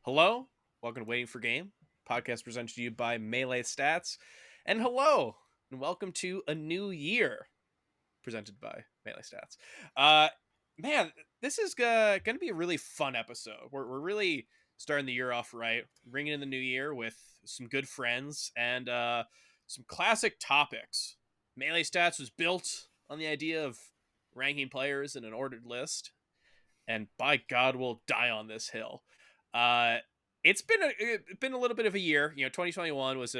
Hello, welcome to Waiting for Game, podcast presented to you by Melee Stats. And hello, and welcome to a new year presented by Melee Stats. Uh, man, this is going to be a really fun episode. We're really starting the year off right, ringing in the new year with some good friends and some classic topics. Melee Stats was built on the idea of ranking players in an ordered list, and by God, we'll die on this hill. Uh, it's been a little bit of a year. 2021 was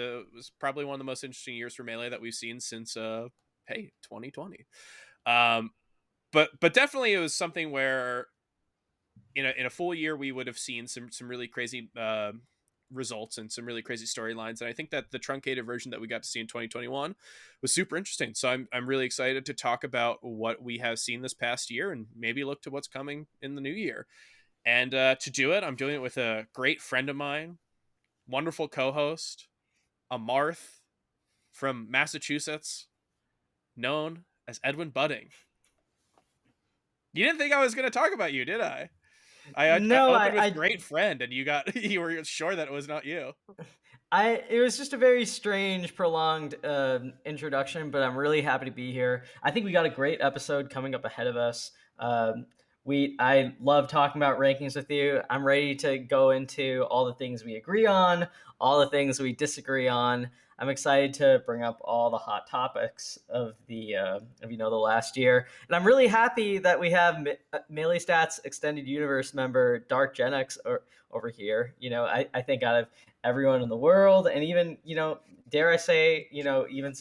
probably one of the most interesting years for Melee that we've seen since 2020. Um, but definitely it was something where in a full year we would have seen some really crazy results and some really crazy storylines, and I think that the truncated version that we got to see in 2021 was super interesting. So I'm really excited to talk about what we have seen this past year and maybe look to what's coming in the new year. And to do it, I'm doing it with a great friend of mine, wonderful co-host, a Marth from Massachusetts, known as Edwin Budding. You didn't think I was going to talk about you, did I? I No, opened with I great friend, and you were sure that it was not you. it was just a very strange, prolonged introduction, but I'm really happy to be here. I think we got a great episode coming up ahead of us. I love talking about rankings with you. I'm ready to go into all the things we agree on, all the things we disagree on. I'm excited to bring up all the hot topics of the last year, and I'm really happy that we have Melee Stats Extended Universe member DarkGenex over here. I think out of everyone in the world, and even dare I say, even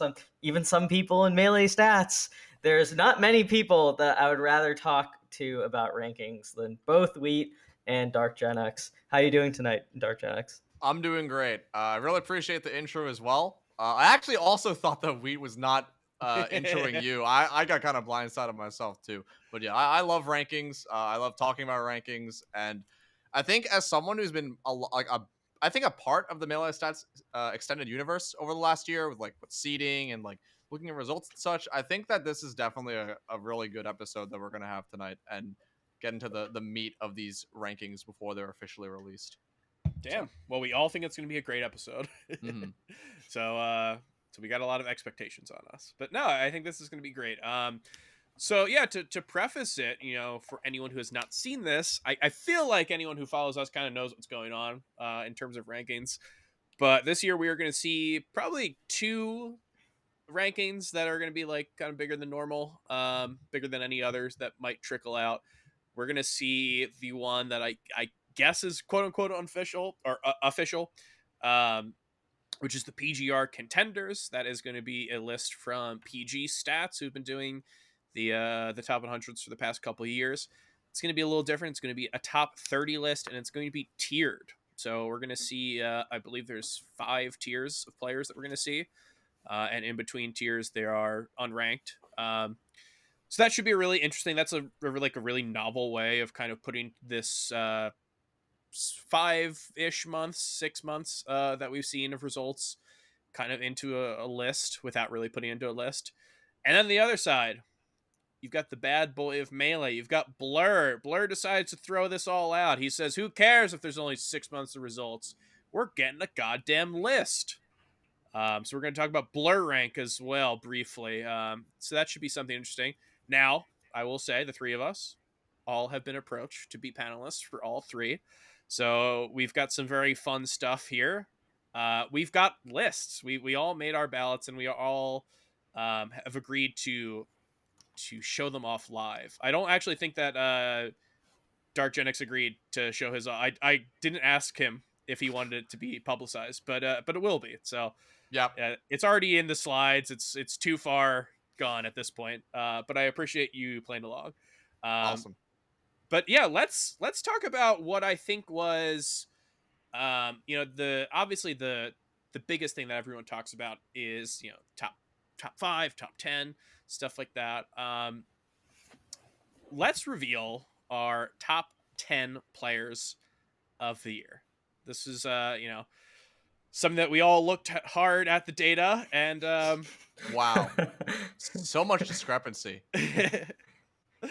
some people in Melee Stats, there's not many people that I would rather talk to about rankings than both Wheat and DarkGenex. How you doing tonight, DarkGenex? I'm doing great. I really appreciate the intro as well. I actually also thought that Wheat was not introing you. I got kind of blindsided myself too. But yeah, I love rankings. I love talking about rankings, and I think as someone who's been I think a part of the Melee Stats extended universe over the last year with seeding and looking at results and such, I think that this is definitely a really good episode that we're gonna have tonight and get into the meat of these rankings before they're officially released. Damn. Well, we all think it's going to be a great episode. Mm-hmm. So we got a lot of expectations on us. But no, I think this is going to be great. So yeah, to preface it, for anyone who has not seen this, I feel like anyone who follows us kind of knows what's going on in terms of rankings. But this year we are going to see probably two rankings that are going to be kind of bigger than normal, bigger than any others that might trickle out. We're going to see the one that I guess is quote unquote unofficial or official, which is the PGR contenders. That is going to be a list from PG Stats, who've been doing the top 100s for the past couple of years. It's going to be a little different. It's going to be a top 30 list, and it's going to be tiered. So we're going to see, I believe there's 5 tiers of players that we're going to see. And in between tiers, there are unranked. So that should be really interesting. That's a really novel way of kind of putting this 5-ish months, 6 months that we've seen of results kind of into a list without really putting into a list. And then the other side, you've got the bad boy of Melee. You've got Blur. Blur decides to throw this all out. He says, who cares if there's only 6 months of results? We're getting a goddamn list. So we're going to talk about Blur rank as well briefly. So that should be something interesting. Now, I will say the 3 of us all have been approached to be panelists for all 3. So we've got some very fun stuff here. We've got lists. We all made our ballots, and we all have agreed to show them off live. I don't actually think that DarkGenex agreed to show his. I didn't ask him if he wanted it to be publicized, but it will be. So Yeah. it's already in the slides. It's too far gone at this point. But I appreciate you playing along. Awesome. But yeah, let's talk about what I think was, obviously the biggest thing that everyone talks about is top 5, top 10, stuff like that. Let's reveal our top 10 players of the year. This is something that we all looked hard at the data, and Wow. So much discrepancy.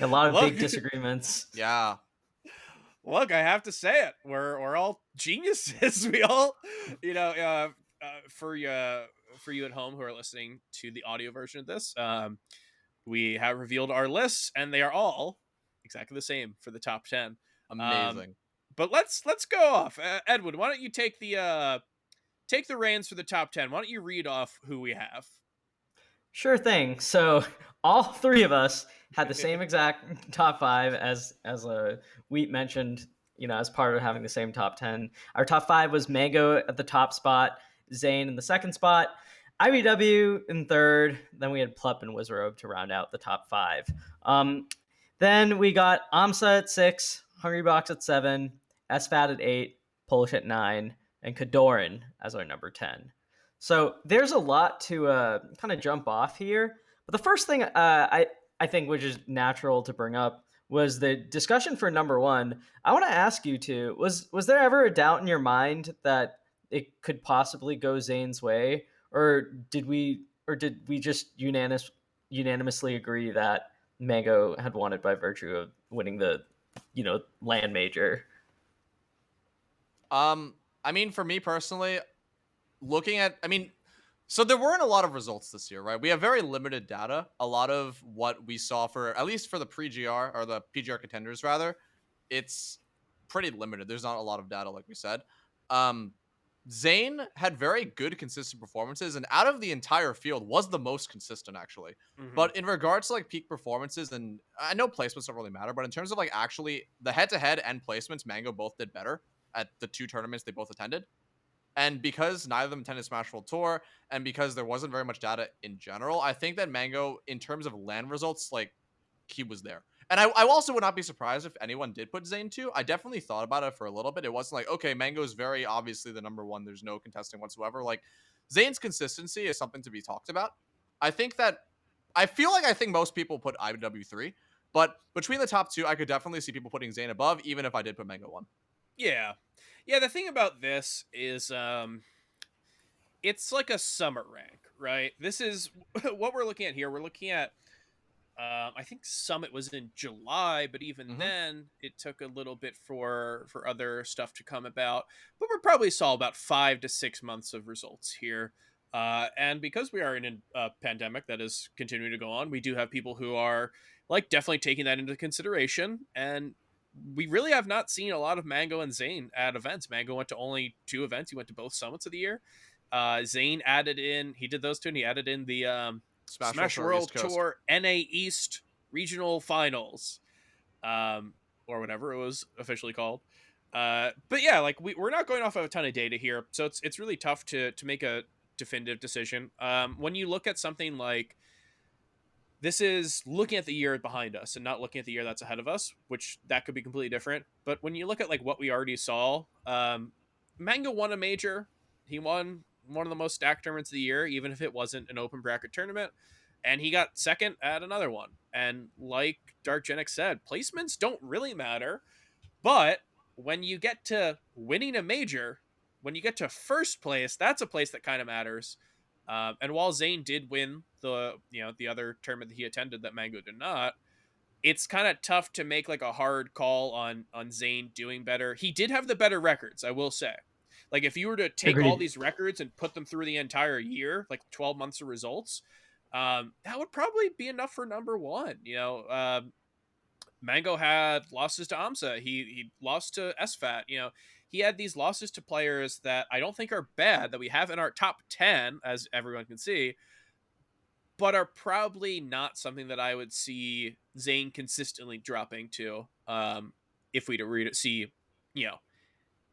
A lot of big disagreements. Yeah. Look, I have to say it. We're all geniuses. We all, you know, for you at home who are listening to the audio version of this, we have revealed our lists, and they are all exactly the same for the top 10. Um, Amazing. but let's go off. Edwin, why don't you take the reins for the top 10? Why don't you read off who we have? Sure thing. So all three of us had the same exact top five as Wheat mentioned. As part of having the same top 10. Our top five was Mango at the top spot, Zane in the second spot, iBDW in third. Then we had Plup and Wizzrobe to round out the top five. Then we got Amsa at 6, Hungrybox at 7, SFAT at 8, Polish at 9, and Kodorin as our number 10. So there's a lot to kind of jump off here. But the first thing I think, which is natural to bring up, was the discussion for number one. I want to ask you two: was there ever a doubt in your mind that it could possibly go Zane's way, or did we just unanimously agree that Mango had won it by virtue of winning the land major? I mean, for me personally, so there weren't a lot of results this year, right? We have very limited data. A lot of what we saw for, at least for the pre-GR, or the PGR contenders rather, it's pretty limited. There's not a lot of data, like we said. Zane had very good, consistent performances, and out of the entire field was the most consistent, actually. Mhm. But in regards to like peak performances, and I know placements don't really matter, but in terms of like actually the head-to-head and placements, Mango both did better at the two tournaments they both attended. And because neither of them attended Smash World Tour, and because there wasn't very much data in general, I think that Mango, in terms of LAN results, like, he was there. And I also would not be surprised if anyone did put Zane 2. I definitely thought about it for a little bit. It wasn't like, okay, Mango is very obviously the number one. There's no contesting whatsoever. Like, Zane's consistency is something to be talked about. I think most people put iBDW 3, but between the top two, I could definitely see people putting Zane above, even if I did put Mango 1. Yeah. Yeah, the thing about this is it's like a summer rank, right? This is what we're looking at here. We're looking at I think Summit was in July, but even then it took a little bit for other stuff to come about. But we probably saw about 5 to 6 months of results here. And because we are in a pandemic that is continuing to go on, we do have people who are like definitely taking that into consideration. And we really have not seen a lot of Mango and Zane at events. Mango went to only 2 events. He went to both summits of the year. Zane added in, he did those 2, and he added in the Smash World Tour NA East Regional Finals, or whatever it was officially called. But yeah, like we're not going off of a ton of data here, so it's really tough to make a definitive decision. When you look at something like this, is looking at the year behind us and not looking at the year that's ahead of us, which that could be completely different. But when you look at like what we already saw, Mango won a major. He won one of the most stacked tournaments of the year, even if it wasn't an open bracket tournament. And he got second at another one. And like DarkGenex said, placements don't really matter. But when you get to winning a major, when you get to first place, that's a place that kind of matters. And while Zane did win the other tournament that he attended that Mango did not, it's kind of tough to make like a hard call on Zane doing better. He did have the better records, I will say. Like if you were to take all these records and put them through the entire year, like 12 months of results, that would probably be enough for number one. Mango had losses to Amsa. He lost to SFAT. He had these losses to players that I don't think are bad, that we have in our top 10, as everyone can see, but are probably not something that I would see Zane consistently dropping to if we to see,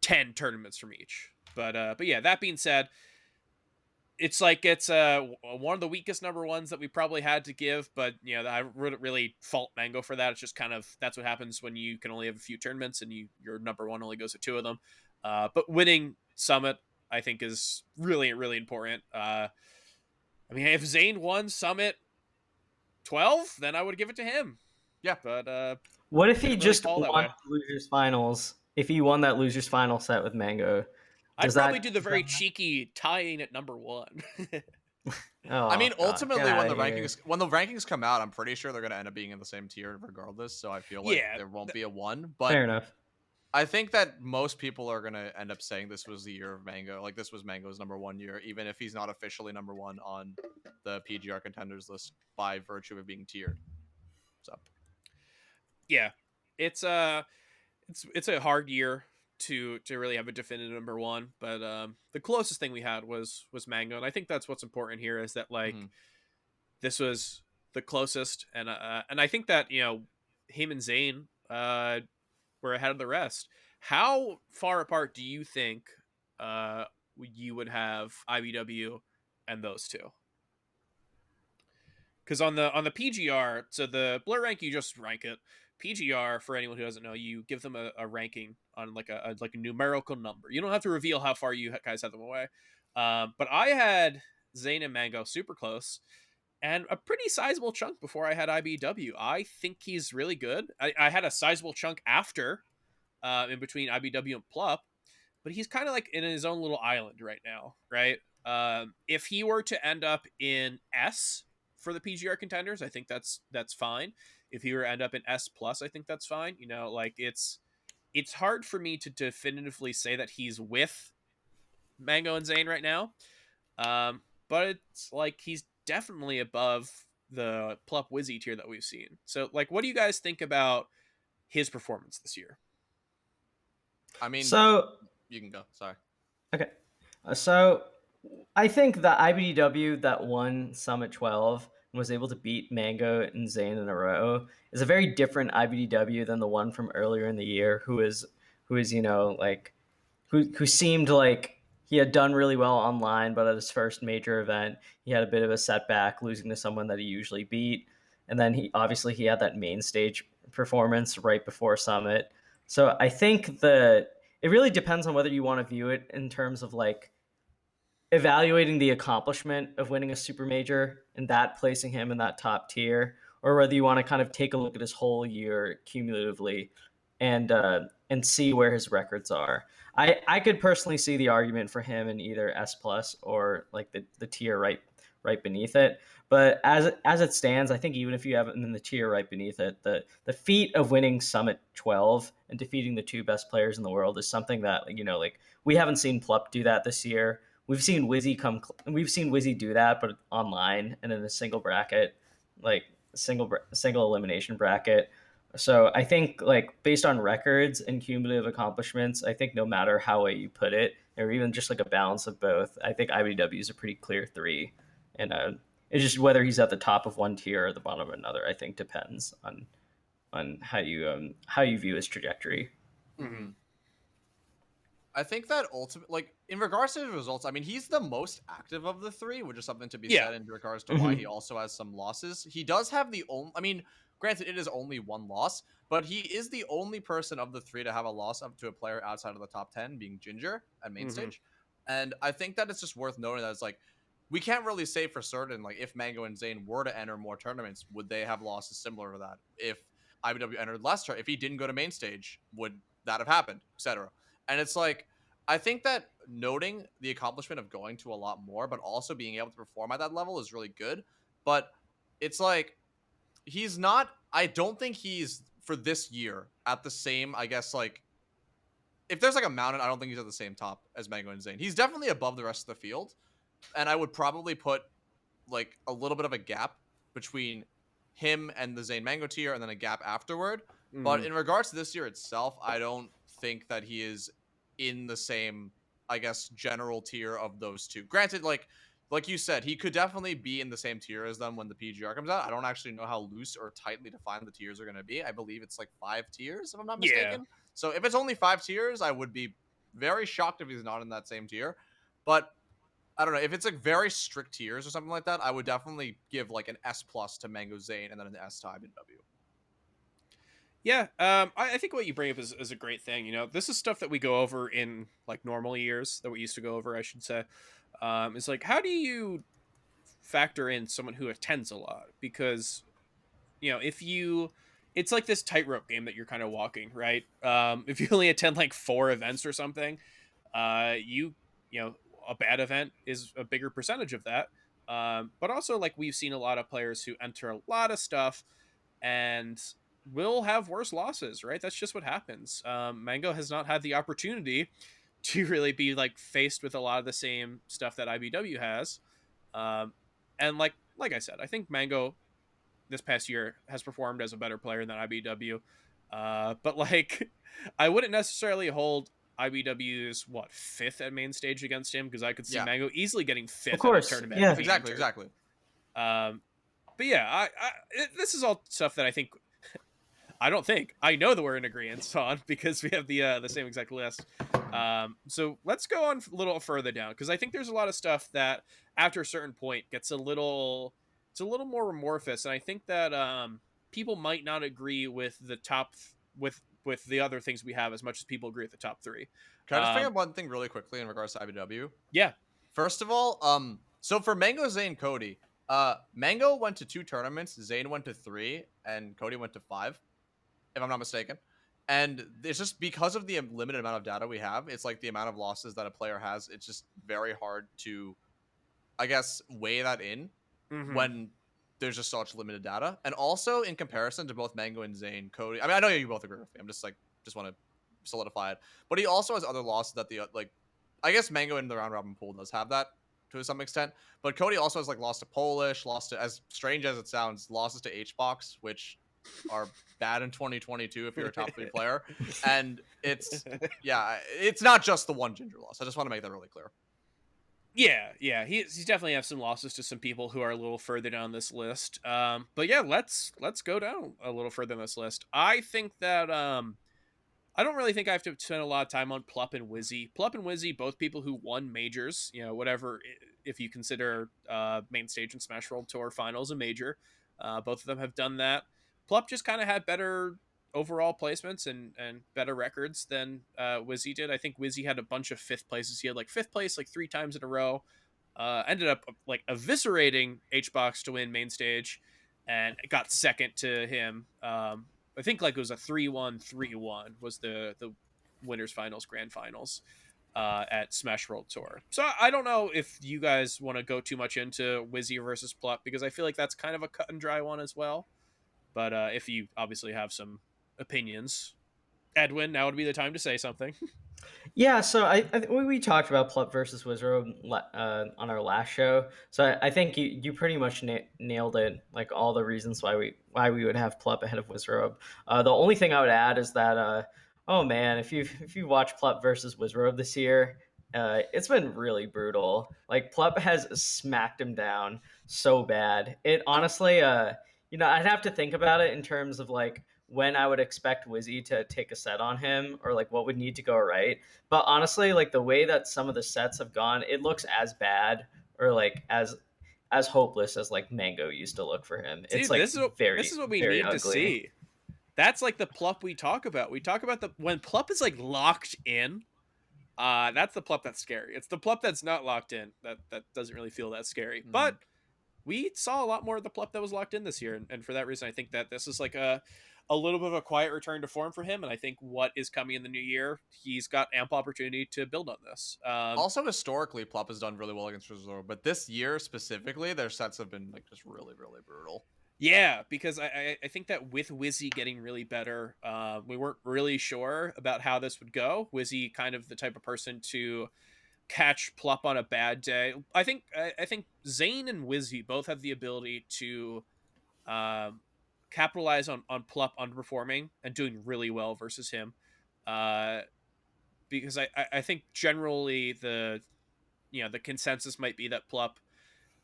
10 tournaments from each. But yeah, that being said, it's like it's one of the weakest number ones that we probably had to give, but I wouldn't really fault Mango for that. It's just kind of, that's what happens when you can only have a few tournaments and your number one only goes to 2 of them. But winning Summit, I think, is really, really important. If Zane won Summit 12, then I would give it to him. Yeah. But what if he just won losers finals? If he won that losers final set with Mango, I'd probably do the very cheeky tying at number 1. Ultimately, when the rankings come out, I'm pretty sure they're going to end up being in the same tier regardless. So I feel like there won't be a 1. But fair enough. I think that most people are gonna end up saying this was the year of Mango. Like this was Mango's #1 year, even if he's not officially #1 on the PGR contenders list by virtue of being tiered. So Yeah, it's it's a hard year to really have a definitive #1, but the closest thing we had was Mango, and I think that's what's important here is that like mhm. this was the closest, and I think that him and Zayn were ahead of the rest. How far apart do you think you would have IBW and those two? Because on the PGR, so the blur rank, you just rank it. PGR, for anyone who doesn't know, you give them a ranking on like a numerical number. You don't have to reveal how far you guys have them away. But I had Zayn and Mango super close, and a pretty sizable chunk before I had IBW. I think he's really good. I had a sizable chunk after, in between IBW and Plup, but he's kind of like in his own little island right now, right? If he were to end up in S for the PGR contenders, I think that's fine. If he were to end up in S plus, I think that's fine. Like it's hard for me to definitively say that he's with Mango and Zayn right now. But it's like he's definitely above the Plup Wizzy tier that we've seen. So like, what do you guys think about his performance this year? I mean, So you can go. Sorry. okay, so I think the IBDW that won Summit 12 and was able to beat Mango and Zayn in a row is a very different IBDW than the one from earlier in the year, who is like who seemed like he had done really well online, but at his first major event, he had a bit of a setback, losing to someone that he usually beat. And then he had that main stage performance right before Summit. So I think that it really depends on whether you want to view it in terms of like evaluating the accomplishment of winning a super major and that placing him in that top tier, or whether you want to kind of take a look at his whole year cumulatively and see where his records are. I could personally see the argument for him in either S plus or like the tier right beneath it. But as it stands, I think even if you have him in the tier right beneath it, the feat of winning Summit 12 and defeating the two best players in the world is something that like we haven't seen Plup do that this year. We've seen Wizzy do that, but online and in a single bracket, like single elimination bracket. So I think like based on records and cumulative accomplishments, I think no matter how way you put it, or even just like a balance of both, I think IBW is a pretty clear three. And it's just whether he's at the top of one tier or the bottom of another. I think depends on how you view his trajectory. Mm-hmm. I think that ultimately, like in regards to his results, I mean, he's the most active of the three, which is something to be Yeah. said in regards to why he also has some losses. He does have the only, I mean, granted, it is only one loss, but he is the only person of the three to have a loss up to a player outside of the top 10, being Ginger at main stage. And I think that it's just worth noting that it's like, we can't really say for certain, like, if Mango and Zayn were to enter more tournaments, would they have losses similar to that? If IBW entered less, if he didn't go to main stage, would that have happened, etc. And it's like, I think that noting the accomplishment of going to a lot more, but also being able to perform at that level is really good. But it's like, he's not, I don't think he's for this year at the same, I guess, like, if there's like a mountain, I don't think he's at the same top as Mango and Zayn. He's definitely above the rest of the field. And I would probably put like a little bit of a gap between him and the Zayn Mango tier and then a gap afterward. But in regards to this year itself, I don't think that he is in the same, I guess, general tier of those two. Granted, like you said, he could definitely be in the same tier as them when the PGR comes out. I don't actually know how loose or tightly defined the tiers are going to be. I believe it's like 5 tiers, if I'm not Yeah. mistaken. So if it's only 5 tiers, I would be very shocked if he's not in that same tier. But I don't know, if it's like very strict tiers or something like that, I would definitely give like an S plus to Mango Zayn and then an S to IBW. Yeah, I think what you bring up is a great thing. This is stuff that we go over in like normal years that we used to go over, I should say. It's like, how do you factor in someone who attends a lot? Because if you, it's like this tightrope game that you're kind of walking, right? If you only attend like 4 events or something, you know a bad event is a bigger percentage of that. But also like we've seen a lot of players who enter a lot of stuff and will have worse losses, right? That's just what happens. Mango has not had the opportunity to really be like faced with a lot of the same stuff that IBW has. Um, and like I said, I think Mango this past year has performed as a better player than IBW. But like, I wouldn't necessarily hold IBW's fifth at main stage against him, because I could see Yeah, Mango easily getting Of fifth at a course, tournament if yeah. he exactly, entered. exactly. But yeah, this is all stuff that I don't think I know that we're in agreement on, because we have the same exact list. So let's go on a little further down, because I think there's a lot of stuff that after a certain point gets it's a little more amorphous, and I think that people might not agree with the top with the other things we have as much as people agree with the top three. Can I just bring Um, up one thing really quickly in regards to IBW? yeah, First of all, so for Mango, Zane, Cody, Mango went to 2 tournaments, Zane went to 3, and Cody went to 5, if I'm not mistaken. And it's just because of the limited amount of data we have, it's like the amount of losses that a player has, it's just very hard to, I guess, weigh that in mm-hmm. when there's just such limited data. And also in comparison to both Mango and Zane, Cody, I mean, I know you both agree with me. I'm just like, just want to solidify it. But he also has other losses that like, I guess Mango in the round robin pool does have that to some extent. But Cody also has like lost to Polish, lost to, as strange as it sounds, losses to HBox, which are bad in 2022 if you're a top 3 player. And it's, yeah, it's not just the one Ginger loss. I just want to make that really clear. Yeah, he's definitely have some losses to some people who are a little further down this list. But yeah, let's go down a little further on this list. I think that I don't really think I have to spend a lot of time on Plup and Wizzy. Plup and Wizzy, both people who won majors, whatever, if you consider main stage and Smash World Tour finals a major. Both of them have done that. Plup just kind of had better overall placements and better records than Wizzy did. I think Wizzy had a bunch of fifth places. He had like fifth place like 3 times in a row. Ended up like eviscerating HBox to win main stage, and got second to him. I think like it was a 3-1, 3-1 was the winners finals, grand finals at Smash World Tour. So I don't know if you guys want to go too much into Wizzy versus Plup, because I feel like that's kind of a cut and dry one as well. But if you obviously have some opinions, Edwin, now would be the time to say something. Yeah, so we talked about Plup versus Wizzrobe on our last show. So I think you pretty much nailed it, like all the reasons why we would have Plup ahead of Wizzrobe. The only thing I would add is that oh man, if you watch Plup versus Wizzrobe this year, it's been really brutal. Like Plup has smacked him down so bad. It honestly, I'd have to think about it in terms of like when I would expect Wizzy to take a set on him, or like what would need to go right. But honestly, like the way that some of the sets have gone, it looks as bad or like as hopeless as like Mango used to look for him. It's Dude, like this very is what we very need to ugly. see. That's like the Plup we talk about. We talk about the when Plup is like locked in. That's the Plup that's scary. It's the Plup that's not locked in that doesn't really feel that scary. Mm-hmm. But we saw a lot more of the Plup that was locked in this year, and for that reason, I think that this is like a little bit of a quiet return to form for him. And I think what is coming in the new year, he's got ample opportunity to build on this. Also, historically, Plup has done really well against Resort, but this year specifically, their sets have been like just really, really brutal. Yeah, because I think that with Wizzy getting really better, we weren't really sure about how this would go. Wizzy kind of the type of person to catch Plup on a bad day. I think Zane and Wizzy both have the ability to um, capitalize on Plup underperforming and doing really well versus him. Uh, because I think generally the consensus might be that Plup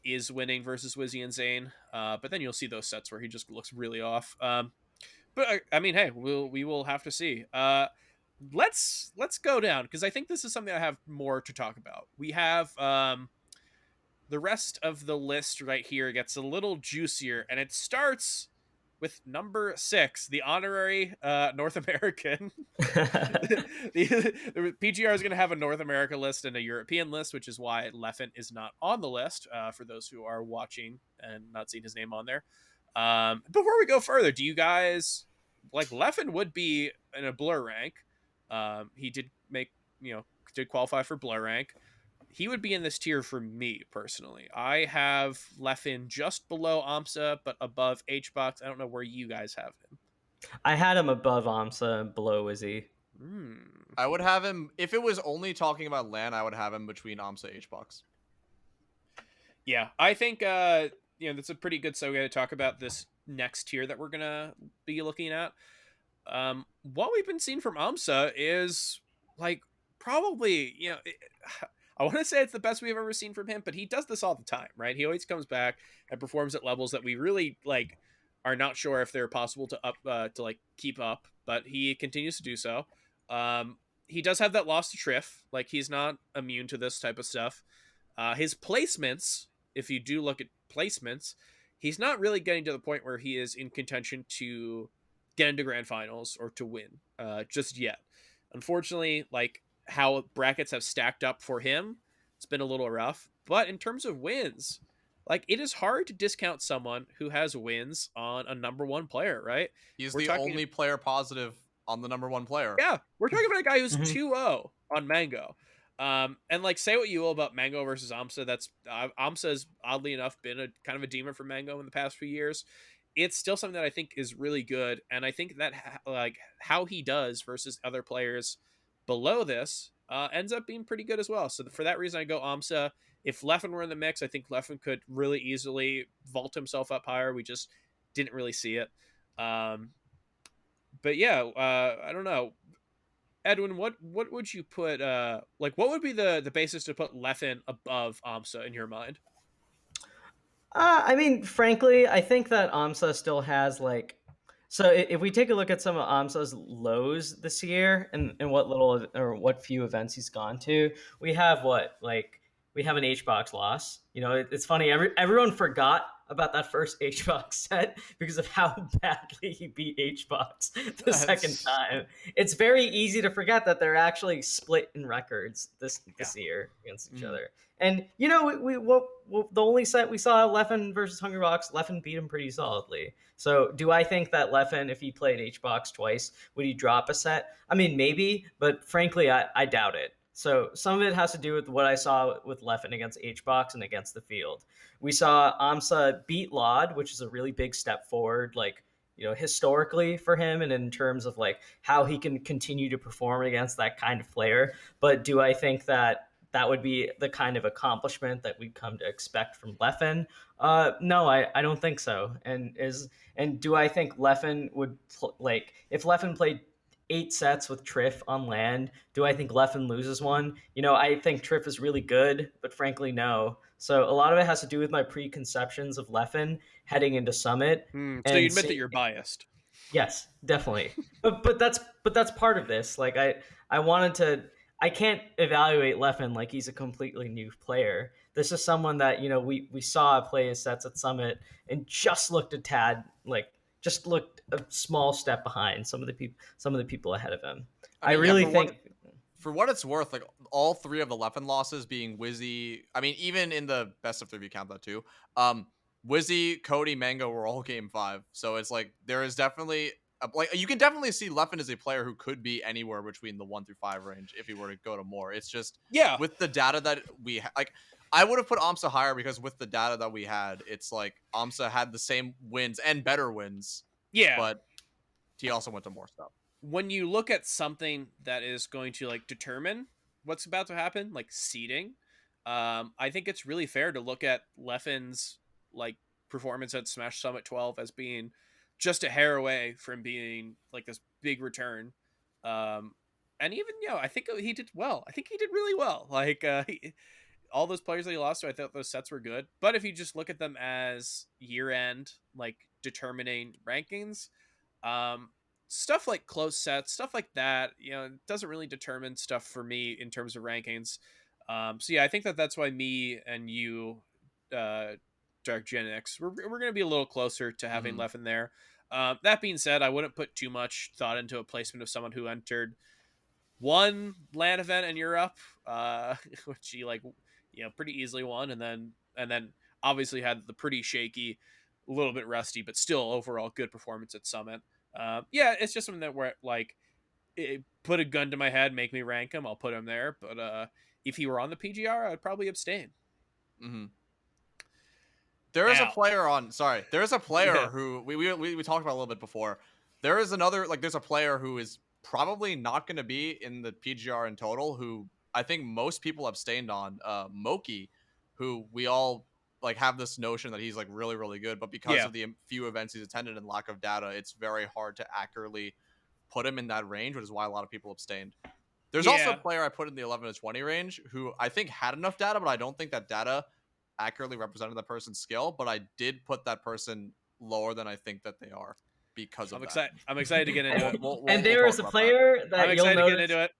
is winning versus Wizzy and Zane. But then you'll see those sets where he just looks really off. But I mean, hey, we will have to see. Let's go down, because I think this is something I have more to talk about. We have the rest of the list right here gets a little juicier, and it starts with number 6, the honorary North American. The PGR is going to have a North America list and a European list, which is why Leffen is not on the list, for those who are watching and not seeing his name on there. Before we go further, do you guys like Leffen would be in a blur rank? He did did qualify for blur rank. He would be in this tier for me personally. I have Leffen just below Amsa, but above HBox. I don't know where you guys have him. I had him above Amsa and below Wizzy. I would have him, if it was only talking about LAN, I would have him between Amsa HBox. Yeah, I think that's a pretty good segue to talk about this next tier that we're gonna be looking at. What we've been seeing from Amsa is like probably I want to say it's the best we've ever seen from him, but he does this all the time, right? He always comes back and performs at levels that we really like are not sure if they're possible to like keep up, but he continues to do so. He does have that loss to Triff, like he's not immune to this type of stuff. His placements, if you do look at placements, he's not really getting to the point where he is in contention to get into grand finals or to win just yet. Unfortunately, like how brackets have stacked up for him, it's been a little rough. But in terms of wins, like it is hard to discount someone who has wins on a number one player, right? He's We're the talking, only player positive on the number one player. yeah, we're talking about a guy who's Mhm. 2-0 on Mango. And like say what you will about Mango versus Amsa, that's Amsa has oddly enough been a kind of a demon for Mango in the past few years. It's still something that I think is really good, and I think that like how he does versus other players below this ends up being pretty good as well. So for that reason, I go Amsa. If Leffen were in the mix, I think Leffen could really easily vault himself up higher. We just didn't really see it. But yeah, I don't know. Edwin, what would you put like what would be the basis to put Leffen above Amsa in your mind? I mean, frankly, I think that Amsa still has like. So if we take a look at some of Amsa's lows this year and what little or what few events he's gone to, we have what like we have an HBox loss. You know, it's funny. Everyone forgot about that first HBox set because of how badly he beat HBox the second time. It's very easy to forget that they're actually split in records this year against each other. And you know, the only set we saw Leffen versus Hungrybox, Leffen beat him pretty solidly. So, do I think that Leffen, if he played HBox twice, would he drop a set? I mean, maybe, but frankly, I doubt it. So, some of it has to do with what I saw with Leffen against HBox and against the field. We saw Amsa beat Laud, which is a really big step forward, like historically for him, and in terms of like how he can continue to perform against that kind of player. But do I think that that would be the kind of accomplishment that we'd come to expect from Leffen? No, I don't think so. And do I think Leffen would like if Leffen played 8 sets with Triff on land? Do I think Leffen loses one? I think Triff is really good, but frankly, no. So a lot of it has to do with my preconceptions of Leffen heading into Summit. So you And admit that you're biased. yes, definitely. But that's part of this. Like I wanted to. I can't evaluate Leffen like he's a completely new player. This is someone that we saw play his sets at Summit and just looked a tad like just looked a small step behind some of the people ahead of him. I mean, really think. For what it's worth, like all three of the Leffen losses being Wizzy, I mean, even in the best of three, if you count that too, Wizzy, Cody, Mango were all game 5. So it's like there is definitely like you can definitely see Leffen as a player who could be anywhere between the 1 through 5 range if he were to go to more. It's just with the data that we like. I would have put Amsa higher because with the data that we had, it's like Amsa had the same wins and better wins. Yeah, but he also went to more stuff. When you look at something that is going to like determine what's about to happen, like seeding, I think it's really fair to look at Leffen's like performance at Smash Summit 12 as being just a hair away from being like this big return. And even I think he did well. I think he did really well. Like all those players that he lost to, I thought those sets were good. But if you just look at them as year end, like determining rankings, stuff like close sets, stuff like that, doesn't really determine stuff for me in terms of rankings. So yeah, I think that's why me and you, DarkGenex, we're going to be a little closer to having Leffen there. That being said, I wouldn't put too much thought into a placement of someone who entered one LAN event in Europe, which he pretty easily won, and then obviously had the pretty shaky, a little bit rusty, but still overall good performance at Summit. Yeah, it's just something that where like put a gun to my head, make me rank him, I'll put him there. But if he were on the PGR, I'd probably abstain. There is a player on. Sorry, there is a player who we talked about a little bit before. there is another, like, there's a player who is probably not going to be in the PGR in total, who I think most people abstained on, Moki, who we all like have this notion that he's like really, really good, but because Yeah. of the few events he's attended and lack of data, it's very hard to accurately put him in that range, which is why a lot of people abstained. There's also a Yeah. player I put in the 11 to 20 range who I think had enough data, but I don't think that data accurately represented that person's skill. But I did put that person lower than I think that they are because of that. I'm excited to get into it. And We'll there talk is a about that. player I'm that you'll excited to get notice into it.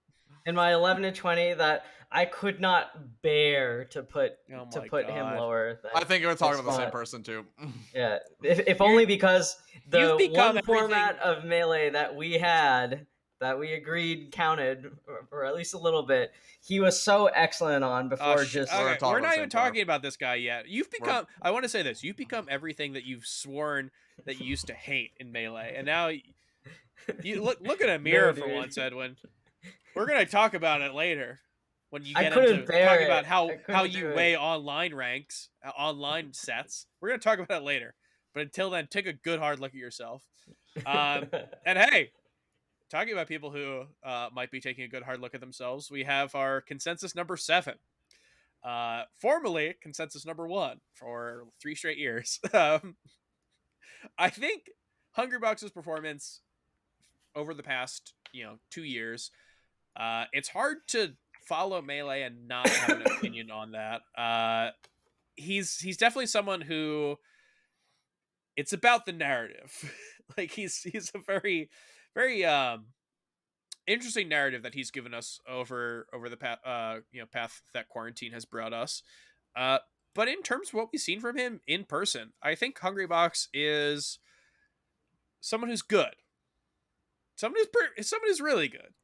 in my 11 to 20 that I could not bear to put Oh to my put him God. lower I than think you're talking this about the same spot. person too. Yeah, if only because You've the become one everything. format of Melee that we had, that we agreed counted, or at least a little bit, he was so excellent on before just... We're Okay, talking we're about the not same even player. talking about this guy yet. You've become. I want to say this. You've become everything that you've sworn that you used to hate in Melee, and now you look in a mirror No, for dude. once, Edwin. We're gonna talk about it later when you I get couldn't into bear talking it. about I how couldn't you do it. weigh online ranks, online sets. We're gonna talk about it later. But until then, take a good hard look at yourself. And hey, talking about people who might be taking a good hard look at themselves, we have our consensus number 7. Formerly consensus number 1 for 3 straight years. I think Hungrybox's performance over the past 2 years, it's hard to follow Melee and not have an opinion on that. He's definitely someone who, it's about the narrative. Like he's a very very interesting narrative that he's given us over the path path that quarantine has brought us. Uh, but in terms of what we've seen from him in person, I think Hungrybox is someone who's good, someone who's really good,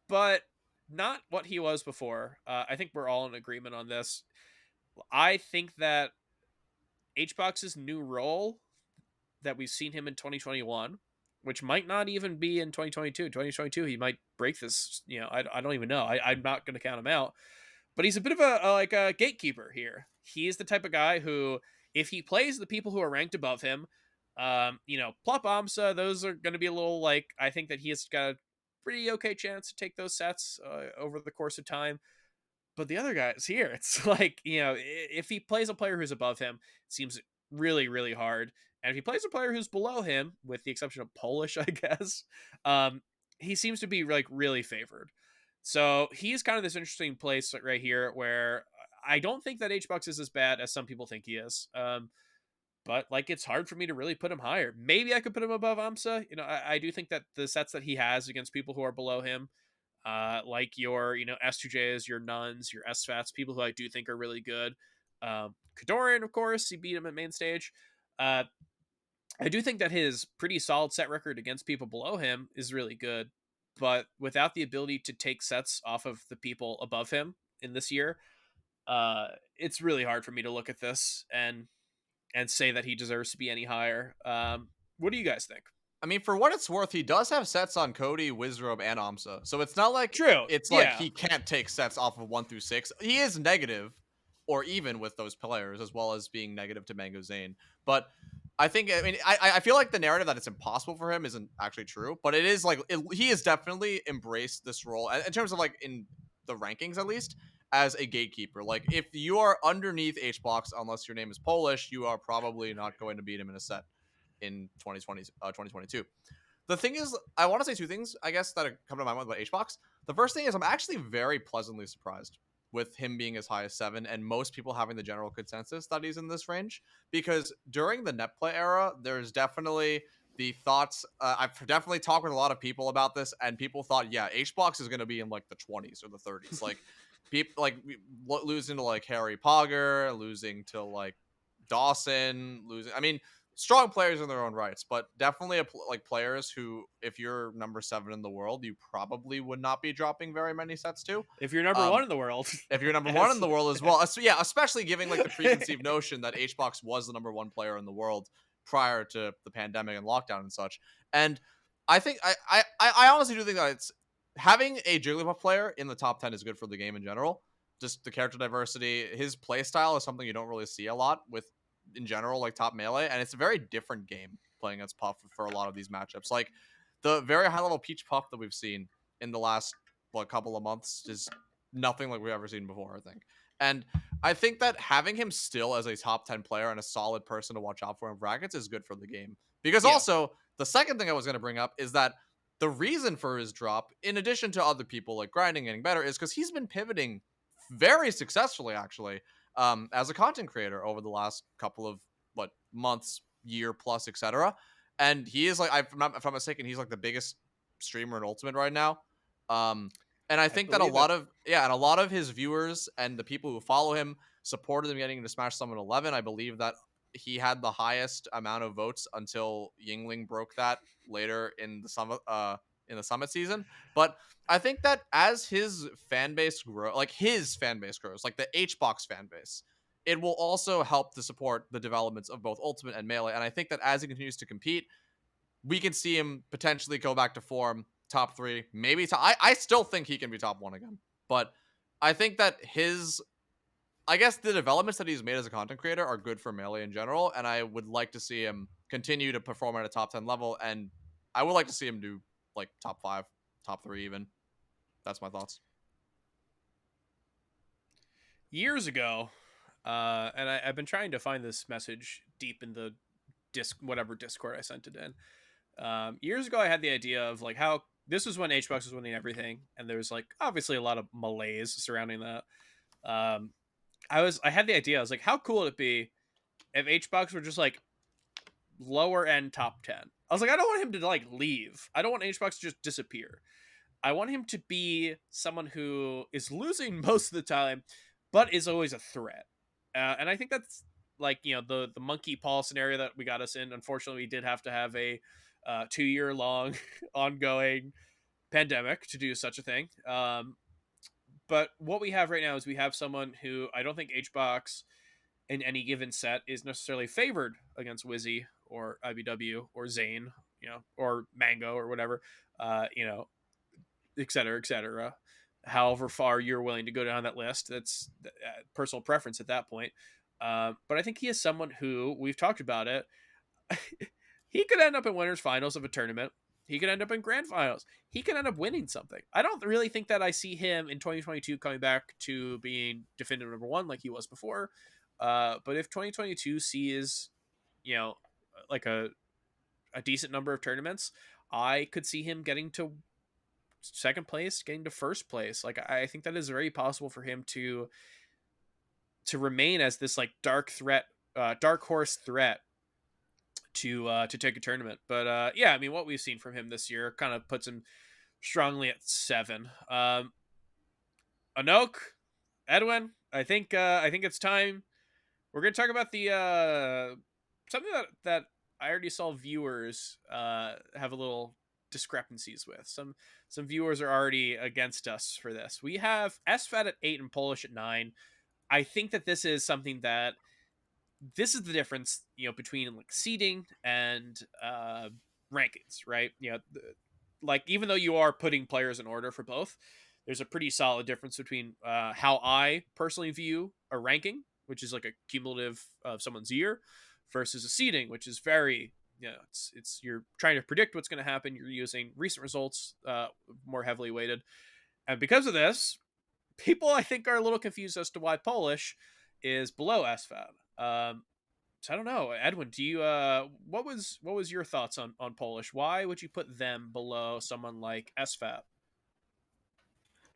but not what he was before. I think we're all in agreement on this. I think that HBox's new role that we've seen him in 2021, which might not even be in 2022. 2022, he might break this. I don't even know. I'm not going to count him out. But he's a bit of a gatekeeper here. He is the type of guy who, if he plays the people who are ranked above him, Plup, Amsa, those are going to be a little like, I think that he has got a pretty okay chance to take those sets over the course of time. But the other guys here, it's like, if he plays a player who's above him, it seems really, really hard. And if he plays a player who's below him, with the exception of Polish, I guess, he seems to be like really favored. So he's kind of this interesting place right here where I don't think that HBox is as bad as some people think he is. But like, it's hard for me to really put him higher. Maybe I could put him above Amsa. I do think that the sets that he has against people who are below him, like your S2Js, your Nuns, your SFATs, people who I do think are really good. Kodorin, of course, he beat him at main stage. I do think that his pretty solid set record against people below him is really good, but without the ability to take sets off of the people above him in this year, it's really hard for me to look at this and say that he deserves to be any higher. What do you guys think? I mean, for what it's worth, he does have sets on Cody, Wizzrobe, and Amsa. So it's not like True. it's Yeah. like he can't take sets off of 1 through 6. He is negative or even with those players, as well as being negative to Mango Zane. But I think, I mean, I feel like the narrative that it's impossible for him isn't actually true, but it is like, he has definitely embraced this role in terms of like in the rankings, at least, as a gatekeeper. Like, if you are underneath HBox, unless your name is Polish, you are probably not going to beat him in a set in 2022. The thing is, I want to say 2 things, I guess, that come to my mind about HBox. The first thing is I'm actually very pleasantly surprised with him being as high as 7 and most people having the general consensus that he's in this range, because during the net play era, there's definitely the thoughts. I've definitely talked with a lot of people about this, and people thought, yeah, HBox is going to be in like the 20s or the 30s. Like, people like losing to like Harry Pogger, losing to like Dawson, I mean, strong players in their own rights, but definitely like players who, if you're number 7 in the world, you probably would not be dropping very many sets to. If you're number 1 in the world. If you're number 1 in the world as well. So yeah, especially giving like the preconceived notion that HBox was the number 1 player in the world prior to the pandemic and lockdown and such. And I think I honestly do think that it's having a Jigglypuff player in the top 10 is good for the game in general. Just the character diversity, his play style is something you don't really see a lot with, in general, like top Melee, and it's a very different game playing against Puff for a lot of these matchups. Like, the very high level Peach Puff that we've seen in the last couple of months is nothing like we've ever seen before, I think. And I think that having him still as a top 10 player and a solid person to watch out for in brackets is good for the game. Because Yeah. also, the second thing I was going to bring up is that the reason for his drop, in addition to other people like grinding getting better, is because he's been pivoting very successfully, actually, as a content creator over the last couple of months, year plus, etc. And he is like, if I'm not mistaken, he's like the biggest streamer in Ultimate right now. And I think that a lot of his viewers and the people who follow him supported him getting into Smash Summit 11. I believe that he had the highest amount of votes until Yingling broke that later in the summit season. But I think that as his fan base grows, like the HBox fan base, it will also help to support the developments of both Ultimate and Melee. And I think that as he continues to compete, we can see him potentially go back to form, top 3, maybe I still think he can be top 1 again. But I think that the developments that he's made as a content creator are good for Melee in general, and I would like to see him continue to perform at a top 10 level, and I would like to see him do like top 5, top 3 even. That's my thoughts. Years ago, and I've been trying to find this message deep in the whatever Discord I sent it in. Years ago, I had the idea of like how this was when HBox was winning everything, and there was like obviously a lot of malaise surrounding that. I had the idea. I was like, how cool would it be if HBox were just like lower end top 10? I was like, I don't want him to like leave. I don't want HBox to just disappear. I want him to be someone who is losing most of the time, but is always a threat. And I think that's like, the monkey paw scenario that we got us in. Unfortunately, we did have to have a 2-year long ongoing pandemic to do such a thing. But what we have right now is we have someone who I don't think HBox in any given set is necessarily favored against Wizzy or iBDW or Zane, or Mango or whatever, et cetera, et cetera. However far you're willing to go down that list, that's personal preference at that point. But I think he is someone who, we've talked about it, he could end up in winners finals of a tournament. He could end up in grand finals. He could end up winning something. I don't really think that I see him in 2022 coming back to being definitive number 1 like he was before. But if 2022 sees, like a decent number of tournaments, I could see him getting to second place, getting to first place. Like, I think that is very possible for him to remain as this like dark horse threat to take a tournament. But I mean, what we've seen from him this year kind of puts him strongly at 7. Anok, Edwin, I think it's time. We're gonna talk about the something that I already saw viewers have a little discrepancies with. Some viewers are already against us for this. We have SFAT at 8 and Polish at 9. I think that this is something that this is the difference, between like seeding and rankings, right? Like, even though you are putting players in order for both, there's a pretty solid difference between how I personally view a ranking, which is like a cumulative of someone's year, versus a seeding, which is very, it's you're trying to predict what's going to happen. You're using recent results, more heavily weighted, and because of this, people I think are a little confused as to why Polish is below SFAT. So I don't know, Edwin. Do you what was your thoughts on Polish? Why would you put them below someone like SFAT?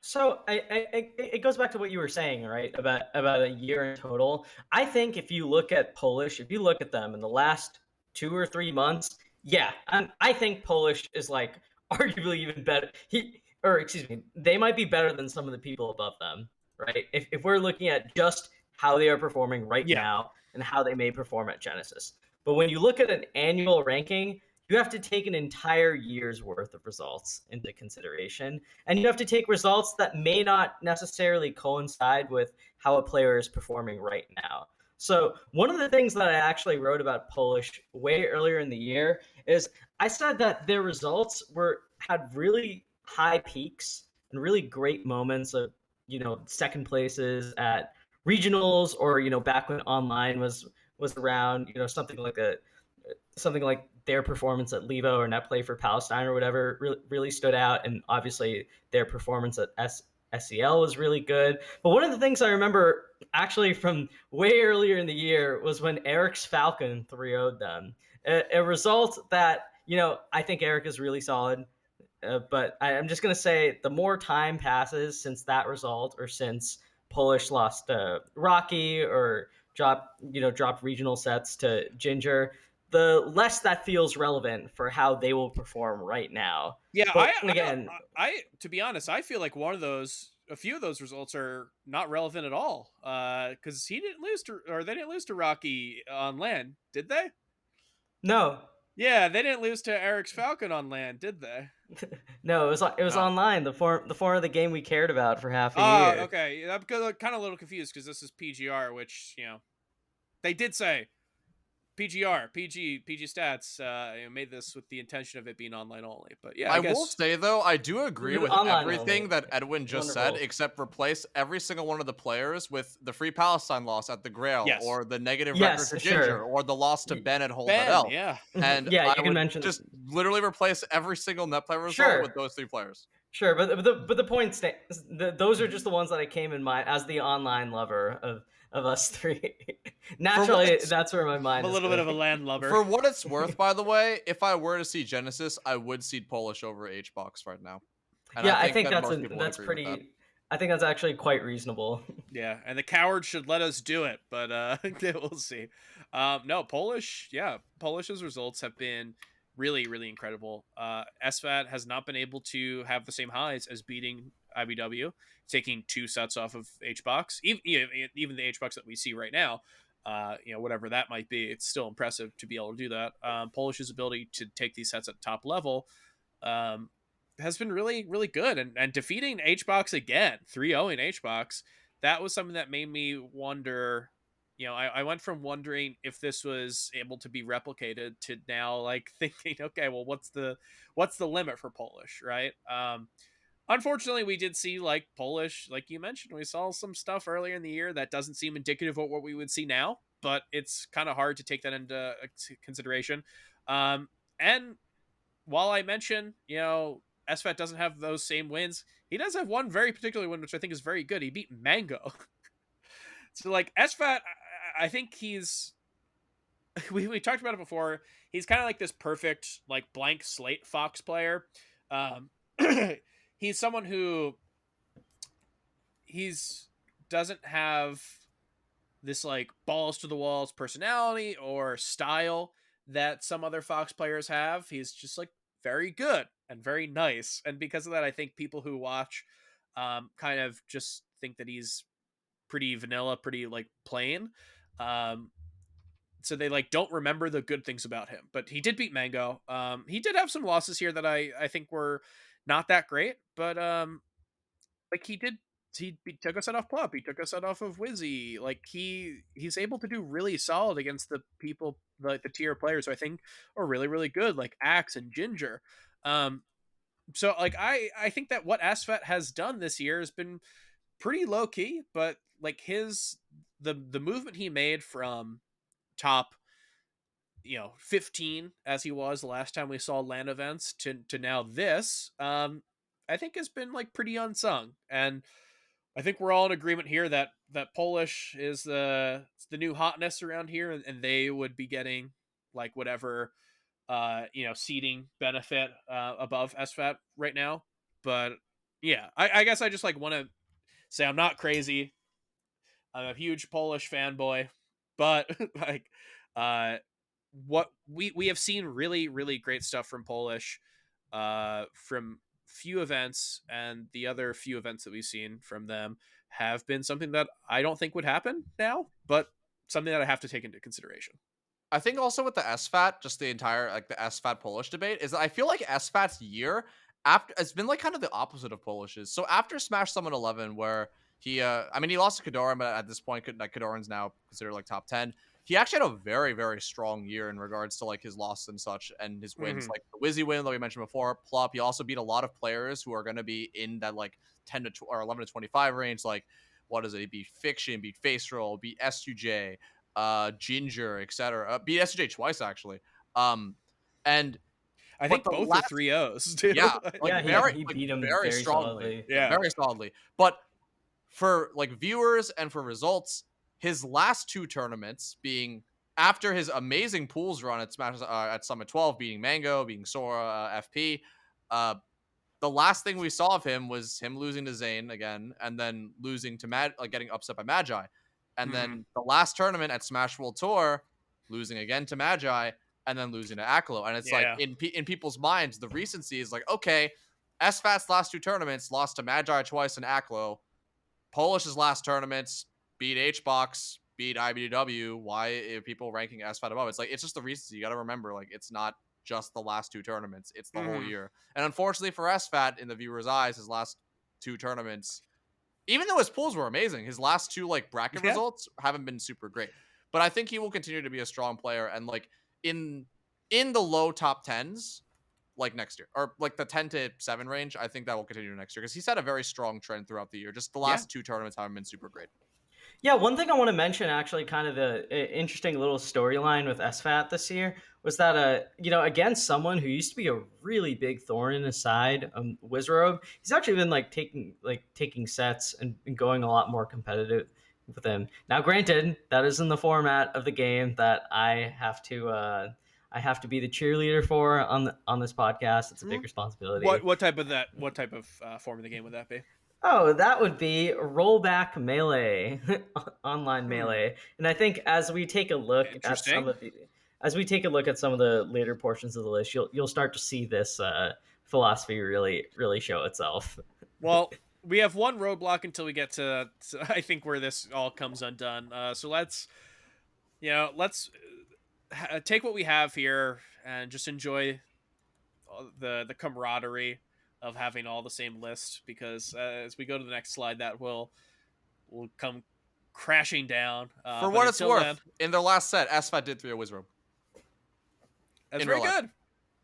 So it goes back to what you were saying, right? About a year in total. I think if you look at Polish, if you look at them in the last 2 or 3 months, yeah, I think Polish is like arguably even better. They might be better than some of the people above them, right? If we're looking at just how they are performing right Yeah. now and how they may perform at Genesis. But when you look at an annual ranking, you have to take an entire year's worth of results into consideration. And you have to take results that may not necessarily coincide with how a player is performing right now. So one of the things that I actually wrote about Polish way earlier in the year is I said that their results had really high peaks and really great moments of, second places at regionals, or, back when online was around, something like their performance at Levo or Netplay for Palestine or whatever really stood out, and obviously their performance at SEL was really good. But one of the things I remember actually from way earlier in the year was when Eric's Falcon 3-0'd them. A result that, I think Eric is really solid. But I'm just going to say the more time passes since that result, or since Polish lost Rocky or dropped regional sets to Ginger, the less that feels relevant for how they will perform right now. Yeah, But again, to be honest, I feel like a few of those results are not relevant at all. Because he didn't lose to, or they didn't lose to Rocky on land, did they? no. Yeah, they didn't lose to Eric's Falcon on land, did they? No, it was No. online. The form of the game we cared about for half a Oh, year. okay. I'm kind of a little confused because this is PGR, which they did say PGR, PG stats made this with the intention of it being online only. But yeah, I guess will say though, I do agree with Online everything only. that Edwin just said, Wonderful. except replace every single one of the players with the Free Palestine loss at the Grail, Yes. or the negative Yes, record to sure. Ginger, or the loss to Ben at Hold Ben, L. yeah. And Yeah, I you can would mention just literally replace every single net play result Sure. with those 3 players. Sure, but the point stands. Those are just the ones that I came in mind as the online lover of us three. Naturally, that's where my mind I'm a is little bit of a going. land lover. For what it's worth, by the way, if I were to see Genesis, I would seed Polish over HBox right now. And Yeah, I think that that's most people would that's agree with that. pretty. I think that's actually quite reasonable. Yeah, and the cowards should let us do it, but we'll see. No, Polish's results have been really, really incredible. SFAT has not been able to have the same highs as beating iBDW, taking 2 sets off of HBox. Even the HBox that we see right now, whatever that might be, it's still impressive to be able to do that. Polish's ability to take these sets at top level, has been really, really good. And defeating HBox again, 3-0 HBox, that was something that made me wonder. I went from wondering if this was able to be replicated to now like thinking, okay, well, what's the limit for Polish, right? Unfortunately, we did see like Polish, like you mentioned, we saw some stuff earlier in the year that doesn't seem indicative of what we would see now, but it's kind of hard to take that into consideration. And while I mention, SFAT doesn't have those same wins, he does have one very particular win, which I think is very good. He beat Mango. So, like, SFAT, I think he's. We talked about it before. He's kind of like this perfect, like, blank slate Fox player. He's someone who. Doesn't have this, like, balls to the walls personality or style that some other Fox players have. He's just, like, very good and very nice, and because of that, I think people who watch kind of just think that he's pretty vanilla, pretty like plain. So they like don't remember the good things about him. But he did beat Mango. He did have some losses here that I think were not that great, but like he took a set off Plup, he took a set off of Wizzy. Like he's able to do really solid against the people, like the tier players who I think are really, really good, like Axe and Ginger. So like I think that what Asfet has done this year has been pretty low key, but like the movement he made from top 15 as he was the last time we saw LAN events to now this, I think has been like pretty unsung. And I think we're all in agreement here that Polish is the new hotness around here, and they would be getting like whatever seating benefit above SFAT right now. But yeah, I guess I just like want to say I'm not crazy. I'm a huge Polish fanboy, but like what we have seen really, really great stuff from Polish from few events, and the other few events that we've seen from them have been something that I don't think would happen now, but something that I have to take into consideration. I think also with the SFAT, just the entire like the SFAT Polish debate, is that I feel like SFAT's year after it's been like kind of the opposite of Polish's. So after Smash Summit 11, where he he lost to Kodorin, but at this point like Kodorin's now considered like top 10. He actually had a very, very strong year in regards to like his losses and such, and his wins, Mm-hmm. like the Wizzy win that we mentioned before, Plup. He also beat a lot of players who are going to be in that like 10 to or 11 to 25 range. Like what is it? He beat Fiction, beat Face Roll, beat S2J, Ginger, etc. Beat SJ twice actually. Um, And I but think the both are last 3-0s too. yeah, Yeah, very he beat him very very strongly. solidly. Yeah. Very solidly. But for viewers and for results, his last two tournaments being after his amazing pools run at Smash at Summit 12, beating Mango, beating Sora, FP, the last thing we saw of him was him losing to Zayn again, and then losing to getting upset by Magi. And then the last tournament at Smash World Tour, losing again to Magi, and then losing to Aklo. And it's like, Yeah. in people's minds, the recency is like, okay, SFAT's last two tournaments lost to Magi twice and Aklo. Polish's last tournaments beat HBox, beat iBDW. Why are people ranking SFAT above? It's like, it's just the recency. You got to remember, like, it's not just the last two tournaments, it's the whole year. And unfortunately for SFAT, in the viewer's eyes, his last two tournaments, even though his pools were amazing, his last two like bracket Yeah. results haven't been super great. But I think he will continue to be a strong player, and like in the low top tens, like next year, or like the 10 to 7 range. I think that will continue next year because he's had a very strong trend throughout the year. Just the last two tournaments haven't been super great. Yeah, one thing I want to mention, actually, kind of the interesting little storyline with SFAT this year was that, against someone who used to be a really big thorn in his side, Wizzrobe, he's actually been taking sets and going a lot more competitive with him. Now, granted, that is in the format of the game that I have to be the cheerleader for on this podcast. It's a big responsibility. What type of form of the game would that be? Oh, that would be rollback melee, online melee. And I think as we take a look at some Interesting. of the later portions of the list, you'll start to see this philosophy really show itself. Well, we have one roadblock until we get to I think where this all comes undone. So let's take what we have here and just enjoy the camaraderie of having all the same list, because as we go to the next slide, that will come crashing down. For what it's worth, in their last set, SFAT did 3-0 Wizzrobe. That's very good.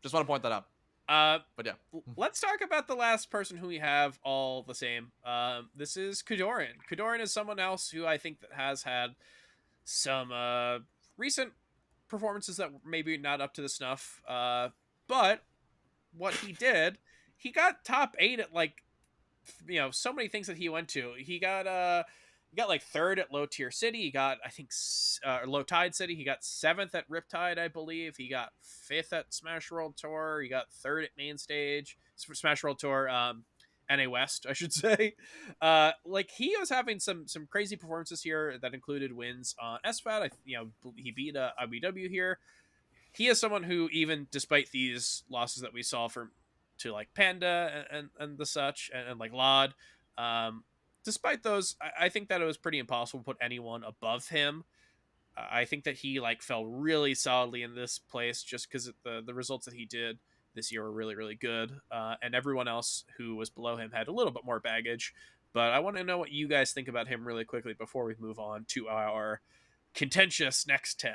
Just want to point that out. But yeah, let's talk about the last person who we have all the same. This is Kodorin. Kodorin is someone else who I think that has had some recent performances that maybe not up to the snuff. But what he did, he got top 8 at so many things that he went to. He got like 3rd at Low Tier City. He got, I think, Low Tide City. He got 7th at Riptide, I believe. He got 5th at Smash World Tour. He got 3rd at Main Stage, Smash World Tour, NA West, I should say. He was having some crazy performances here that included wins on SFAT. He beat iBDW here. He is someone who, even despite these losses that we saw to like Panda and the such, and like Lod, despite those, I think that it was pretty impossible to put anyone above him. I think that he fell really solidly in this place just because the results that he did this year were really, really good. And everyone else who was below him had a little bit more baggage. But I want to know what you guys think about him really quickly before we move on to our contentious next 10.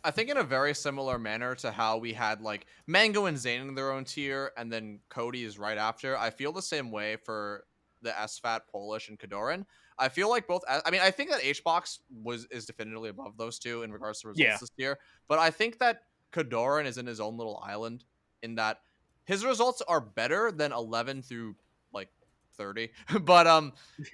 I think in a very similar manner to how we had Mango and Zayn in their own tier, and then Cody is right after. I feel the same way for the SFAT, Polish, and Kodorin. I feel like both. I mean, I think that HBox is definitively above those two in regards to results this year. But I think that Kodorin is in his own little island in that his results are better than 11 through 30. But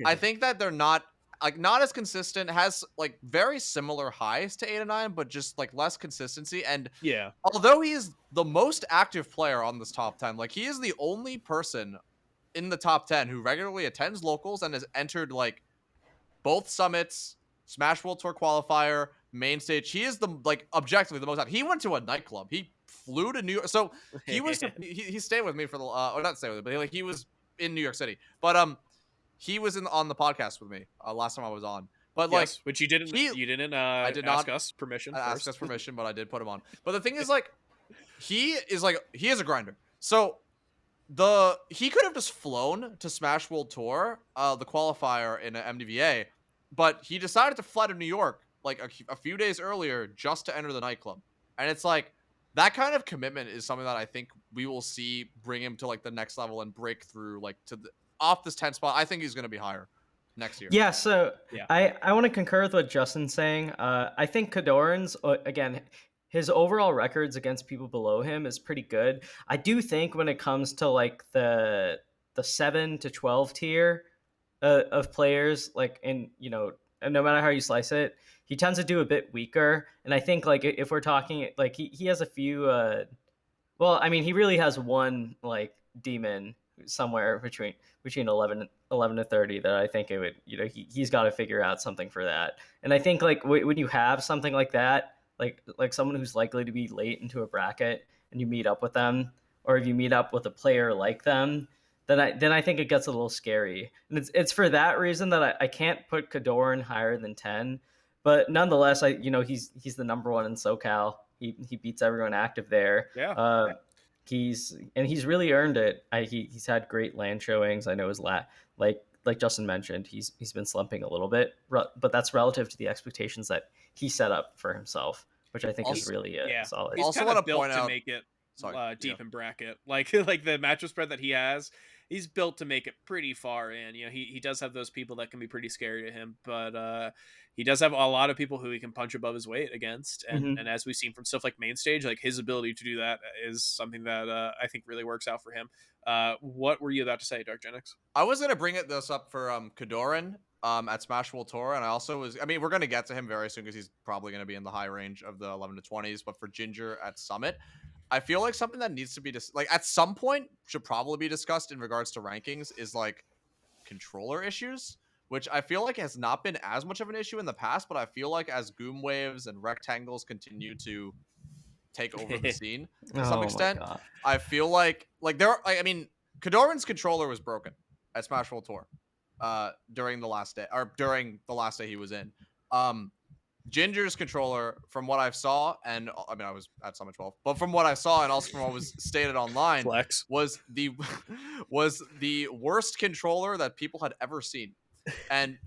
I think that they're not as consistent, has very similar highs to 8 and 9, but just less consistency. And although he is the most active player on this top 10, he is the only person in the top 10 who regularly attends locals and has entered both summits, Smash World Tour qualifier, main stage. He is the objectively the most active. He went to a nightclub. He flew to New York. So he was he stayed with me for the or not stay with me, but he was in New York City. But he was on the podcast with me last time I was on. But which you didn't I did ask not us permission. Ask us permission, but I did put him on. But the thing is, he is a grinder. So he could have just flown to Smash World Tour, the qualifier in an MDVA, but he decided to fly to New York a few days earlier just to enter the nightclub. And it's that kind of commitment is something that I think we will see bring him to the next level and break through off this 10 spot. I think he's going to be higher next year. Yeah, so I want to concur with what Justin's saying. I think Kodorin's, again, his overall records against people below him is pretty good. I do think when it comes to like the 7 to 12 tier of players, like and no matter how you slice it, he tends to do a bit weaker. And I think like if we're talking like he has a few well, I mean, he really has one like demon somewhere between 11 to 30 that I think it would, he's got to figure out something for that. And I think like when you have something like that, like someone who's likely to be late into a bracket and you meet up with them, or if you meet up with a player like them, then I think it gets a little scary. And it's for that reason that I can't put Kodorin higher than 10. But nonetheless, he's the number one in SoCal. He beats everyone active there. Yeah. He's really earned it. He's had great land showings. I know like Justin mentioned, he's been slumping a little bit, but that's relative to the expectations that he set up for himself, which I think is really solid. He's Also kind wanna of built point to out- make it Sorry, deep in bracket, like the matchup spread that he has. He's built to make it pretty far in. He does have those people that can be pretty scary to him, but he does have a lot of people who he can punch above his weight against. And as we've seen from stuff like main stage, like his ability to do that is something that I think really works out for him. What were you about to say, DarkGenex? I was gonna bring this up for Kodorin at Smash World Tour, and we're gonna get to him very soon because he's probably gonna be in the high range of the 11 to 20s. But for Ginger at Summit, I feel like something that needs to be like at some point should probably be discussed in regards to rankings is like controller issues, which I feel like has not been as much of an issue in the past, but I feel like as Goom Waves and Rectangles continue to take over the scene to some extent, I feel like Kodorin's controller was broken at Smash World Tour during the last day he was in. Ginger's controller, from what I saw, and I mean I was at Summit 12, but from what I saw and also from what was stated online, Flex. was the worst controller that people had ever seen, and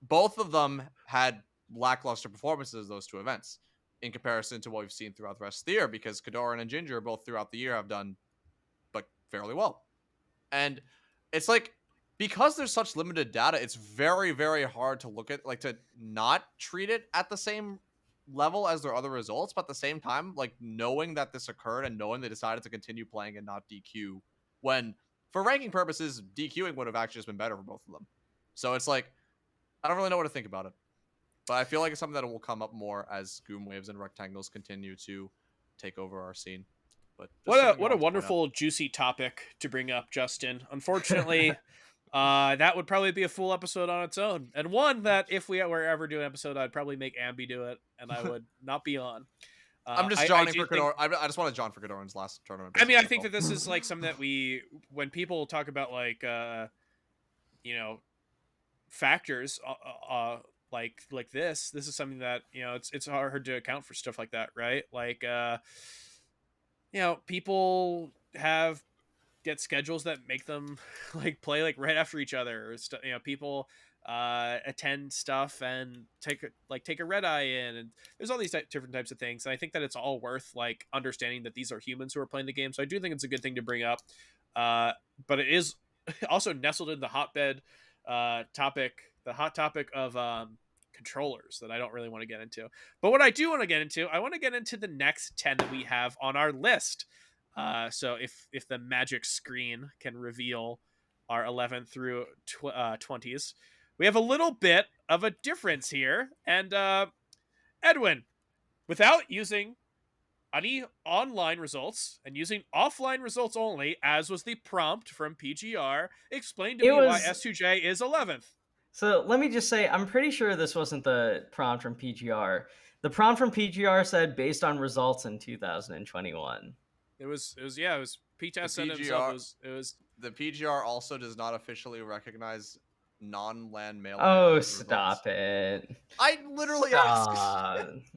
both of them had lackluster performances those two events in comparison to what we've seen throughout the rest of the year, because Kodorin and Ginger both throughout the year have done like fairly well, and it's like, because there's such limited data, it's very, very hard to look at, like, to not treat it at the same level as their other results. But at the same time, like, knowing that this occurred and knowing they decided to continue playing and not DQ, when for ranking purposes, DQing would have actually just been better for both of them. So it's like, I don't really know what to think about it. But I feel like it's something that will come up more as Goom Waves and Rectangles continue to take over our scene. But what a wonderful, juicy topic to bring up, Justin. Unfortunately, that would probably be a full episode on its own, and one that if we were ever doing an episode, I'd probably make Ambi do it, and I would not be on. I'm just joining for Kodorin. I just want to John for Kodorin's last tournament. I mean, I think that this is like something that when people talk about like factors like this is something that it's hard to account for stuff like that, right? Like people get schedules that make them like play like right after each other, or people attend stuff and take a red eye in, and there's all these different types of things, and I think that it's all worth like understanding that these are humans who are playing the game. So I do think it's a good thing to bring up, but it is also nestled in the hot topic of controllers that I don't really want to get into. But what I do want to get into, I want to get into the next 10 that we have on our list. So if the magic screen can reveal our 11 through 20s, we have a little bit of a difference here. And Edwin, without using any online results and using offline results only, as was the prompt from PGR, explain to me why S2J is 11th. So let me just say, I'm pretty sure this wasn't the prompt from PGR. The prompt from PGR said based on results in 2021. It was P-Test said himself. It was the PGR also does not officially recognize non-land mail. Oh, stop it! I literally asked.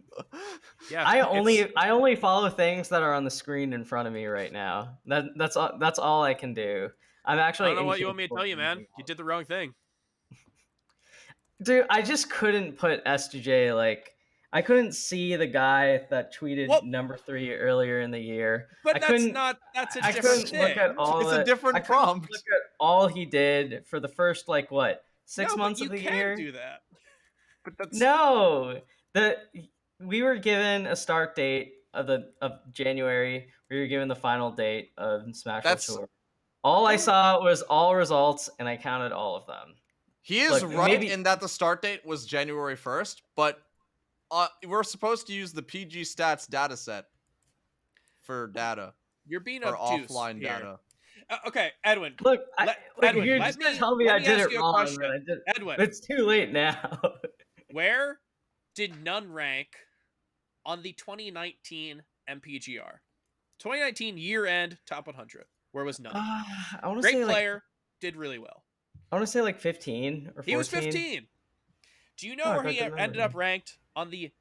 Yeah, I only follow things that are on the screen in front of me right now. That's all I can do. I'm actually. I don't know what you want me to tell you, man. You did the wrong thing. Dude, I just couldn't put S2J, like, I couldn't see the guy that tweeted number 3 earlier in the year. But that's a different thing. Look at all it's a different prompt. Look at all he did for the first, 6 months of the year. You can do that. But no, we were given a start date of January. We were given the final date of Smash World That's Tour. All I Don't- saw was all results, and I counted all of them. he is Look, right maybe- in that the start date was January 1st, but we're supposed to use the PG stats data set for data, You're being for obtuse offline here. data. Okay, Edwin. Look, Edwin, you're let just gonna me tell me I did ask it you a wrong. question. But I did. Edwin, It's too late now. where did none rank on the 2019 MPGR? 2019 year-end top 100. Where was none? I want to Great say player, did really well. I want to say like 15 or 14. He was 15. Do you know Oh, where I he got the ended number. up ranked on the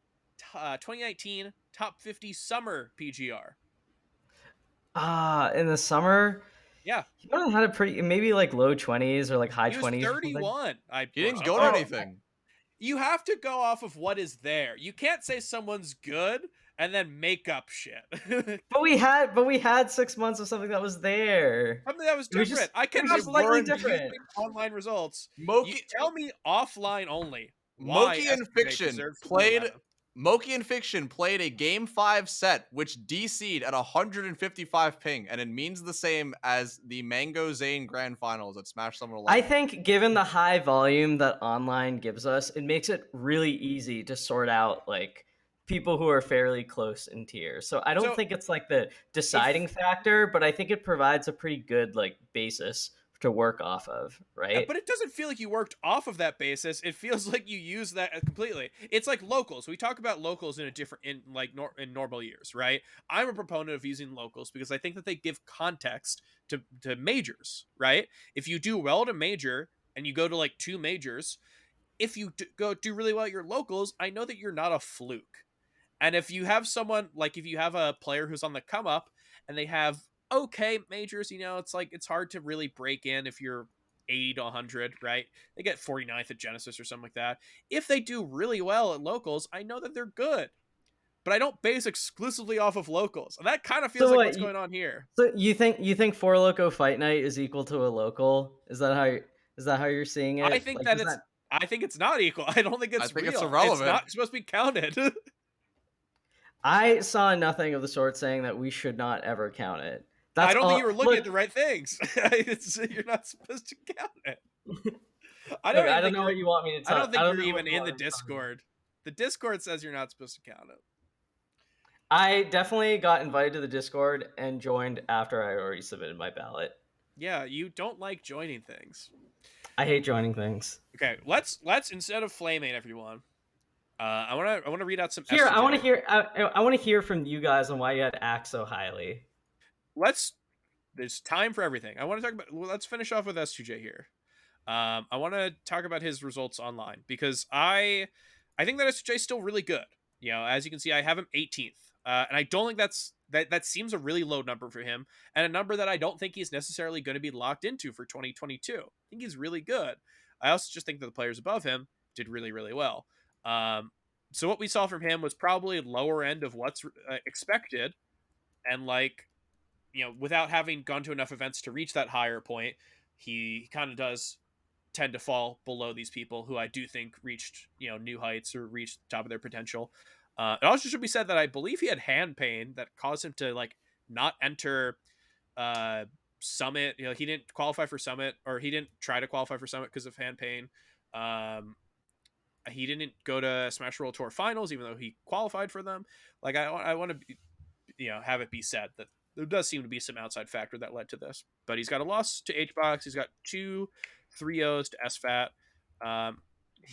2019 top 50 summer PGR? In the summer, Yeah, he might have had a pretty maybe like low 20s or like high he was 20s. 31. He didn't or go to something. anything. You have to go off of what is there. You can't say someone's good and then make up shit. But we had 6 months of something that was there. Something that was It was different. just- I it was cannot just slightly burn different. using online results. Moki, Tell me offline only. Why Moki and SJ Fiction deserves to be played. 11. Moki and Fiction played a Game 5 set, which DC'd at 155 ping, and it means the same as the Mango Zane Grand Finals at Smash Summer 11. I think given the high volume that online gives us, it makes it really easy to sort out like people who are fairly close in tier. So I don't So- think it's like the deciding factor, but I think it provides a pretty good like basis to work off of, right? Yeah, but it doesn't feel like you worked off of that basis. It feels like you use that completely. It's like locals. We talk about locals in a different in normal years, right? I'm a proponent of using locals because I think that they give context to majors, right? If you do well at a major and you go to like 2 majors, if you do really well at your locals, I know that you're not a fluke. And if you have someone like if you have a player who's on the come up and they have okay majors, it's like it's hard to really break in if you're 80 to 100, right? They get 49th at Genesis or something like that. If they do really well at locals, I know that they're good. But I don't base exclusively off of locals. And that kind of feels So like what's going on here. So you think Four Loco Fight Night is equal to a local? Is that how you're seeing it? I think Like, that is it's I think it's not equal. I don't think it's I think real. it's irrelevant. It's not supposed to be counted. I saw nothing of the sort saying that we should not ever count it. I don't think you were looking look, at the right things. You're not supposed to count it. I look, don't, I even don't think know you're- what you want me to tell. I don't think you're know what even you in want the me to tell you. Discord. The Discord says you're not supposed to count it. I definitely got invited to the Discord and joined after I already submitted my ballot. Yeah, you don't like joining things. I hate joining things. Okay, let's instead of flaming everyone, I want to read out some. Here, STJ. I want to hear from you guys on why you had Axe so highly. There's time for everything. I want to talk about. Well, let's finish off with S2J here. I want to talk about his results online because I think that S2J is still really good. As you can see, I have him 18th, and I don't think that seems a really low number for him, and a number that I don't think he's necessarily going to be locked into for 2022. I think he's really good. I also just think that the players above him did really, really well. So what we saw from him was probably lower end of what's expected, and without having gone to enough events to reach that higher point, he kind of does tend to fall below these people who I do think reached new heights or reached the top of their potential. It also should be said that I believe he had hand pain that caused him to not enter Summit. He didn't qualify for Summit, or he didn't try to qualify for Summit because of hand pain. He didn't go to Smash World Tour Finals, even though he qualified for them. I want to have it be said that there does seem to be some outside factor that led to this. But he's got a loss to HBox. He's got 2 3-0s to SFAT.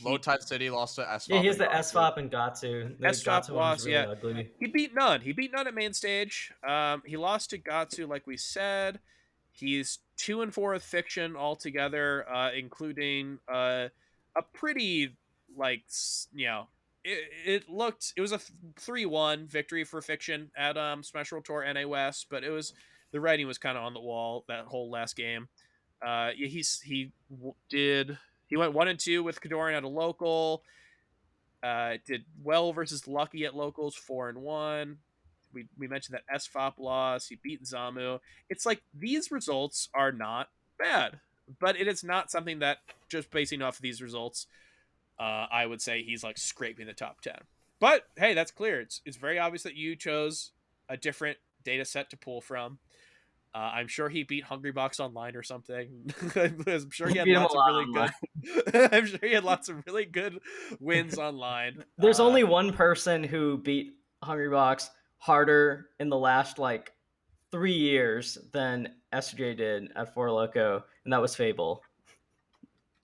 Low Tide City lost to SFOP. Yeah, he has the and SFOP and Gatsu. The SFOP Gatsu one was loss, really yeah. ugly. He beat none at main stage. He lost to Gatsu, like we said. He's 2-4 with Fiction altogether, including a pretty it was a 3-1 victory for Fiction at Smash World Tour NA West, but the writing was kind of on the wall that whole last game. He went 1-2 with Kodorin at a local. Did well versus Lucky at locals, 4-1. We mentioned that SFOP loss. He beat Zamu. It's like these results are not bad, but it is not something that just basing off of these results, I would say he's scraping the top 10. But hey, that's clear. It's very obvious that you chose a different data set to pull from. I'm sure he beat Hungrybox online or something. I'm sure he He had beat him a lots of lot really online. good. I'm sure he had lots of really good wins online. There's only one person who beat Hungrybox harder in the last like 3 years than SJ did at Four Loco, and that was Fable.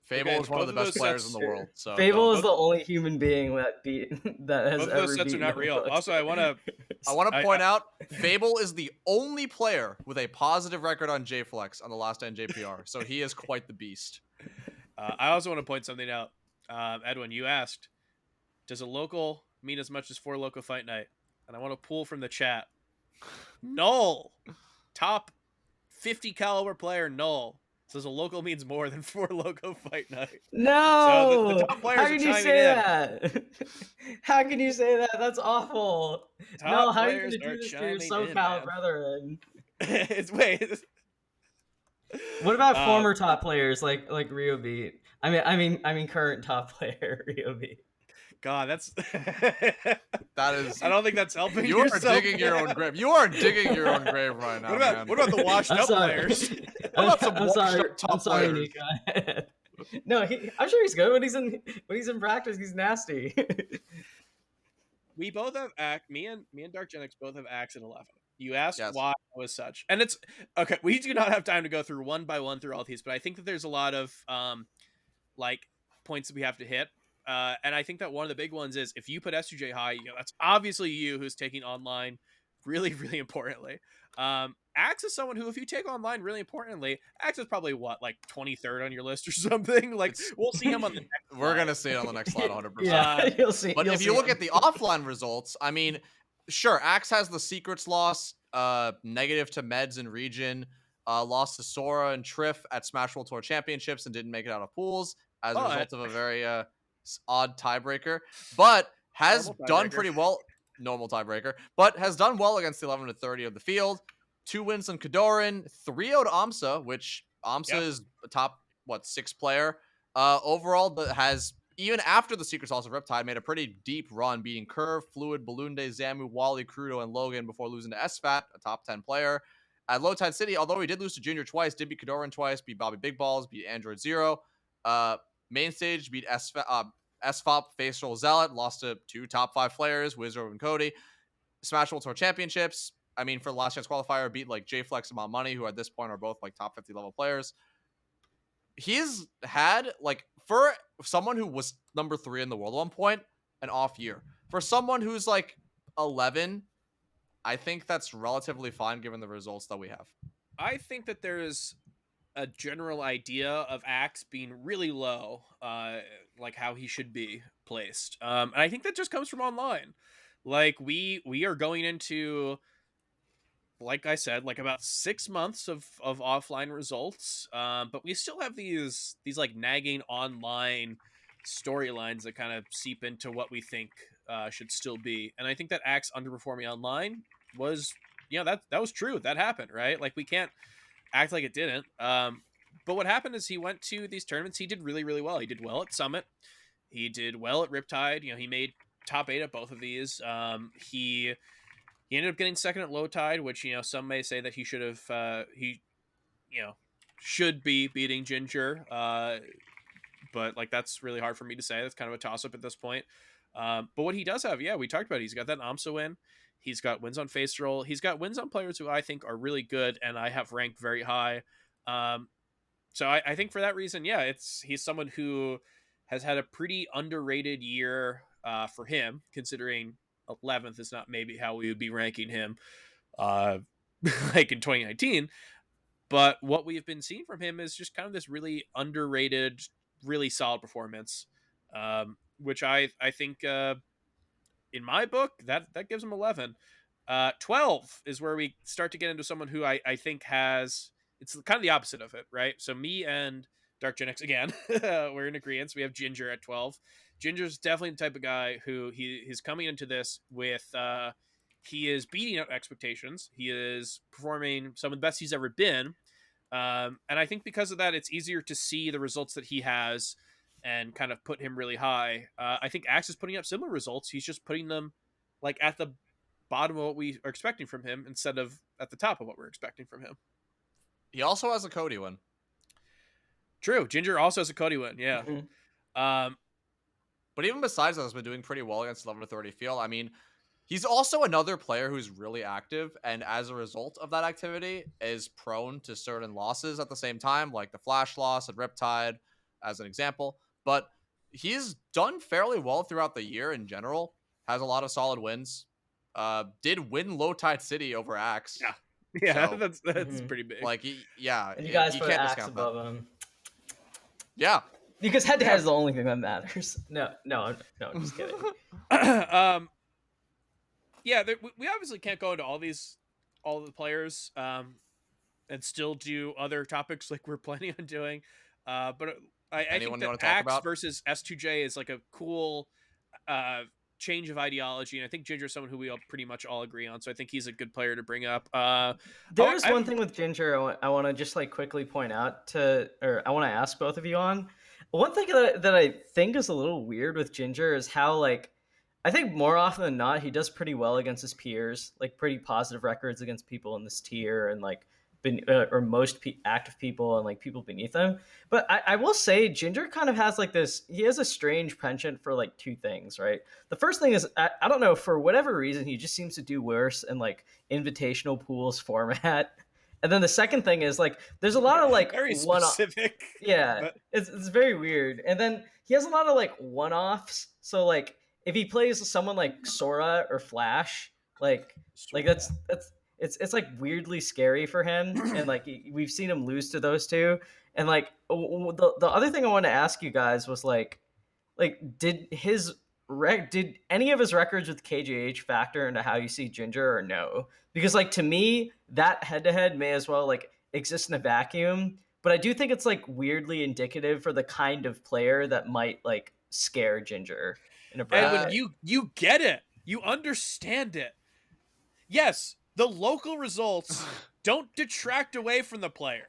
Fable Okay, is one of both the of best those players in sets. the world. So Fable don't. is the only human being that beat that has Both of those ever sets are beaten not a real. Four Also, I want Loco. to point out, Fable is the only player with a positive record on JFlex on the last NJPR, so he is quite the beast. I also want to point something out. Edwin, you asked, does a local mean as much as Four Loco Fight Night? And I want to pull from the chat. Null, top 50 caliber player Null says a local means more than Four Loco Fight Night. No, So the top players how are can you chiming say in. that? How can you say that? That's awful. Top No, how are you players gonna are do this to your chiming in, SoCal man. brethren? Wait. What about former top players like Rio Beat? I mean current top player Rio Beat. God, that's That is. I don't think that's helping. You are yourself digging your own grave. You are digging your own grave right now, man. What about the washed I'm up sorry. players? What about some I'm washed sorry. up top I'm sorry, players? Nika. No, I'm sure he's good when he's in practice. He's nasty. We both have Axe. Me and DarkGenex both have Axe and 11. You asked Yes. why it was such, and it's okay. We do not have time to go through one by one through all these, but I think that there's a lot of like points that we have to hit. And I think that one of the big ones is if you put SUJ high, that's obviously you who's taking online really, really importantly. Axe is someone who, if you take online really importantly, Axe is probably what, like 23rd on your list or something. Like we'll see him on the next We're slide. gonna see it on the next slide, 100%. Yeah, you'll see. But you'll if see you look him. at the offline results, I mean, sure, Axe has the secrets loss, negative to Meds and region, lost to Sora and Triff at Smash World Tour Championships and didn't make it out of pools as a result of a very odd tiebreaker, but has Normal done tiebreaker. pretty well. Normal tiebreaker, but has done well against the 11 to 30 of the field. 2 wins on Kodorin, 3-0'd Amsa, which Amsa is a top 6 player overall, but has, even after the Secret Sauce of Riptide, made a pretty deep run, beating Curve, Fluid, Balloonde, Zamu, Wally, Crudo, and Logan before losing to SFAT, a top 10 player. At Low Tide City, although he did lose to Junior twice, did beat Kodorin twice, beat Bobby Big Balls, beat Android Zero. Main stage, beat SFOP, Facial Zealot, lost to 2 top 5 players, Wizzrobe and Cody. Smash World Tour Championships, I mean, for the last chance qualifier, beat like J-Flex and Mount Money, who at this point are both like top 50 level players. He's had, like, for someone who was number 3 in the world at one point, an off year. For someone who's like 11, I think that's relatively fine given the results that we have. I think that there's a general idea of Axe being really low, like how he should be placed. And I think that just comes from online. Like we are going into, like I said, like about 6 months of offline results, but we still have these like nagging online storylines that kind of seep into what we think should still be. And I think that Axe underperforming online was, that was true. That happened, right? Like we can't act like it didn't. But what happened is he went to these tournaments. He did really, really well. He did well at Summit. He did well at Riptide. He made top 8 at both of these. He ended up getting second at Low Tide, which some may say that he should have. He should be beating Ginger. But like that's really hard for me to say. That's kind of a toss up at this point. But what he does have, we talked about it. He's got that Amsa win. He's got wins on face roll. He's got wins on players who I think are really good and I have ranked very high. So I think for that reason, he's someone who has had a pretty underrated year for him, considering 11th is not maybe how we would be ranking him like in 2019. But what we've been seeing from him is just kind of this really underrated, really solid performance, which I think in my book that gives him 11. 12 is where we start to get into someone who I think has, it's kind of the opposite of it, right? So me and DarkGenex again, we're in agreement. We have Ginger at 12. Ginger's definitely the type of guy who he's coming into this with he is beating out expectations. He is performing some of the best he's ever been. And I think because of that, it's easier to see the results that he has and kind of put him really high. I think Axe is putting up similar results. He's just putting them like at the bottom of what we are expecting from him instead of at the top of what we're expecting from him. He also has a Cody win. True. Ginger also has a Cody win. Yeah. Mhm. But even besides that, has been doing pretty well against level 30 field. I mean, he's also another player who's really active, and as a result of that activity, is prone to certain losses at the same time, like the Flash loss at Riptide, as an example. But he's done fairly well throughout the year in general. Has a lot of solid wins. Did win Low Tide City over Axe. Yeah. Yeah, So, that's Mhm. pretty big. like, And you guys you put can't Axe discount that. above him. Yeah. Because head to head is the only thing that matters. No, just kidding. Yeah, we obviously can't go into all the players, and still do other topics like we're planning on doing. But I Anyone think you that want to talk Axe about? versus S2J is like a cool change of ideology, and I think Ginger's someone who we all pretty much all agree on. So I think he's a good player to bring up. There is I one have- thing with Ginger I want to just like quickly point out or I want to ask both of you on. One thing that I think is a little weird with Ginger is how like I think more often than not he does pretty well against his peers, like pretty positive records against people in this tier and like or most active people and like people beneath him. But I will say Ginger kind of has like this. He has a strange penchant for like two things, right? The first thing is I don't know, for whatever reason he just seems to do worse in like invitational pools format. And then the second thing is like there's a lot of like very one specific. yeah, but it's very weird. And then he has a lot of like one-offs. So like if he plays someone like Sora or Flash, like that's it's like weirdly scary for him. And like we've seen him lose to those two. And like the other thing I wanted to ask you guys was like did did any of his records with KJH factor into how you see Ginger or no? Because like to me, that head to head may as well like exist in a vacuum. But I do think it's like weirdly indicative for the kind of player that might like scare Ginger in a Edwin, bracket. you get it. You understand it. Yes, the local results don't detract away from the player.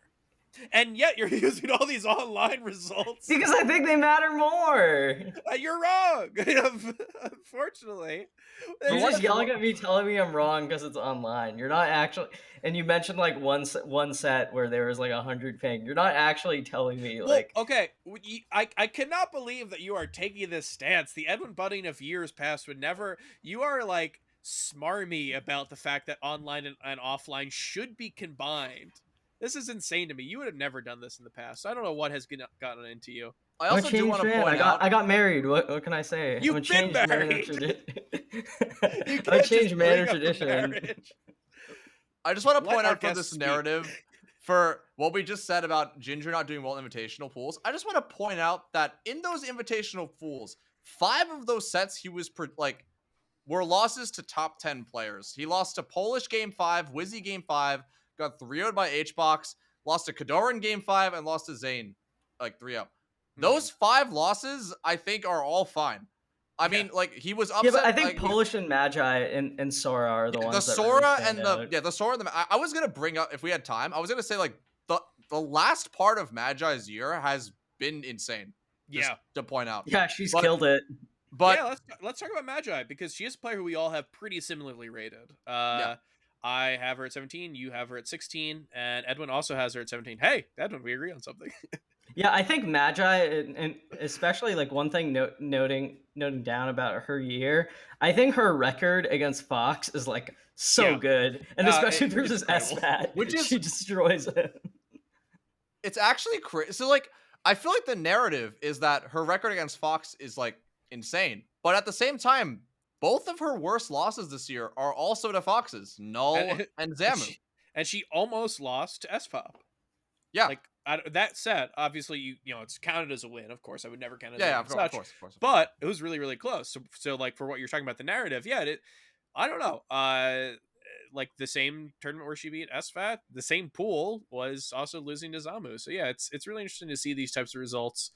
And yet you're using all these online results. Because I think they matter more. You're wrong. Unfortunately. You're just yelling at me, telling me I'm wrong because it's online. You're not actually, and you mentioned like one set where there was like 100 ping. You're not actually telling me like. Well, okay, I cannot believe that you are taking this stance. The Edwin Budding of years past would never. You are like smarmy about the fact that online and offline should be combined. This is insane to me. You would have never done this in the past. I don't know what has gotten into you. I also do want to point out. I got married. What can I say? You've been married. I changed man of tradition. I just want to Let point our out for guests this speak. narrative, for what we just said about Ginger not doing well in invitational pools. I just want to point out that in those invitational pools, 5 of those sets he was were losses to top 10 players. He lost to Polish game 5, Wizzy game 5, got 3-0'd by Hbox, lost to Kodorin game 5, and lost to Zane like 3-0. Those 5 losses, I think, are all fine. I mean, like, he was upset. Yeah, but I think like, Polish and Magi and Sora are the ones the that Sora really and stand out. the Sora and the I was gonna bring up, if we had time, I was gonna say like the last part of Magi's year has been insane. Just to point out. Yeah, she's killed it. But yeah, let's talk about Magi, because she is a player who we all have pretty similarly rated. Yeah. I have her at 17, you have her at 16, and Edwin also has her at 17. Hey, Edwin, we agree on something. Yeah, I think Magi, and especially like one thing noting down about her year, I think her record against Fox is like so good, and especially versus SPAT, she destroys him. It's actually crazy. So like, I feel like the narrative is that her record against Fox is like insane, but at the same time, both of her worst losses this year are also to Foxes, Null and Zamu. And she almost lost to S-Pop. Yeah. Like, that said, obviously, you know, it's counted as a win. Of course, I would never count it Yeah, as of such. course. But it was really, really close. So like, for what you're talking about, the narrative, yeah, I don't know. Like, the same tournament where she beat SFAT, the same pool was also losing to Zamu. So yeah, it's really interesting to see these types of results.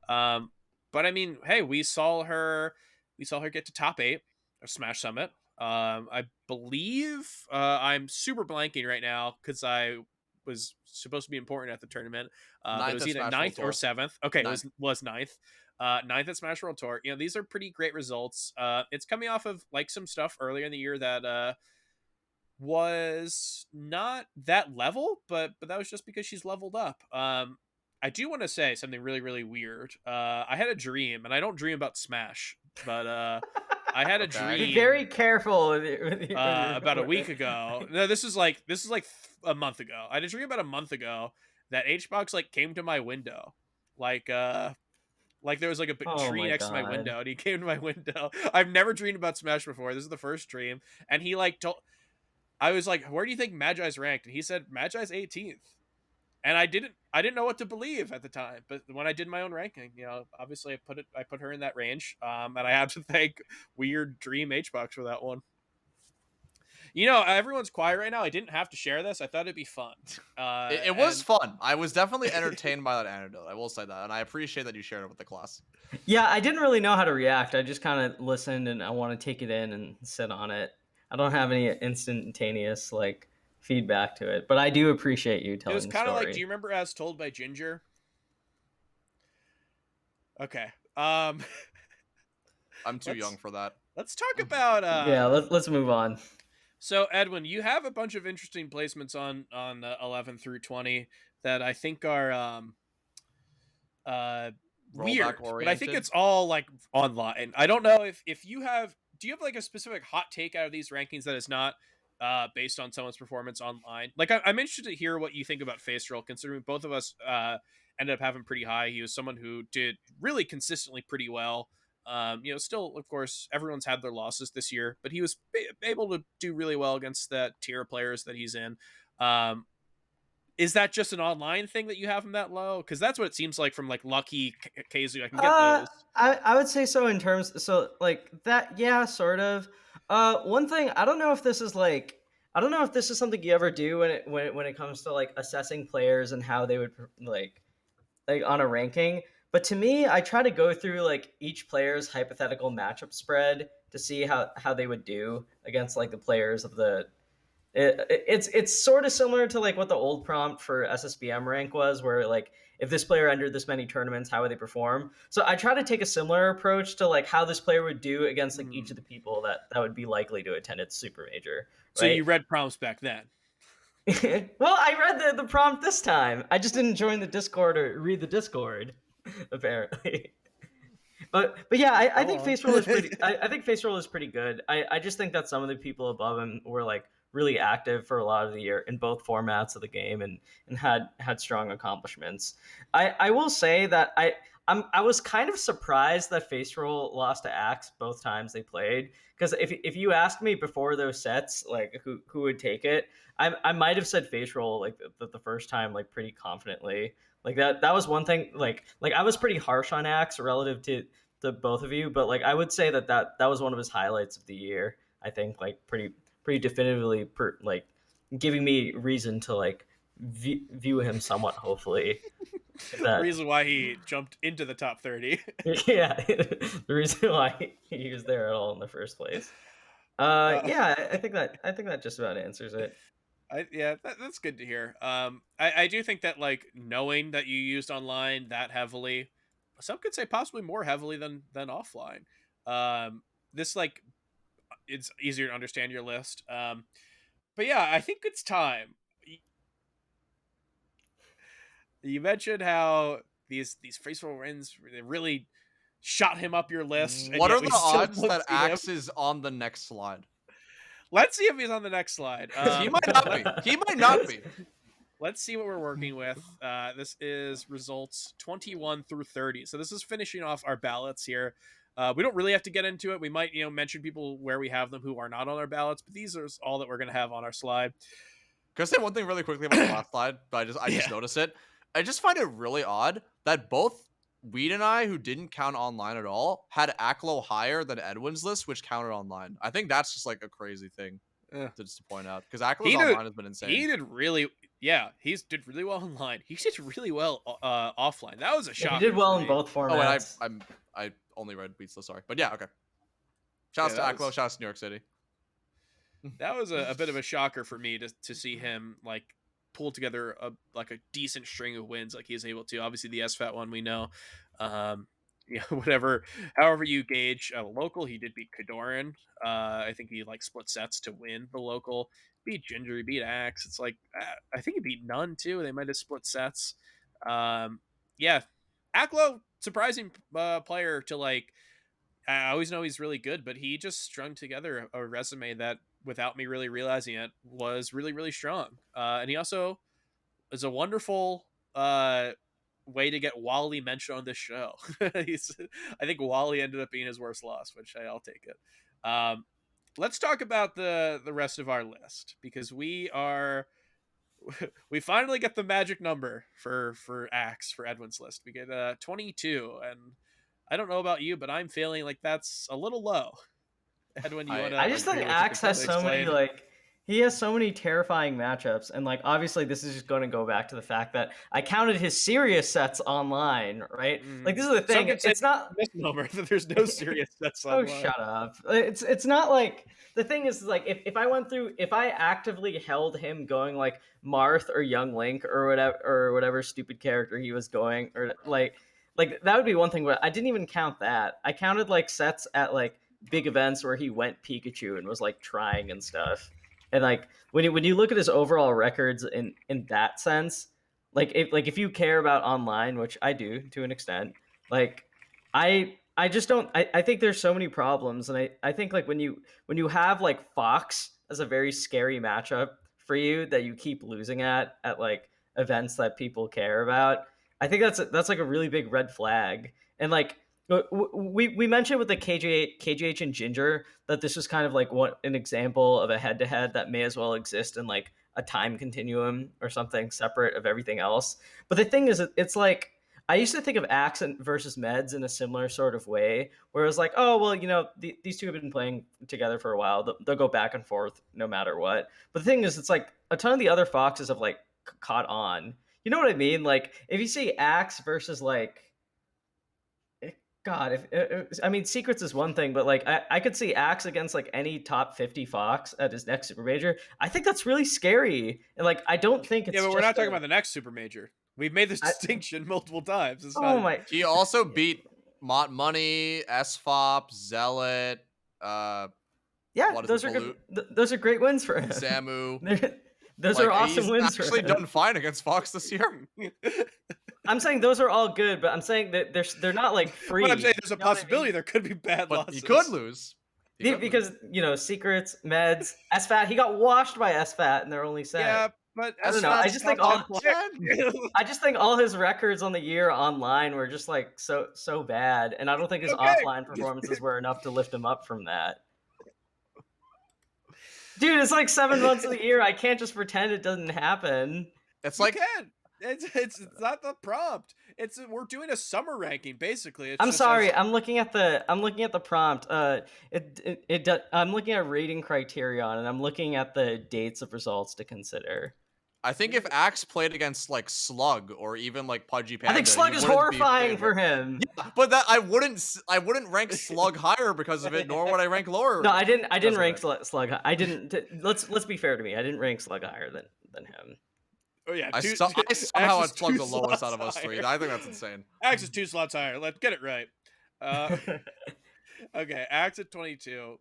But I mean, hey, we saw her get to top 8 of Smash Summit. I believe I'm super blanking right now because I was supposed to be important at the tournament. But it was either 9th or 7th. Okay, 9th. It was 9th. ninth at Smash World Tour. You know, these are pretty great results. It's coming off of like some stuff earlier in the year that was not that level, but that was just because she's leveled up. I do want to say something really, really weird. I had a dream, and I don't dream about Smash, but I had a Okay. Be dream very careful with about a week ago. No, this is like a month ago. I had a dream about a month ago that HBox like came to my window, like there was like a big Oh tree my next to my God. window, and he came to my window. I've never dreamed about Smash before. This is the first dream, and he like told. I was like, "Where do you think Magi's ranked?" And he said Magi's 18th. And I didn't know what to believe at the time. But when I did my own ranking, you know, obviously I put her in that range. And I have to thank Weird Dream HBox for that one. You know, everyone's quiet right now. I didn't have to share this. I thought it'd be fun. It was fun. I was definitely entertained by that anecdote. I will say that, and I appreciate that you shared it with the class. Yeah, I didn't really know how to react. I just kind of listened and I want to take it in and sit on it. I don't have any instantaneous like feedback to it, but I do appreciate you It telling was the kind of like, story. do you remember As Told by Ginger? Okay. I'm too young for that. Let's talk about Yeah, let's move on. So Edwin, you have a bunch of interesting placements on 11 through 20 that I think are weird, but I think it's all like online. I don't know if you have, do you have like a specific hot take out of these rankings that is not based on someone's performance online? Like I'm interested to hear what you think about Face Roll, considering both of us ended up having pretty high. He was someone who did really consistently pretty well. You know, still, of course, everyone's had their losses this year, but he was able to do really well against the tier of players that he's in. Is that just an online thing that you have him that low? Because that's what it seems like from like Lucky KZ. I can get those. I would say so in terms, so like that, yeah, sort of. One thing, I don't know if this is like, I don't know if this is something you ever do when it comes to like assessing players and how they would like on a ranking. But to me, I try to go through like each player's hypothetical matchup spread to see how they would do against like the players of the. It's sort of similar to like what the old prompt for SSBM rank was, where like if this player entered this many tournaments, how would they perform? So I try to take a similar approach to like how this player would do against like each of the people that would be likely to attend its super major. Right? So you read prompts back then. Well, I read the prompt this time. I just didn't join the Discord or read the Discord, apparently. But yeah, I think Face Roll is pretty. I think Face Roll is pretty good. I just think that some of the people above him were like really active for a lot of the year in both formats of the game and had strong accomplishments. I will say that I was kind of surprised that Face Roll lost to Axe both times they played, because if you asked me before those sets like who would take it, I might have said Face Roll like the first time like pretty confidently. Like that was one thing, like I was pretty harsh on Axe relative to both of you, but like I would say that was one of his highlights of the year. I think like pretty definitively like giving me reason to like view him somewhat hopefully. The reason why he jumped into the top 30. Yeah, the reason why he was there at all in the first place. Yeah, I think that just about answers it. That's good to hear. I do think that like knowing that you used online that heavily, some could say possibly more heavily than offline. This like it's easier to understand your list. But yeah, I think it's time. You mentioned how these Face Roll wins really shot him up your list. What are the odds that Axe is on the next slide? Let's see if he's on the next slide. He might not be. He might not be. Let's see what we're working with. This is results 21 through 30. So this is finishing off our ballots here. We don't really have to get into it. We might, mention people where we have them who are not on our ballots, but these are all that we're going to have on our slide. Can I say one thing really quickly about the last slide? I just noticed it. I just find it really odd that both Weed and I, who didn't count online at all, had Aklo higher than Edwin's list, which counted online. I think that's just like a crazy thing to point out, because Aklo's online has been insane. He did really, did really well online. He did really well offline. That was a shock. He did well in both formats. Oh, and I only read Beats, so sorry. But yeah, okay. Shouts to Aklo, shouts to New York City. That was a bit of a shocker for me to see him like pull together a decent string of wins like he was able to. Obviously the SFAT one we know. whatever, however you gauge a local, he did beat Kodorin. I think he like split sets to win the local. Beat Ginger, he beat Axe. It's like I think he beat None too. They might have split sets. Yeah, Aklo, surprising player to like. I always know he's really good, but he just strung together a resume that, without me really realizing it, was really really strong. And he also is a wonderful way to get Wally mentioned on this show. I think Wally ended up being his worst loss, which I'll take it. Let's talk about the rest of our list, because we finally get the magic number for Axe for Edwin's list. We get 22, and I don't know about you, but I'm feeling like that's a little low. Edwin, you want to? I just think Axe has so many he has so many terrifying matchups, and like obviously this is just going to go back to the fact that I counted his serious sets online, right? Like this is the thing. It's not misnomer that there's no serious sets online. Oh, shut up. It's not like the thing is like if I actively held him going like Marth or Young Link or whatever stupid character he was going, or like that would be one thing, but I didn't even count that. I counted like sets at like big events where he went Pikachu and was like trying and stuff. And like when you look at his overall records in that sense, if you care about online, which I do to an extent, like I just don't I think there's so many problems, and I think like when you have like Fox as a very scary matchup for you that you keep losing at like events that people care about, I think that's like a really big red flag. And like we mentioned with the KGH and Ginger that this was kind of like an example of a head-to-head that may as well exist in like a time continuum or something separate of everything else. But the thing is, it's like I used to think of Axe versus Meds in a similar sort of way, where it was like, oh well, these two have been playing together for a while. They'll go back and forth no matter what. But the thing is, it's like a ton of the other Foxes have like caught on. You know what I mean? Like if you see Axe versus like God, I mean, Secrets is one thing, but like I could see Axe against like any top 50 Fox at his next Super Major. I think that's really scary, and like I don't think it's. Yeah, but we're not talking about the next Super Major. We've made this distinction multiple times. My! He also beat Mont Money, SFOP, Zealot. Yeah, those are good. Those are great wins for him. Samu. Those are awesome wins for him. He's actually done fine against Fox this year. I'm saying those are all good, but I'm saying that they're not like free. But I'm saying there's a possibility there could be bad losses. He could lose. Because Secrets, Meds, SFAT, he got washed by SFAT in their only set. Yeah, but I don't know. I just think all his records on the year online were just like so bad, and I don't think his offline performances were enough to lift him up from that. Dude, it's like 7 months of the year. I can't just pretend it doesn't happen. It's like it's not the prompt. We're doing a summer ranking basically. I'm sorry. I'm looking at the prompt. I'm looking at rating criterion, and I'm looking at the dates of results to consider. I think if Axe played against like Slug or even like Pudgy Panda, I think Slug is horrifying for him. Yeah, but that I wouldn't rank Slug higher because of it, nor would I rank lower. No, I didn't rank Slug. I didn't. Let's be fair to me. I didn't rank Slug higher than him. Oh yeah, I somehow had Slug the lowest out of us three. I think that's insane. Axe is 2 slots higher. Let's get it right. Okay, Axe at 22.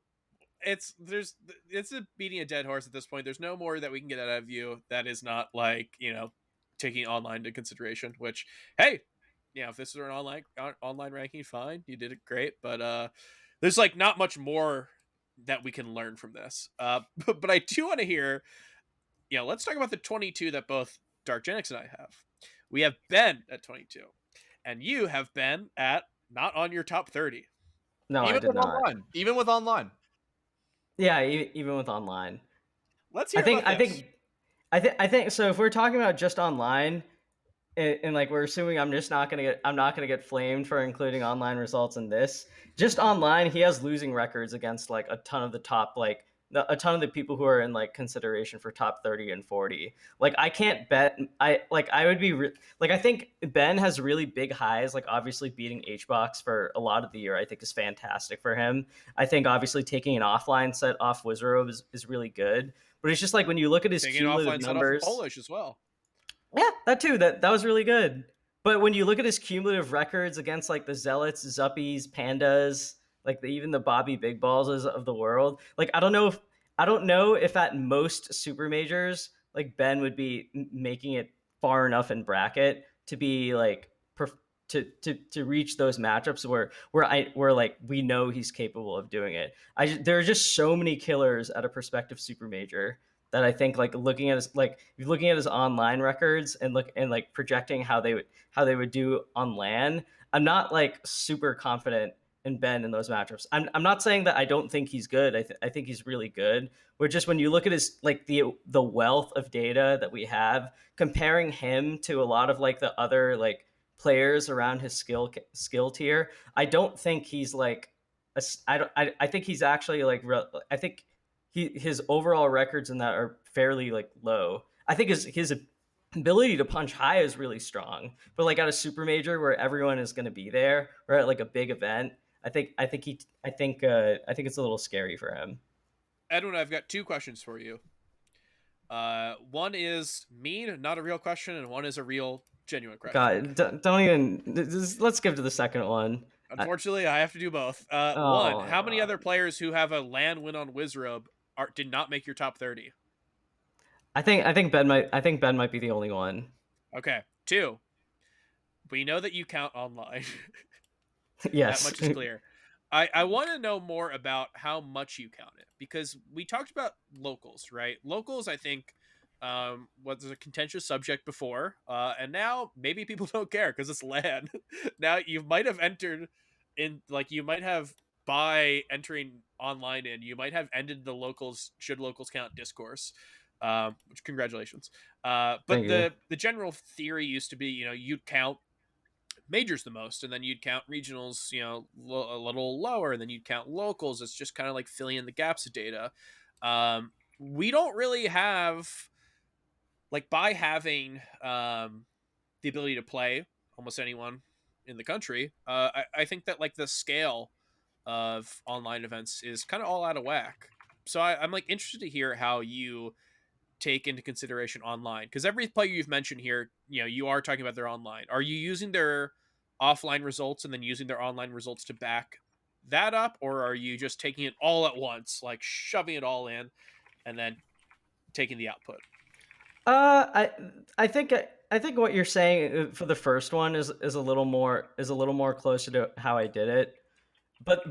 It's beating a dead horse at this point. There's no more that we can get out of you that is not like taking online into consideration. Which, hey, if this is an online ranking, fine, you did it great. But there's like not much more that we can learn from this. But I do want to hear. Let's talk about the 22 that both DarkGenex and I have. We have Ben at 22, and you have Ben at not on your top 30. No, I did not. Even with online. Yeah, even with online. Let's hear about this. I think so. If we're talking about just online, and like we're assuming I'm not gonna get flamed for including online results in this. Just online, he has losing records against like a ton of the top a ton of the people who are in like consideration for top 30 and 40. Like I can't bet. I would be I think Ben has really big highs. Like obviously beating HBox for a lot of the year, I think is fantastic for him. I think obviously taking an offline set off Wizzrobe is really good. But it's just like when you look at his cumulative numbers, Polish as well. Yeah, that too. That was really good. But when you look at his cumulative records against like the Zealots, Zuppies, Pandas, like even the Bobby Big Balls of the world, like I don't know if at most super majors like Ben would be making it far enough in bracket to be like to reach those matchups where like we know he's capable of doing it. There are just so many killers at a prospective super major that I think like looking at his online records and like projecting how they would do on LAN. I'm not like super confident in Ben in those matchups. I'm not saying that I don't think he's good. I think he's really good. But just when you look at his like the wealth of data that we have, comparing him to a lot of like the other like players around his skill tier, I don't think he's like I think he's actually like I think his overall records in that are fairly like low. I think his ability to punch high is really strong, but like at a super major where everyone is going to be there, or at like a big event, I think it's a little scary for him. Edwin, I've got two questions for you. One is mean, not a real question, and one is a real, genuine question. God, don't even. Let's skip to the second one. Unfortunately, I have to do both. Oh One, my how many God. other players who have a LAN win on Wizzrobe did not make your top 30? I think Ben might be the only one. Okay. Two, we know that you count online. That Yes. much is clear. I want to know more about how much you count it, because we talked about locals, right? Locals, I think, was a contentious subject before, and now maybe people don't care because it's LAN. Now you might have entered in, like, you might have, by entering online in, you might have ended the locals should locals count discourse. Which, congratulations. But Thank you. the general theory used to be, you'd count majors the most, and then you'd count regionals, a little lower, and then you'd count locals. It's just kind of like filling in the gaps of data. We don't really have, like, by having the ability to play almost anyone in the country, I think that, like, the scale of online events is kind of all out of whack. So I'm like interested to hear how you take into consideration online, because every player you've mentioned here, you are talking about their online. Are you using their offline results and then using their online results to back that up, or are you just taking it all at once, like shoving it all in and then taking the output? Uh, I think I think what you're saying for the first one is a little more closer to how I did it. But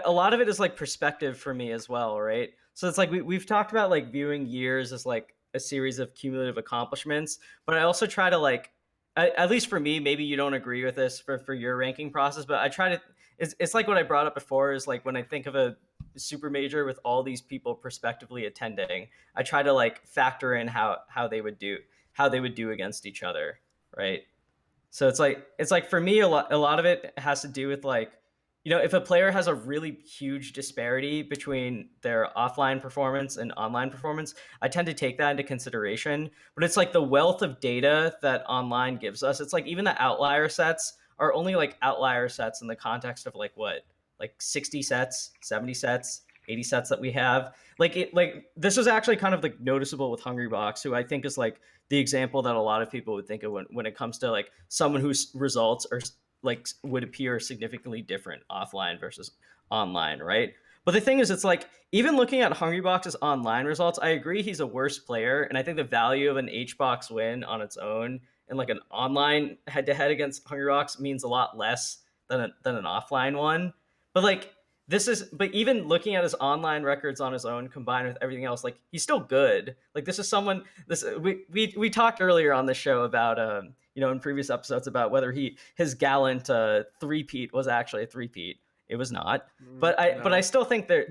a lot of it is like perspective for me as well, right? So it's like we've talked about like viewing years as like a series of cumulative accomplishments, but I also try to like at least for me, maybe you don't agree with this for your ranking process, but I try to it's like what I brought up before is like when I think of a super major with all these people prospectively attending, I try to like factor in how they would do against each other, right? So it's like for me a lot of it has to do with like, if a player has a really huge disparity between their offline performance and online performance, I tend to take that into consideration. But it's like the wealth of data that online gives us. It's like even the outlier sets are only like outlier sets in the context of like what, like 60 sets, 70 sets, 80 sets that we have. Like this was actually kind of like noticeable with Hungrybox, who I think is like the example that a lot of people would think of when it comes to like someone whose results are like would appear significantly different offline versus online, right? But the thing is, it's like even looking at Hungrybox's online results, I agree he's a worse player, and I think the value of an HBox win on its own and like an online head-to-head against Hungrybox means a lot less than an offline one. But like but even looking at his online records on his own combined with everything else, like he's still good. Like this is someone this we talked earlier on the show about in previous episodes about whether his gallant three-peat was actually a three-peat. It was not. But I No. still think there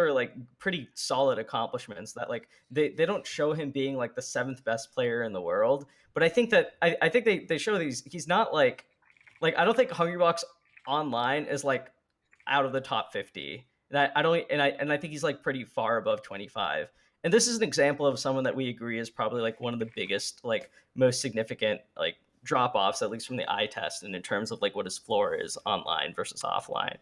were like pretty solid accomplishments that like they don't show him being like the seventh best player in the world. But I think that I think they show these he's not like I don't think Hungrybox online is like out of the top 50. And I don't and I think he's like pretty far above 25. And this is an example of someone that we agree is probably like one of the biggest, like most significant like drop offs, at least from the eye test, and in terms of like what his floor is online versus offline.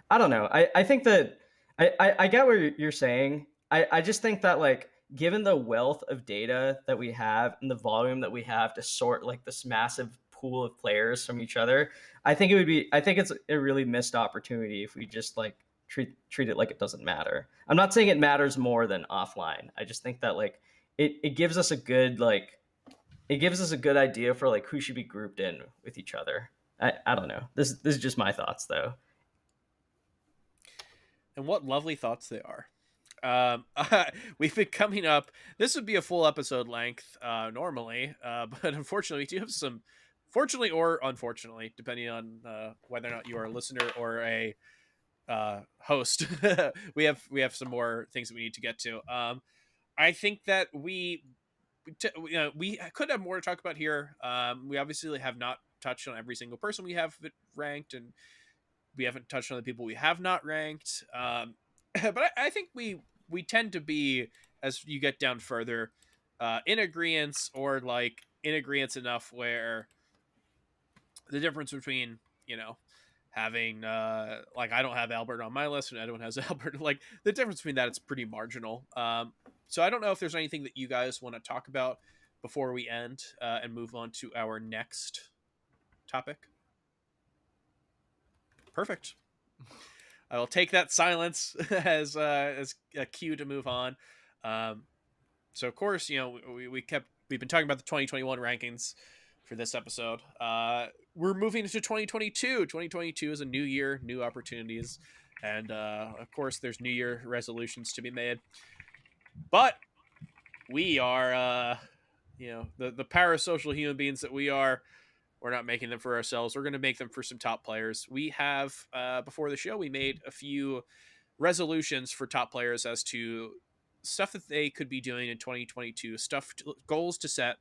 I don't know. I think that I get what you're saying. I just think that like given the wealth of data that we have and the volume that we have to sort like this massive pool of players from each other. I think it's a really missed opportunity if we just like treat it like it doesn't matter. I'm not saying it matters more than offline. I just think that like it gives us a good idea for like who should be grouped in with each other. I don't know. This is just my thoughts though. And what lovely thoughts they are. We've been coming up. This would be a full episode length normally, but unfortunately, we do have some. Fortunately or unfortunately, depending on whether or not you are a listener or a host, we have some more things that we need to get to. I think that we could have more to talk about here. We obviously have not touched on every single person we have ranked, and we haven't touched on the people we have not ranked. But I think we tend to be, as you get down further, in agreement, or like in agreement enough where the difference between having like I don't have Albert on my list and everyone has Albert, like the difference between that, it's pretty marginal. So I don't know if there's anything that you guys want to talk about before we end and move on to our next topic. Perfect. I will take that silence as a cue to move on. So of course, we've been talking about the 2021 rankings for this episode. We're moving into 2022. 2022 is a new year, new opportunities, and of course, there's New Year resolutions to be made. But we are, the parasocial human beings that we are. We're not making them for ourselves. We're going to make them for some top players. We have, before the show, we made a few resolutions for top players as to stuff that they could be doing in 2022, goals to set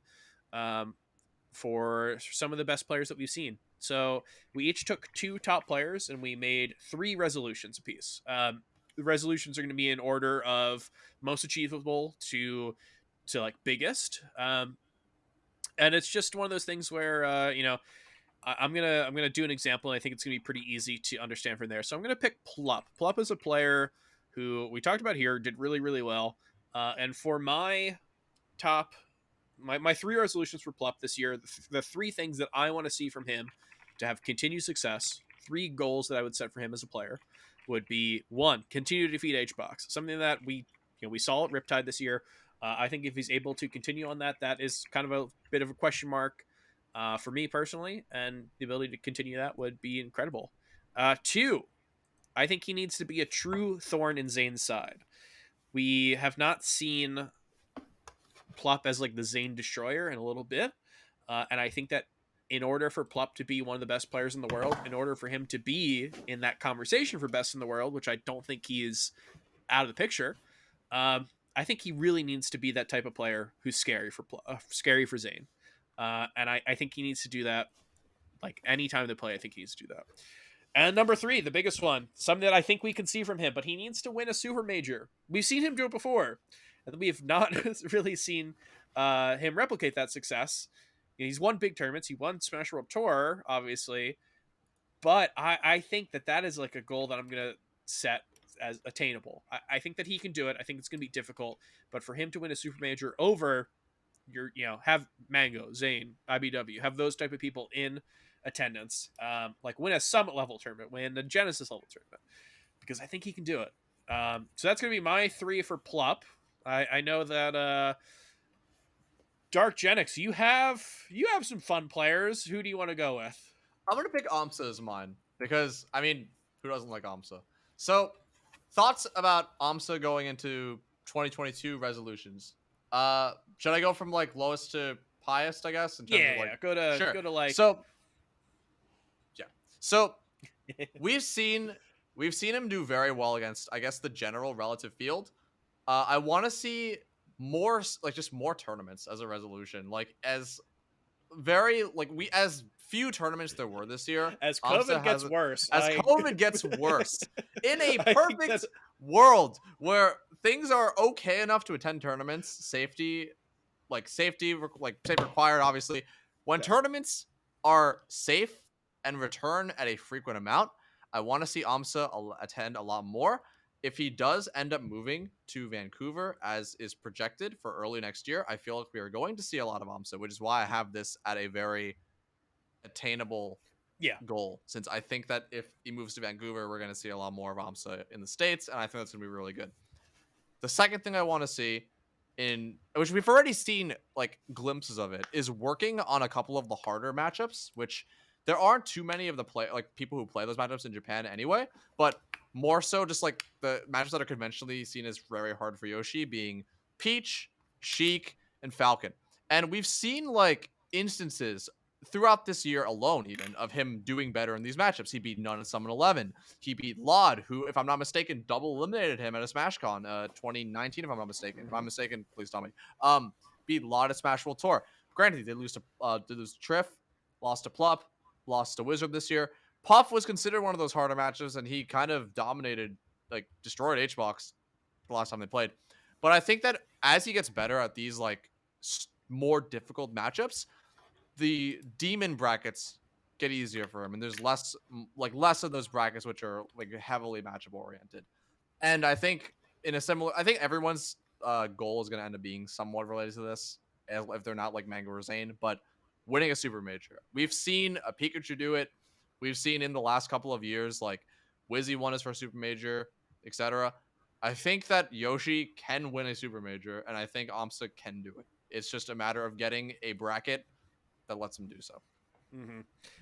for some of the best players that we've seen. So we each took 2 top players and we made 3 resolutions apiece. The resolutions are going to be in order of most achievable to like biggest. And it's just one of those things where I'm gonna do an example, and I think it's gonna be pretty easy to understand from there. So I'm gonna pick Plup. Plup is a player who we talked about here, did really, really well. And for my top, my 3 resolutions for Plup this year, the 3 things that I want to see from him to have continued success, 3 goals that I would set for him as a player, would be 1, continue to defeat HBox, something that we saw at Riptide this year. I think if he's able to continue on that, that is kind of a bit of a question mark for me personally, and the ability to continue that would be incredible. 2, I think he needs to be a true thorn in Zane's side. We have not seen Plup as like the Zane destroyer in a little bit, and I think that in order for Plup to be one of the best players in the world, in order for him to be in that conversation for best in the world, which I don't think he is out of the picture, I think he really needs to be that type of player who's scary for Zane. And I think he needs to do that like any time they play. I think he needs to do that. And number 3, the biggest one, something that I think we can see from him, but he needs to win a super major. We've seen him do it before, and we have not really seen him replicate that success. He's won big tournaments. He won Smash World Tour, obviously, but I think that is like a goal that I'm going to set as attainable. I think that he can do it. I think it's going to be difficult, but for him to win a super major over have Mango, Zane, iBDW, have those type of people in attendance, like win a Summit level tournament, win a Genesis level tournament, because I think he can do it. So that's going to be my 3 for Plup. I know that DarkGenex, you have some fun players. Who do you want to go with? I'm going to pick Amsa as mine because, I mean, who doesn't like Amsa? So, thoughts about Amsa going into 2022 resolutions. Should I go from like lowest to highest, I guess? In terms of, like, go to like So we've seen him do very well against, I guess, the general relative field. I want to see more, like, just more tournaments as a resolution, like as few tournaments there were this year. As COVID gets worse. COVID gets worse. In a perfect world where things are okay enough to attend tournaments, safety required, obviously. When tournaments are safe and return at a frequent amount, I want to see Amsa attend a lot more. If he does end up moving to Vancouver, as is projected for early next year, I feel like we are going to see a lot of Amsa, which is why I have this at a very attainable goal, since I think that if he moves to Vancouver, we're going to see a lot more of Amsa in the States, and I think that's going to be really good. The second thing I want to see, in which we've already seen like glimpses of it, is working on a couple of the harder matchups, which there aren't too many of the people who play those matchups in Japan anyway, but more so just like the matchups that are conventionally seen as very hard for Yoshi, being Peach, Sheik, and Falcon. And we've seen like instances throughout this year alone, even, of him doing better in these matchups. He beat None at Summon 11. He beat Laud, who, if I'm not mistaken, double eliminated him at a SmashCon 2019, if I'm not mistaken. If I'm mistaken, please tell me. Beat Laud at Smash World Tour. Granted, they lose to Triff, lost to Plup, lost to Wizzrobe this year. Puff was considered one of those harder matches, and he kind of dominated, like destroyed HBox the last time they played. But I think that as he gets better at these like more difficult matchups, the demon brackets get easier for him, and there's less of those brackets which are like heavily matchup oriented. And I think I think everyone's goal is going to end up being somewhat related to this, if they're not like Mango or Zane, but winning a super major. We've seen a Pikachu do it. We've seen in the last couple of years, like Wizzy won his first super major, etc. I think that Yoshi can win a super major, and I think Amsa can do it. It's just a matter of getting a bracket that lets him do so. Mm-hmm.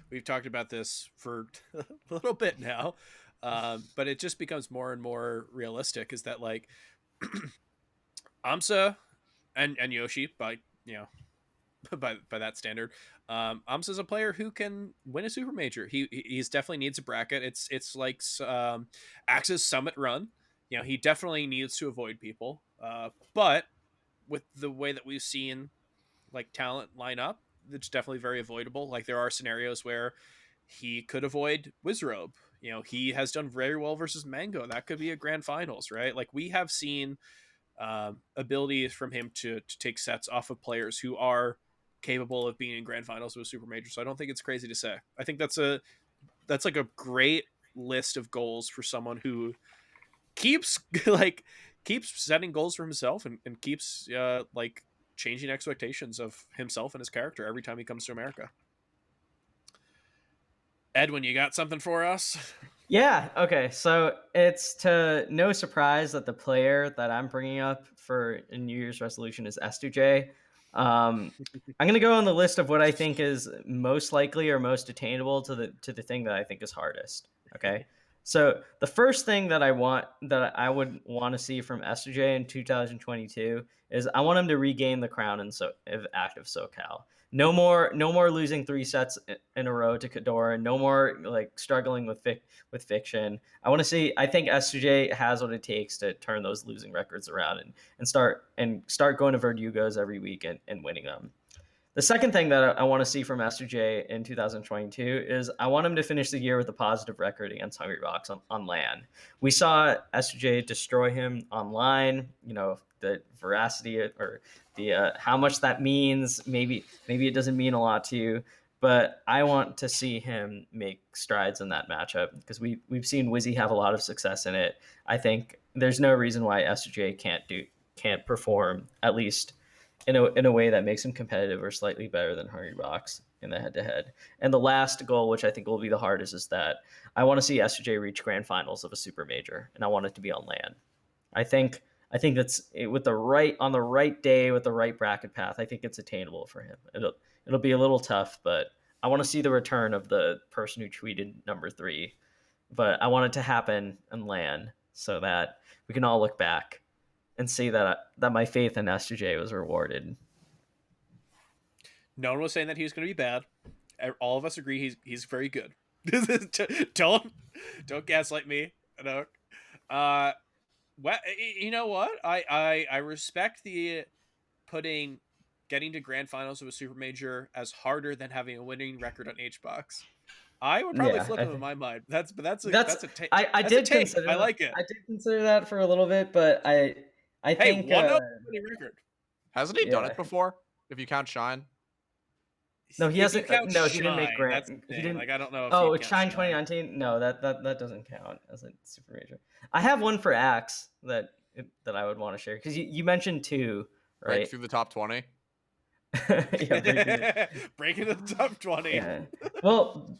We've talked about this for a little bit now, but it just becomes more and more realistic. Is that like Amsa and Yoshi, by by that standard, Amsa's a player who can win a super major. He's definitely needs a bracket. It's like Axe's Summit run. He definitely needs to avoid people. But with the way that we've seen like talent line up, it's definitely very avoidable. Like there are scenarios where he could avoid Wizzrobe. He has done very well versus Mango. That could be a grand finals, right? Like we have seen abilities from him to take sets off of players who are capable of being in grand finals with super major. So I don't think it's crazy to say. I think that's like a great list of goals for someone who keeps setting goals for himself and keeps like changing expectations of himself and his character every time he comes to America. Edwin, you got something for us? Yeah, okay. So it's to no surprise that the player that I'm bringing up for a New Year's resolution is S2J. I'm going to go on the list of what I think is most likely or most attainable to the thing that I think is hardest. Okay. So the first thing that I would want to see from S2J in 2022 is I want him to regain the crown of active SoCal. No more losing 3 sets in a row to Kodorin. No more like struggling with Fiction. I think S2J has what it takes to turn those losing records around and start going to Verdugos every week and winning them. The second thing that I want to see from S2J in 2022 is I want him to finish the year with a positive record against Hungrybox on LAN. We saw S2J destroy him online. The veracity or the how much that means. Maybe it doesn't mean a lot to you, but I want to see him make strides in that matchup because we've seen Wizzy have a lot of success in it. I think there's no reason why S2J can't perform at least in a way that makes him competitive or slightly better than Hungrybox in the head-to-head. And the last goal, which I think will be the hardest, is that I want to see S2J reach grand finals of a super major, and I want it to be on LAN. I think that's on the right day with the right bracket path. I think it's attainable for him. It'll be a little tough, but I want to see the return of the person who tweeted number 3. But I want it to happen on LAN so that we can all look back and see that my faith in S2J was rewarded. No one was saying that he was going to be bad. All of us agree he's very good. don't gaslight me. No. Well, you know what? I respect the getting to grand finals of a super major as harder than having a winning record on HBox. I would probably flip him in my mind. That's a take. I did consider. I like it. I did consider that for a little bit, but I think winning record. Hasn't he done it before? If you count Shine. No, he hasn't. No, he didn't make grand. He didn't. Like I don't know. Oh, it's Shine 2019. No, that doesn't count as a super major. I have one for Axe that I would want to share because you mentioned 2, right? Through the top 20. Yeah, breaking the top 20. Yeah. Well,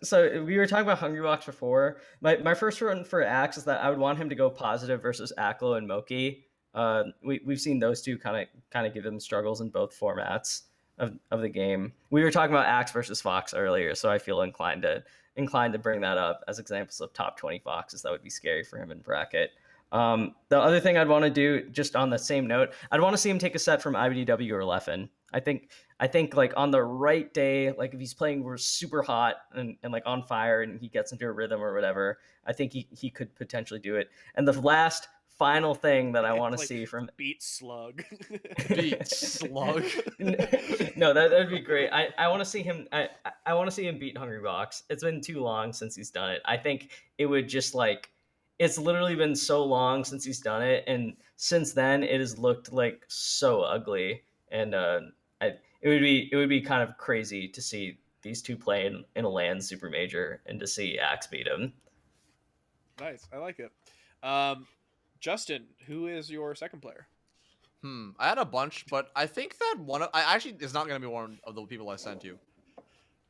so we were talking about Hungrybox before. My first one for Axe is that I would want him to go positive versus Aklo and Moki. We've seen those two kind of give him struggles in both formats of the game. We were talking about Axe versus Fox earlier, so I feel inclined to bring that up as examples of top 20 Foxes that would be scary for him in bracket. The other thing I'd want to do, just on the same note, I'd want to see him take a set from iBDW or Leffen. I think like on the right day, like if he's playing super hot and like on fire and he gets into a rhythm or whatever, I think he could potentially do it. And the last final thing that I want to Like, see from beat Slug. Beat Slug. No, that'd be great. I want to see him. I want to see him beat Hungrybox. It's been too long since he's done it. I think it would just like it's literally been so long since he's done it, and since then it has looked like so ugly. And it would be kind of crazy to see these two play in a land super major and to see Axe beat him. Nice, I like it. Justin, who is your second player? I had a bunch, but I think that I actually is not going to be one of the people I sent you.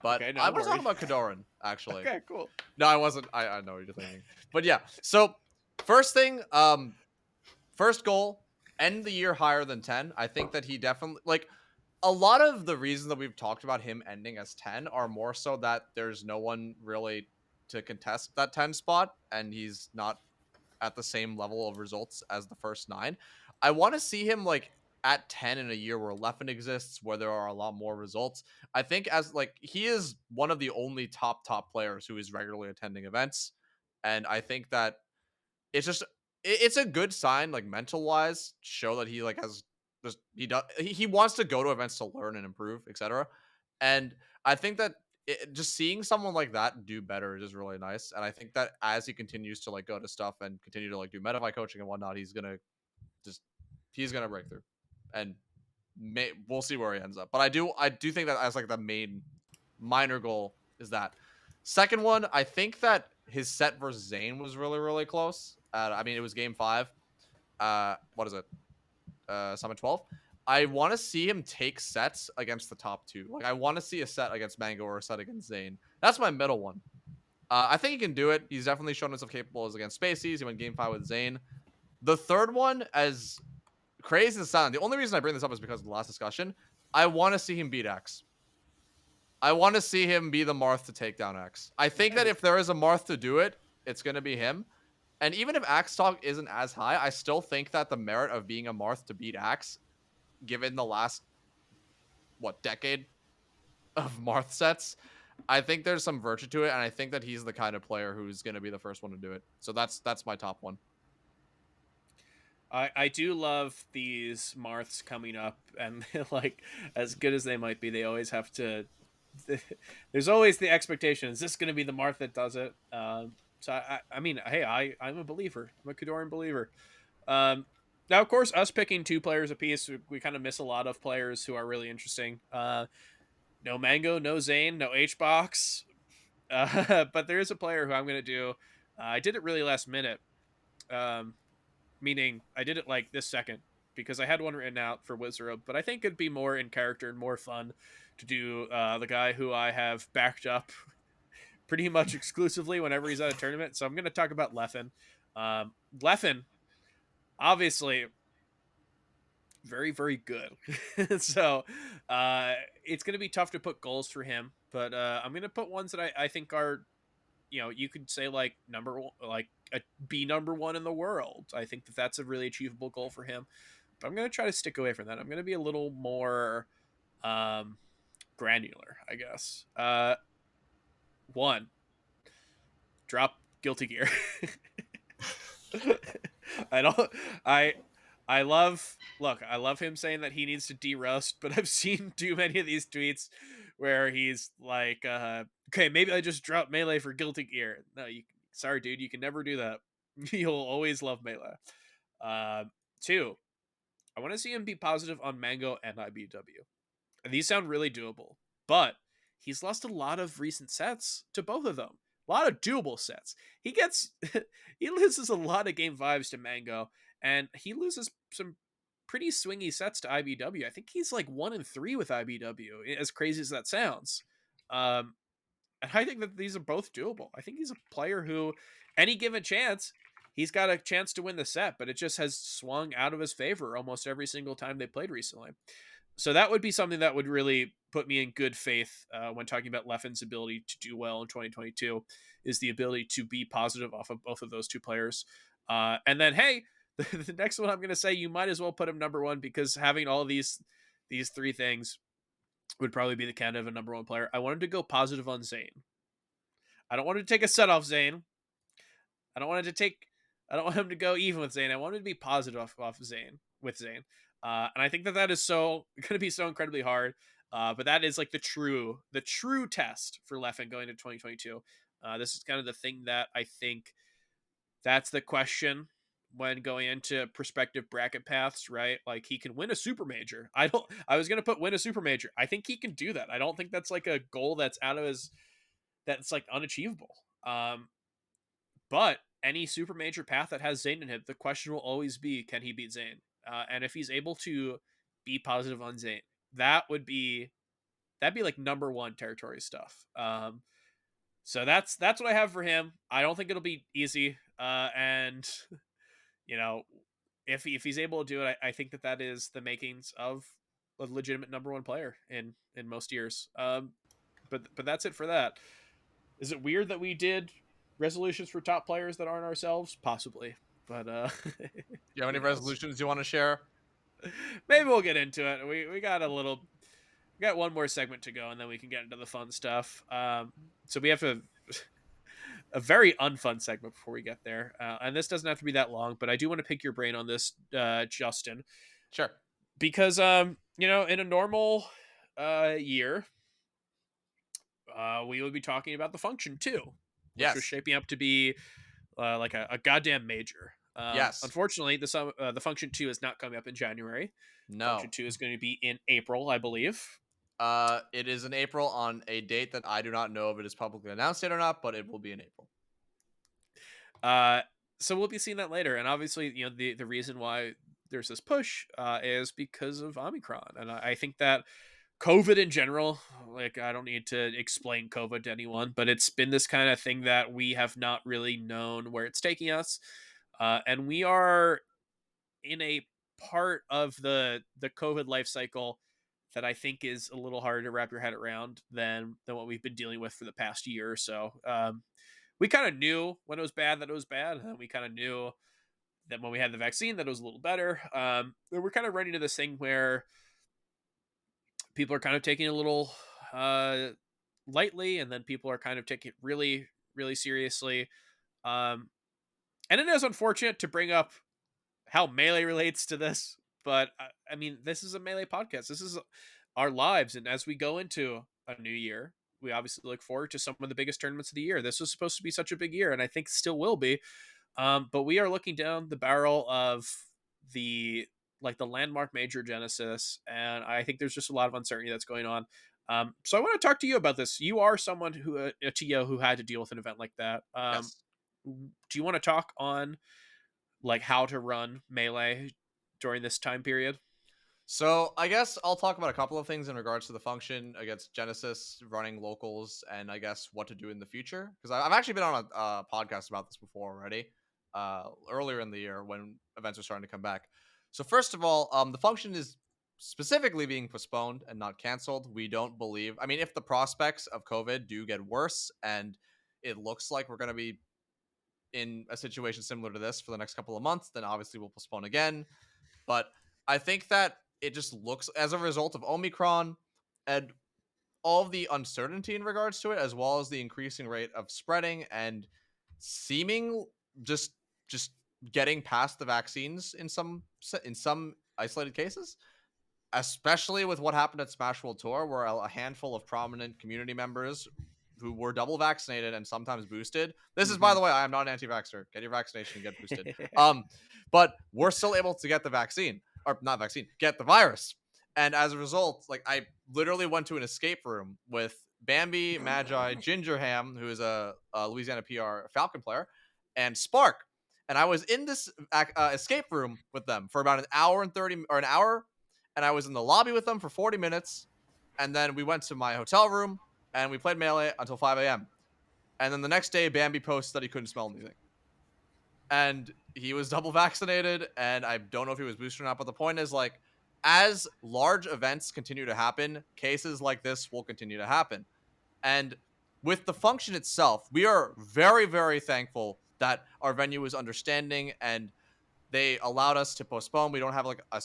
But Okay, no I was worries. talking about Kodorin, actually. Okay, cool. No, I wasn't. I know what you're thinking. But yeah, so first thing, first goal, end the year higher than 10. I think that he definitely, like, a lot of the reasons that we've talked about him ending as 10 are more so that there's no one really to contest that 10 spot, and he's not at the same level of results as the first 9. I want to see him like at 10 in a year where Leffen exists, where there are a lot more results. I think as like he is one of the only top players who is regularly attending events, and I think that it's just it's a good sign, like mental wise, show that he like has just he wants to go to events to learn and improve, etc. And I think that just seeing someone like that do better is just really nice. And I think that as he continues to like go to stuff and continue to like do metafy coaching and whatnot, he's gonna break through, and we'll see where he ends up. But I do think that as like the minor goal is that. Second one, I think that his set versus Zane was really close. I mean, it was game 5. What is it? Summit 12. I want to see him take sets against the top 2. Like, I want to see a set against Mango or a set against Zane. That's my middle one. I think he can do it. He's definitely shown himself capable as against Spaceys. He went game 5 with Zane. The third one, as crazy as it sounds, the only reason I bring this up is because of the last discussion. I want to see him beat X. I want to see him be the Marth to take down X. I think that if there is a Marth to do it, it's going to be him. And even if Axe stock isn't as high, I still think that the merit of being a Marth to beat Axe, given the last, decade of Marth sets, I think there's some virtue to it. And I think that he's the kind of player who's going to be the first one to do it. So that's my top one. I do love these Marths coming up, and like as good as they might be, they always have to. There's always the expectation: is this going to be the Marth that does it? So I mean, hey, I'm a believer. I'm a Kodorin believer. Now, of course, us picking 2 players apiece, we kind of miss a lot of players who are really interesting. No Mango, no Zane, no HBox, but there is a player who I'm going to do. I did it really last minute. Meaning I did it like this second because I had one written out for Wizzrobe, but I think it'd be more in character and more fun to do the guy who I have backed up pretty much exclusively whenever he's at a tournament. So I'm going to talk about Leffen. Leffen, obviously, very, very good. So it's going to be tough to put goals for him, but I'm going to put ones that I think are, you could say like number 1 in the world. I think that that's a really achievable goal for him, but I'm going to try to stick away from that. I'm going to be a little more granular, I guess. 1, drop Guilty Gear. I love him saying that he needs to de-roast, but I've seen too many of these tweets where he's like, okay, maybe I just drop Melee for Guilty Gear. No, sorry, dude, you can never do that. You'll always love Melee. 2, I want to see him be positive on Mango and iBDW. And these sound really doable, but he's lost a lot of recent sets to both of them. A lot of doable sets. He loses a lot of game 5s to Mango, and he loses some pretty swingy sets to IBW. I think he's like 1-3 with IBW, as crazy as that sounds. Um, and I think that these are both doable. I think he's a player who, any given chance, he's got a chance to win the set, but it just has swung out of his favor almost every single time they played recently. So that would be something that would really put me in good faith when talking about Leffen's ability to do well in 2022, is the ability to be positive off of both of those two players. And then, hey, the next one I'm going to say, you might as well put him number one, because having all these three things would probably be the kind of a number one player. I wanted to go positive on Zane. I don't want to take a set off Zane. I don't want him to go even with Zane. I want him to be positive off Zane with Zane. And I think that is going to be so incredibly hard. But that is like the true test for Leffen going into 2022. This is kind of the thing that I think that's the question when going into prospective bracket paths, right? Like, he can win a super major. I was going to put win a super major. I think he can do that. I don't think that's like a goal that's that's like unachievable. But any super major path that has Zane in it, the question will always be, can he beat Zane? And if he's able to be positive on Zane, that'd be like number one territory stuff. So that's what I have for him. I don't think it'll be easy. And you know, if he's able to do it, I think that is the makings of a legitimate number one player in most years. But that's it for that. Is it weird that we did resolutions for top players that aren't ourselves? Possibly, but Do you have any resolutions you want to share? Maybe we'll get into it. We got one more segment to go, and then we can get into the fun stuff. So we have a very unfun segment before we get there, and this doesn't have to be that long, but I do want to pick your brain on this, Justin. Sure. Because in a normal year, we would be talking about the Function 2, which was shaping up to be like a goddamn major. Yes. Unfortunately, the Function 2 is not coming up in January. No. Function 2 is going to be in April, I believe. It is in April on a date that I do not know if it is publicly announced yet or not, but it will be in April. So we'll be seeing that later. And obviously, the reason why there's this push is because of Omicron. And I think that COVID in general, like, I don't need to explain COVID to anyone, but it's been this kind of thing that we have not really known where it's taking us. And we are in a part of the COVID life cycle that I think is a little harder to wrap your head around than what we've been dealing with for the past year or so. We kind of knew when it was bad that it was bad, and we kind of knew that when we had the vaccine that it was a little better. We're kind of running into this thing where people are kind of taking it a little lightly, and then people are kind of taking it really, really seriously. And it is unfortunate to bring up how Melee relates to this, but I mean, this is a Melee podcast. This is our lives, and as we go into a new year, we obviously look forward to some of the biggest tournaments of the year. This was supposed to be such a big year, and I think still will be. But we are looking down the barrel of the landmark major Genesis, and I think there's just a lot of uncertainty that's going on. So I want to talk to you about this. You are someone a TO who had to deal with an event like that. Yes. Do you want to talk on like how to run Melee during this time period? So I guess I'll talk about a couple of things in regards to the Function against Genesis, running locals, and I guess what to do in the future. Because I've actually been on a podcast about this before already, earlier in the year when events are starting to come back. So first of all, the Function is specifically being postponed and not canceled. We don't believe. I mean, if the prospects of COVID do get worse and it looks like we're going to be in a situation similar to this for the next couple of months, then obviously we'll postpone again. But I think that it just looks, as a result of Omicron and all of the uncertainty in regards to it, as well as the increasing rate of spreading and seeming just getting past the vaccines in some isolated cases, especially with what happened at Smash World Tour, where a handful of prominent community members who were double vaccinated and sometimes boosted. This is, by the way, I am not an anti-vaxxer. Get your vaccination and get boosted. But we're still able to get the vaccine. Or not vaccine, get the virus. And as a result, like, I literally went to an escape room with Bambi, Magi, Gingerham, who is a Louisiana PR Falcon player, and Spark. and I was in this escape room with them for about an hour and 30 or an hour, and I was in the lobby with them for 40 minutes, and then we went to my hotel room and we played Melee until 5 a.m. And then the next day, Bambi posted that he couldn't smell anything, and he was double vaccinated, and I don't know if he was boosted or not, but the point is, like, as large events continue to happen, cases like this will continue to happen. And with the function itself, we are very, very thankful that our venue is understanding and they allowed us to postpone. We don't have like a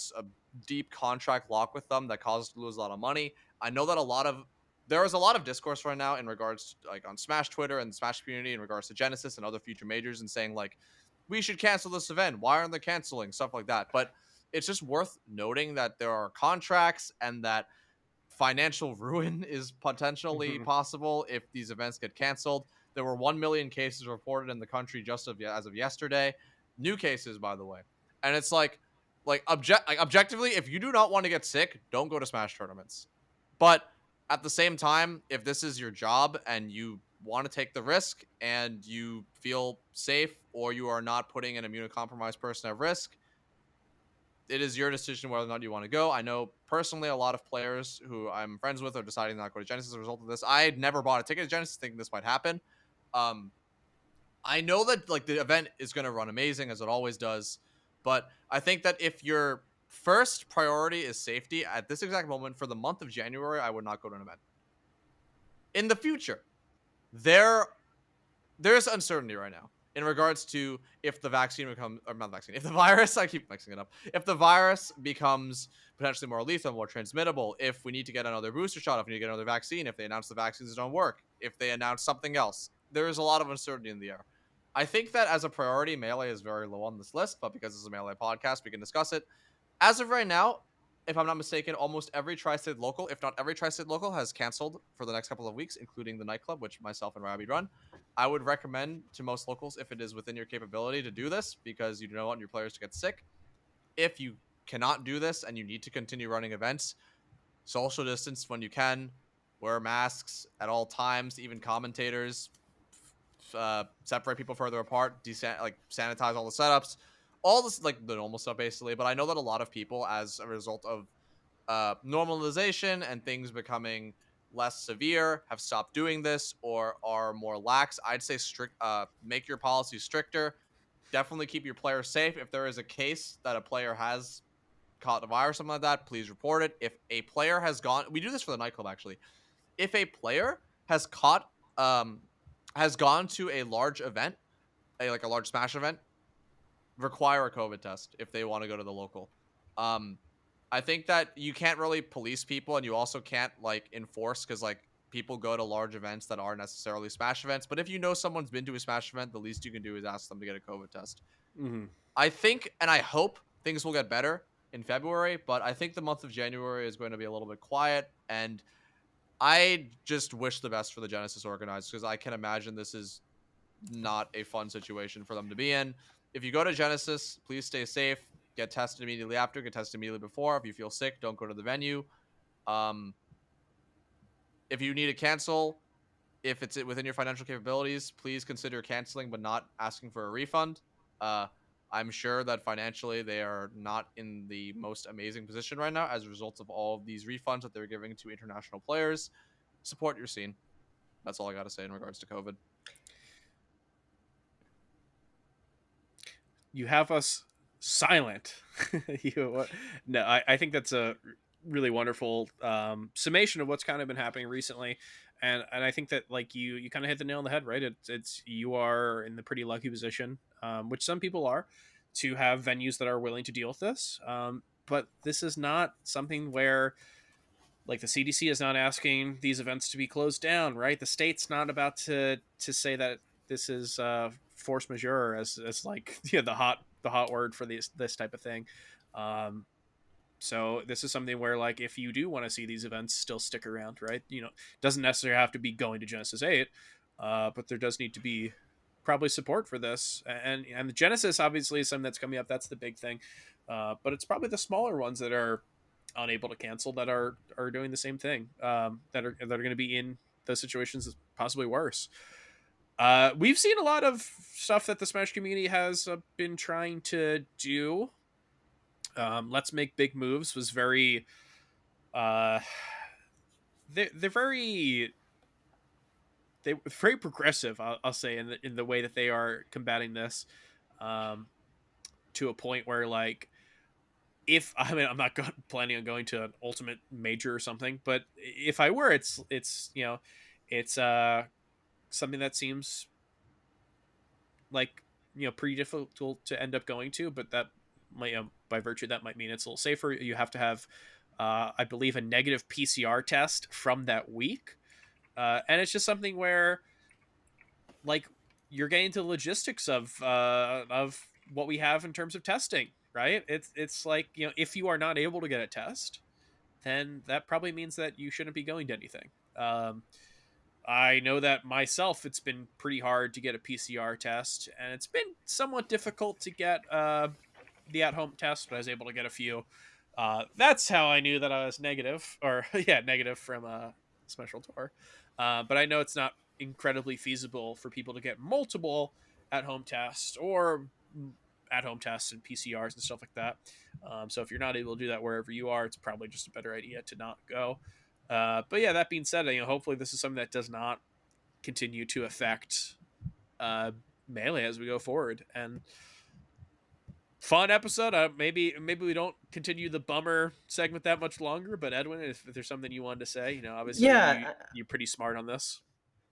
deep contract lock with them that caused us to lose a lot of money. I know that there is a lot of discourse right now in regards to, like, on Smash Twitter and the Smash community in regards to Genesis and other future majors, and saying like, we should cancel this event. Why aren't they canceling? Stuff like that. But it's just worth noting that there are contracts and that financial ruin is potentially possible if these events get canceled. There were 1 million cases reported in the country as of yesterday. New cases, by the way. And it's like objectively, if you do not want to get sick, don't go to Smash tournaments. But at the same time, if this is your job and you want to take the risk and you feel safe, or you are not putting an immunocompromised person at risk, it is your decision whether or not you want to go. I know personally a lot of players who I'm friends with are deciding not to go to Genesis as a result of this. I never bought a ticket to Genesis thinking this might happen. Um, I know that like the event is going to run amazing as it always does, but I think that if your first priority is safety at this exact moment for the month of January, I would not go to an event. In the future, there's uncertainty right now in regards to if the vaccine becomes, or not vaccine, if the virus, I keep mixing it up, if the virus becomes potentially more lethal, more transmittable, if we need to get another booster shot, if we need to get another vaccine, if they announce the vaccines don't work, if they announce something else, there is a lot of uncertainty in the air. I think that as a priority, Melee is very low on this list, but because it's a Melee podcast, we can discuss it. As of right now, if I'm not mistaken, almost every tri-state local, if not every tri-state local, has canceled for the next couple of weeks, including the nightclub, which myself and Robbie run. I would recommend to most locals, if it is within your capability, to do this, because you don't want your players to get sick. If you cannot do this and you need to continue running events, social distance when you can, wear masks at all times, even commentators, separate people further apart, sanitize all the setups, all this, like the normal stuff basically. But I know that a lot of people, as a result of normalization and things becoming less severe, have stopped doing this or are more lax. I'd say make your policies stricter. Definitely keep your players safe. If there is a case that a player has caught the virus or something like that, please report it. If a player has gone, we do this for the nightclub actually. If a player has has gone to a large event, like a large Smash event, require a COVID test if they want to go to the local. I think that you can't really police people, and you also can't like enforce, because like people go to large events that aren't necessarily Smash events. But if you know someone's been to a Smash event, the least you can do is ask them to get a COVID test. I think, and I hope things will get better in February, but I think the month of January is going to be a little bit quiet, and I just wish the best for the Genesis organizers, because I can imagine this is not a fun situation for them to be in. If you go to Genesis, please stay safe. Get tested immediately after. Get tested immediately before. If you feel sick, don't go to the venue. If you need to cancel, if it's within your financial capabilities, please consider canceling, but not asking for a refund. I'm sure that financially they are not in the most amazing position right now as a result of all of these refunds that they're giving to international players. Support your scene. That's all I got to say in regards to COVID. You have us silent. No, I think that's a really wonderful summation of what's kind of been happening recently, and I think that like you kind of hit the nail on the head, right? It's you are in the pretty lucky position, which some people are, to have venues that are willing to deal with this. But this is not something where like the CDC is not asking these events to be closed down, right? The state's not about to say that this is force majeure, as like the hot word for this type of thing. So this is something where like if you do want to see these events still stick around, right? Doesn't necessarily have to be going to Genesis 8, but there does need to be probably support for this. And the Genesis obviously is something that's coming up. That's the big thing. But it's probably the smaller ones that are unable to cancel that are doing the same thing, that are going to be in those situations possibly worse. We've seen a lot of stuff that the Smash community has been trying to do. Let's Make Big Moves was very uh they're they're very progressive, I'll say, in the way that they are combating this, um to a point where, like, if I mean, I'm not planning on going to an ultimate major or something, but if I were, it's it's something that seems like, pretty difficult to end up going to, but that might, by virtue of that, might mean it's a little safer. You have to have, I believe, a negative PCR test from that week, and it's just something where, like, you're getting to the logistics of what we have in terms of testing, right? It's like, if you are not able to get a test, then that probably means that you shouldn't be going to anything. I know that myself, it's been pretty hard to get a PCR test, and it's been somewhat difficult to get the at-home test, but I was able to get a few. That's how I knew that I was negative, or yeah, negative from a special tour. But I know it's not incredibly feasible for people to get multiple at-home tests or at-home tests and PCRs and stuff like that. So if you're not able to do that wherever you are, it's probably just a better idea to not go. But yeah, that being said, hopefully this is something that does not continue to affect Melee as we go forward. And fun episode. Maybe we don't continue the bummer segment that much longer. But Edwin, if there's something you wanted to say, obviously Yeah, you're pretty smart on this.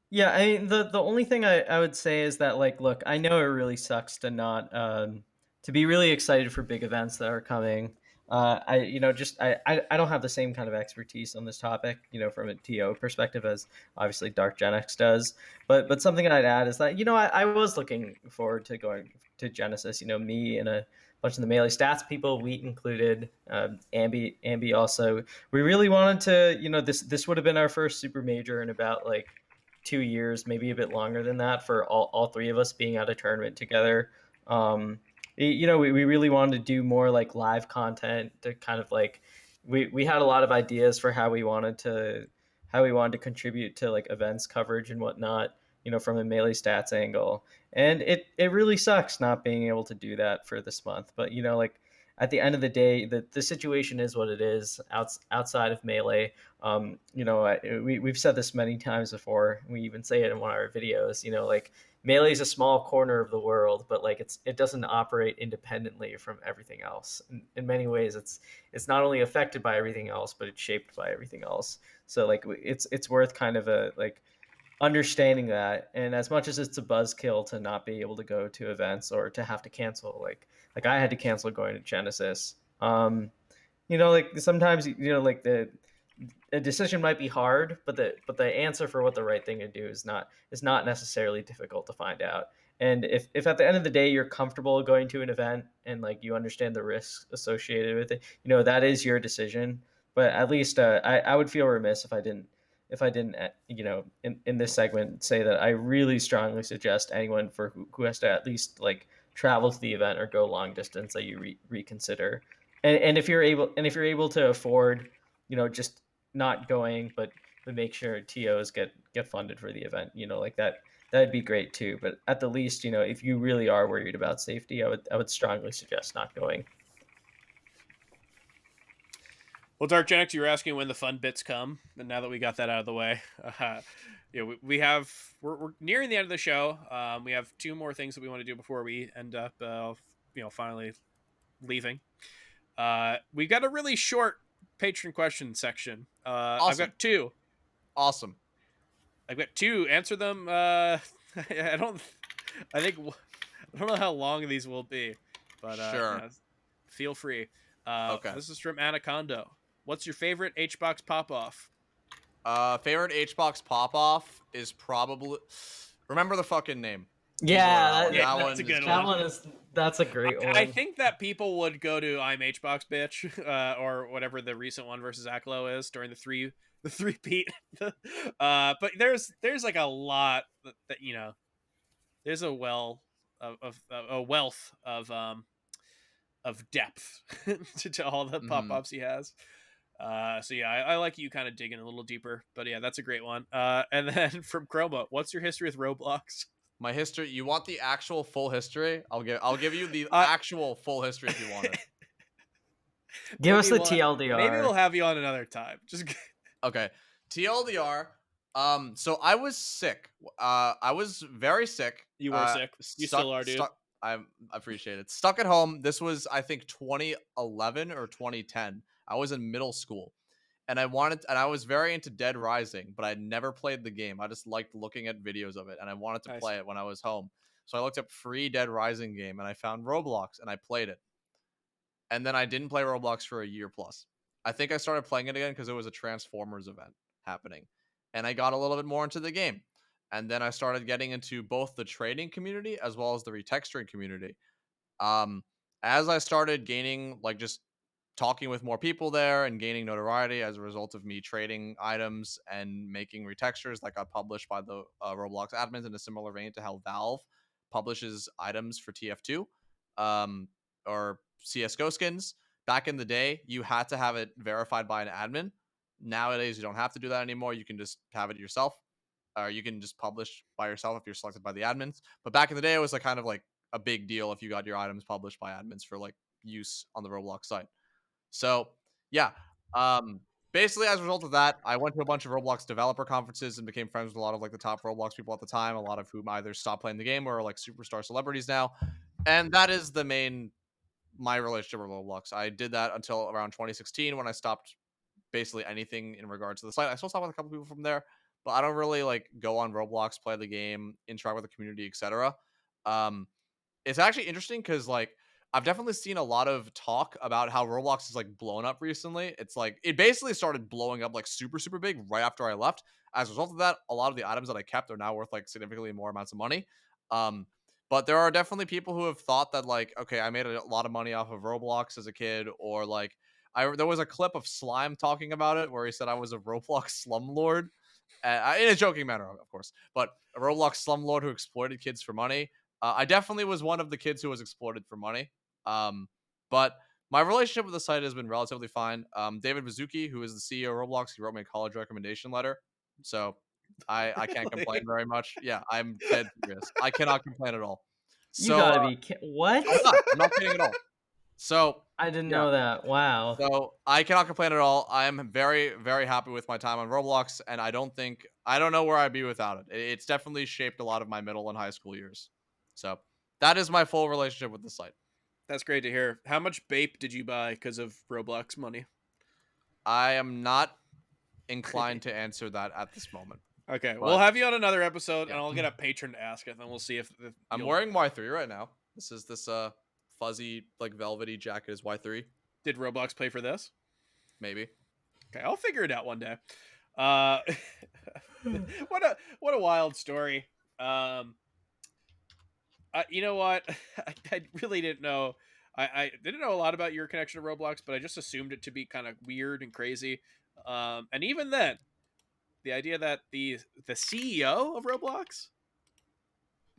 yeah. I mean, the only thing I would say is that, like, look, I know it really sucks to not to be really excited for big events that are coming. I just I don't have the same kind of expertise on this topic, from a TO perspective as obviously DarkGenex does. But something I'd add is that, I was looking forward to going to Genesis. Me and a bunch of the Melee Stats people, Wheat included, Ambi also. We really wanted to, this would have been our first super major in about like 2 years, maybe a bit longer than that, for all three of us being at a tournament together. We really wanted to do more like live content to kind of like, we had a lot of ideas for how we wanted to contribute to like events coverage and whatnot, from a Melee Stats angle. And it really sucks not being able to do that for this month. But like, at the end of the day, the situation is what it is outside of Melee. We've said this many times before. We even say it in one of our videos. Like, Melee is a small corner of the world, but like, it doesn't operate independently from everything else. In many ways, it's not only affected by everything else, but it's shaped by everything else. So like, it's worth kind of a like understanding that. And as much as it's a buzzkill to not be able to go to events or to have to cancel, like I had to cancel going to Genesis. Like, sometimes, like, a decision might be hard, but the answer for what the right thing to do is not necessarily difficult to find out. And if at the end of the day you're comfortable going to an event and like you understand the risks associated with it, that is your decision. But at least I would feel remiss if I didn't in this segment say that I really strongly suggest anyone who has to at least like travel to the event or go long distance, that you reconsider. And if you're able to afford, just not going, but make sure TOs get funded for the event, like that'd be great too. But at the least, if you really are worried about safety, I would strongly suggest not going. Well, DarkGenex, you were asking when the fun bits come, and now that we got that out of the way, we're nearing the end of the show. We have two more things that we want to do before we end up, finally leaving. We got a really short patron question section. Awesome. I've got two. Awesome. I've got two. Answer them. I don't know how long these will be, but sure. Feel free. Okay. This is from Anaconda. What's your favorite H-Box pop-off? Favorite H-Box pop-off is probably... Remember the fucking name. Yeah, that's a good one. That's a great one. I think that people would go to I'm H-Box bitch, or whatever the recent one versus Aklo is during the three-peat. But there's like a lot that there's a wealth of depth to all the pop-ups he has. So yeah, I like you kind of digging a little deeper, but yeah, that's a great one. And then from Chroma, what's your history with Roblox? My history. You want the actual full history? I'll give you the Uh, actual full history if you want it. Give us maybe the we'll maybe we'll TLDR. have you on another time. Just Okay. TLDR. So I was sick. I was very sick. you were sick. You still are, dude. Stuck. I appreciate it. Stuck at home. This was, I think, 2011 or 2010. I was in middle school, and I was very into Dead Rising, but I'd never played the game. I just liked looking at videos of it, and I wanted to Nice. play it when I was home. So I looked up free Dead Rising game, and I found Roblox, and I played it. And then I didn't play Roblox for a year plus. I think I started playing it again because it was a Transformers event happening, and I got a little bit more into the game. And then I started getting into both the trading community as well as the retexturing community. Um, as I started gaining, like, just talking with more people there and gaining notoriety as a result of me trading items and making retextures that got published by the Roblox admins in a similar vein to how Valve publishes items for TF2 or CSGO skins. Back in the day, you had to have it verified by an admin. Nowadays, you don't have to do that anymore. You can just have it yourself, or you can just publish by yourself if you're selected by the admins. But back in the day, it was like kind of like a big deal if you got your items published by admins for like use on the Roblox site. So yeah, um, basically as a result of that, I went to a bunch of Roblox developer conferences and became friends with a lot of like the top Roblox people at the time. A lot of whom either stopped playing the game or are like superstar celebrities now, and that is the main my relationship with Roblox. I did that until around 2016 when I stopped basically anything in regards to the site. I still talk with a couple people from there, but I don't really like go on Roblox, play the game, interact with the community, etc. Um, it's actually interesting because like I've definitely seen a lot of talk about how Roblox is like blown up recently. It's like it basically started blowing up like super super big right after I left. As a result of that, a lot of the items that I kept are now worth like significantly more amounts of money. Um, but there are definitely people who have thought that like, okay, I made a lot of money off of Roblox as a kid, or like there was a clip of Slime talking about it where he said I was a Roblox slumlord, in a joking manner, of course, but a Roblox slumlord who exploited kids for money. I definitely was one of the kids who was exploited for money. But my relationship with the site has been relatively fine. David Mizuki, who is the CEO of Roblox, he wrote me a college recommendation letter. So I can't complain very much. Yeah, I'm dead serious. I cannot complain at all. You So gotta be what? I'm not. I'm not kidding at all. So I didn't yeah. know that. Wow. So I cannot complain at all. I am very, very happy with my time on Roblox, and I don't know where I'd be without it. It's definitely shaped a lot of my middle and high school years. So that is my full relationship with the site. That's great to hear. How much Bape did you buy because of Roblox money? I am not inclined to answer that at this moment. Okay, we'll But have you on another episode, yeah, and I'll get a patron to ask it, and then we'll see if I'm you'll. wearing Y3 right now. This is this fuzzy like velvety jacket is Y3 Did Roblox pay for this? maybe. Okay, I'll figure it out one day. Uh, what a wild story. You know what? I really didn't know. I didn't know a lot about your connection to Roblox, but I just assumed it to be kind of weird and crazy. And even then, the idea that the CEO of Roblox,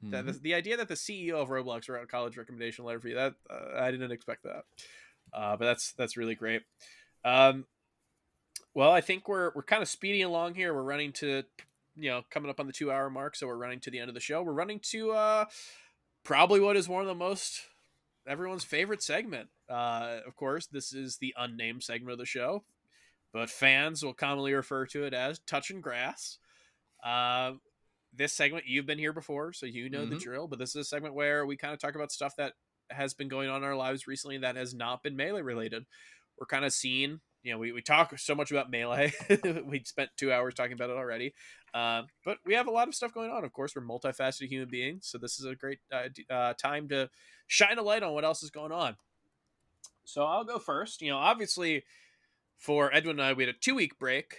Mhm. the idea that the CEO of Roblox wrote a college recommendation letter for you, that I didn't expect that. But that's really great. Um, well, I think we're kind of speeding along here. We're running to, coming up on the 2 hour mark, so we're running to the end of the show. We're running to probably what is one of the most everyone's favorite segment. Of course, this is the unnamed segment of the show, but fans will commonly refer to it as touching grass. Uh, this segment, you've been here before, so you know the Mhm. drill, but this is a segment where we kind of talk about stuff that has been going on in our lives recently that has not been Melee related. We're kind of seeing, we talk so much about Melee. We spent 2 hours talking about it already. But we have a lot of stuff going on. Of course, we're multifaceted human beings, so this is a great time to shine a light on what else is going on. So I'll go first. Obviously, for Edwin and I, we had a 2 week break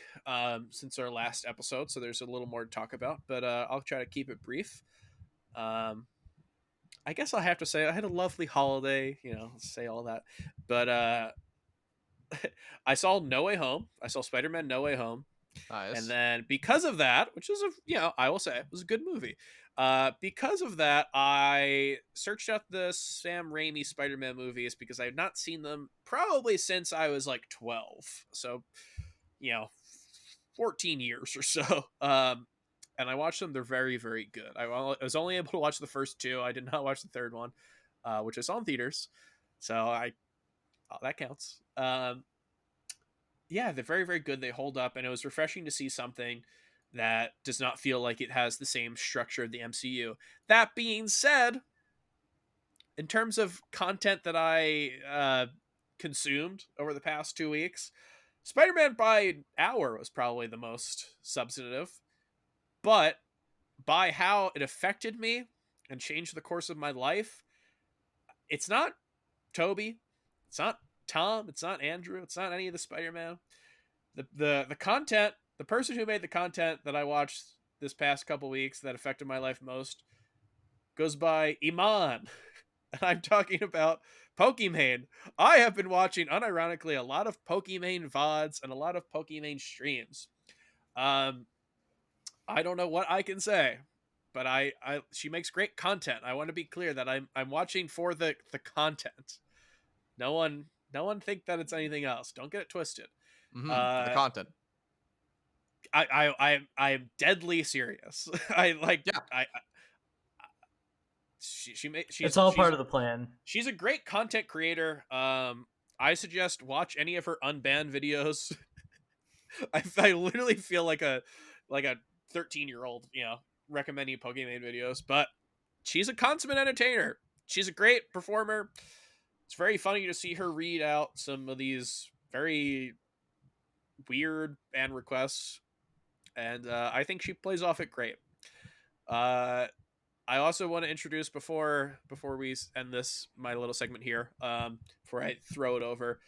since our last episode, so there's a little more to talk about, but I'll try to keep it brief. Um, I guess I'll have to say I had a lovely holiday, say all that. But I saw No Way Home. I saw Spider-Man No Way Home. And Nice. then because of that, which is I will say it was a good movie. Because of that, I searched out the Sam Raimi Spider-Man movies because I had not seen them probably since I was like 12. So, you know, 14 years or so. and I watched them. They're very, very good. I was only able to watch the first two. I did not watch the third one, which I saw in theaters, so that counts. Yeah, they're very, very good. They hold up, and it was refreshing to see something that does not feel like it has the same structure of the MCU. That being said, in terms of content that I consumed over the past 2 weeks, Spider-Man by an hour was probably the most substantive, but by how it affected me and changed the course of my life, it's not Toby, it's not Tom, it's not Andrew, it's not any of the Spider-Man. The content, the person who made the content that I watched this past couple weeks that affected my life most goes by Iman. And I'm talking about Pokimane. I have been watching, unironically, a lot of Pokimane VODs and a lot of Pokimane streams. I don't know what I can say, but she makes great content. I want to be clear that I'm watching for the content. No one think that it's anything else. Don't get it twisted. For the content. I'm deadly serious. I like Yeah. It's all part of the plan. She's a great content creator. I suggest watch any of her unbanned videos. I literally feel like a 13-year-old, recommending Pokemon videos, but she's a consummate entertainer. She's a great performer. It's very funny to see her read out some of these very weird fan requests, and I think she plays off it great. I also want to introduce before we end this my little segment here, before I throw it over.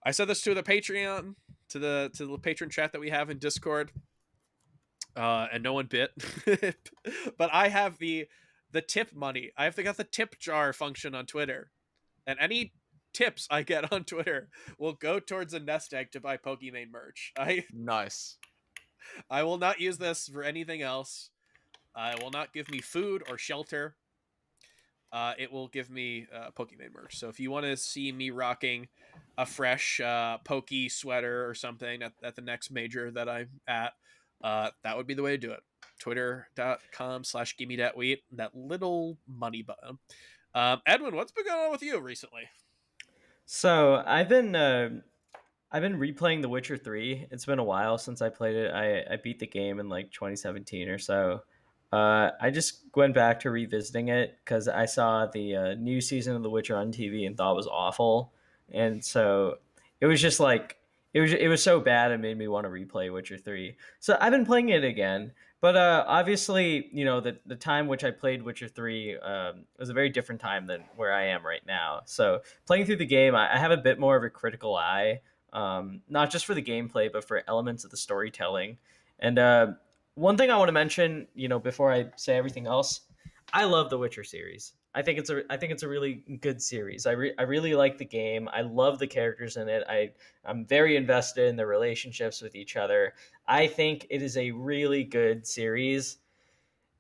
I said this to the Patreon, to the patron chat that we have in Discord, and no one bit. But I have the tip money. I've got the tip jar function on Twitter, and any tips I get on Twitter will go towards a nest egg to buy Pokemon merch. Nice. I will not use this for anything else. It will not give me food or shelter. It will give me Pokemon merch. So if you want to see me rocking a fresh Poke sweater or something at the next major that I'm at, that would be the way to do it. Twitter.com/gimmedhatweet, that little money button. Edwin, what's been going on with you recently? So I've been replaying The Witcher 3. It's been a while since I played it. I beat the game in like 2017 or so. I just went back to revisiting it because I saw the new season of The Witcher on TV and thought it was awful, and so it was just like it was so bad it made me want to replay Witcher 3. So I've been playing it again, but obviously the time which I played Witcher 3 was a very different time than where I am right now. So playing through the game, I have a bit more of a critical eye, not just for the gameplay but for elements of the storytelling. And one thing I want to mention, before I say everything else, I love the Witcher series. I think it's a really good series. I really like the game. I love the characters in it. I'm very invested in the relationships with each other. I think it is a really good series.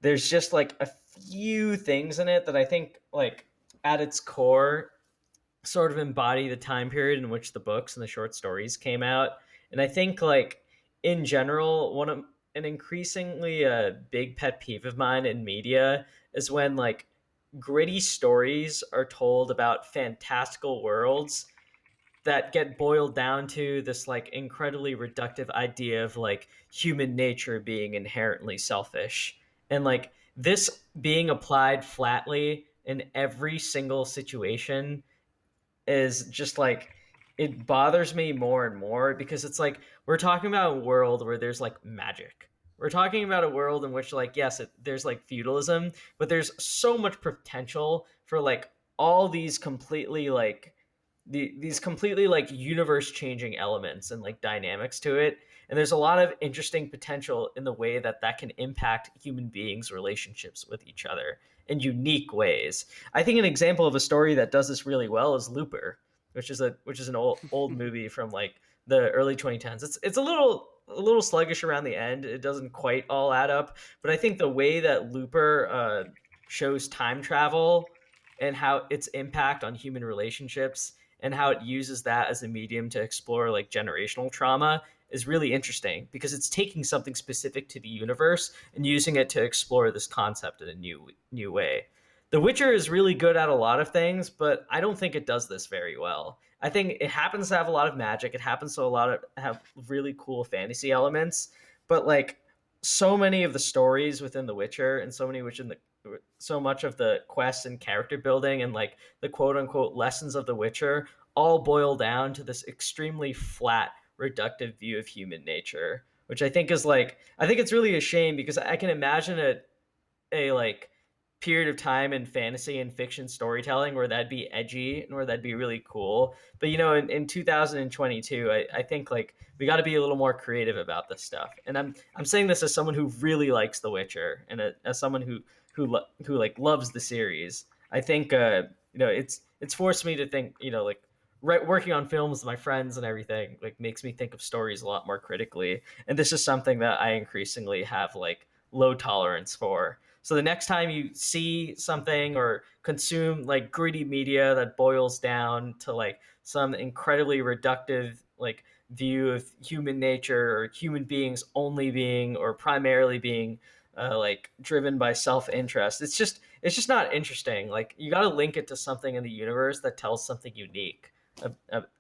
There's just like a few things in it that I think like at its core sort of embody the time period in which the books and the short stories came out. And I think like in general, an increasingly big pet peeve of mine in media is when like gritty stories are told about fantastical worlds that get boiled down to this like incredibly reductive idea of like human nature being inherently selfish, and like this being applied flatly in every single situation is just like it bothers me more and more because it's like we're talking about a world where there's like magic. We're talking about a world in which like yes, there's like feudalism, but there's so much potential for like all these completely like these completely like universe changing elements and like dynamics to it. And there's a lot of interesting potential in the way that can impact human beings' relationships with each other in unique ways. I think an example of a story that does this really well is Looper, which is an old movie from like the early 2010s. It's a little sluggish around the end. It doesn't quite all add up, but I think the way that Looper shows time travel and how its impact on human relationships and how it uses that as a medium to explore like generational trauma is really interesting because it's taking something specific to the universe and using it to explore this concept in a new way. The Witcher is really good at a lot of things, but I don't think it does this very well. I think it happens to have a lot of magic. It happens to have really cool fantasy elements, but like so many of the stories within The Witcher and so much of the quests and character building and like the quote unquote lessons of The Witcher all boil down to this extremely flat, reductive view of human nature, which I think it's really a shame because I can imagine a like period of time in fantasy and fiction storytelling where that'd be edgy and where that'd be really cool. But in 2022, I think like we got to be a little more creative about this stuff. And I'm saying this as someone who really likes The Witcher and as someone who like loves the series. I think it's forced me to think like working on films with my friends and everything like makes me think of stories a lot more critically. And this is something that I increasingly have like low tolerance for. So the next time you see something or consume like gritty media that boils down to like some incredibly reductive like view of human nature or human beings only being or primarily being like driven by self-interest, it's just not interesting. Like you got to link it to something in the universe that tells something unique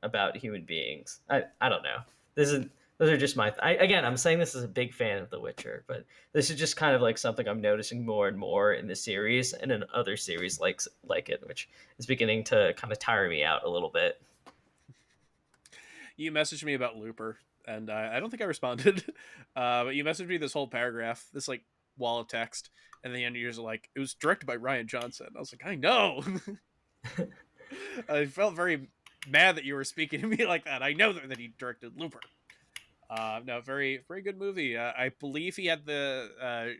about human beings. I don't know. This is Those are just again, I'm saying this as a big fan of The Witcher, but this is just kind of like something I'm noticing more and more in the series and in other series like it, which is beginning to kind of tire me out a little bit. You messaged me about Looper, and I don't think I responded, but you messaged me this whole paragraph, this like wall of text, and the end you're like, it was directed by Ryan Johnson. I was like, I know. I felt very mad that you were speaking to me like that. I know that he directed Looper. No, very very good movie. I believe he had the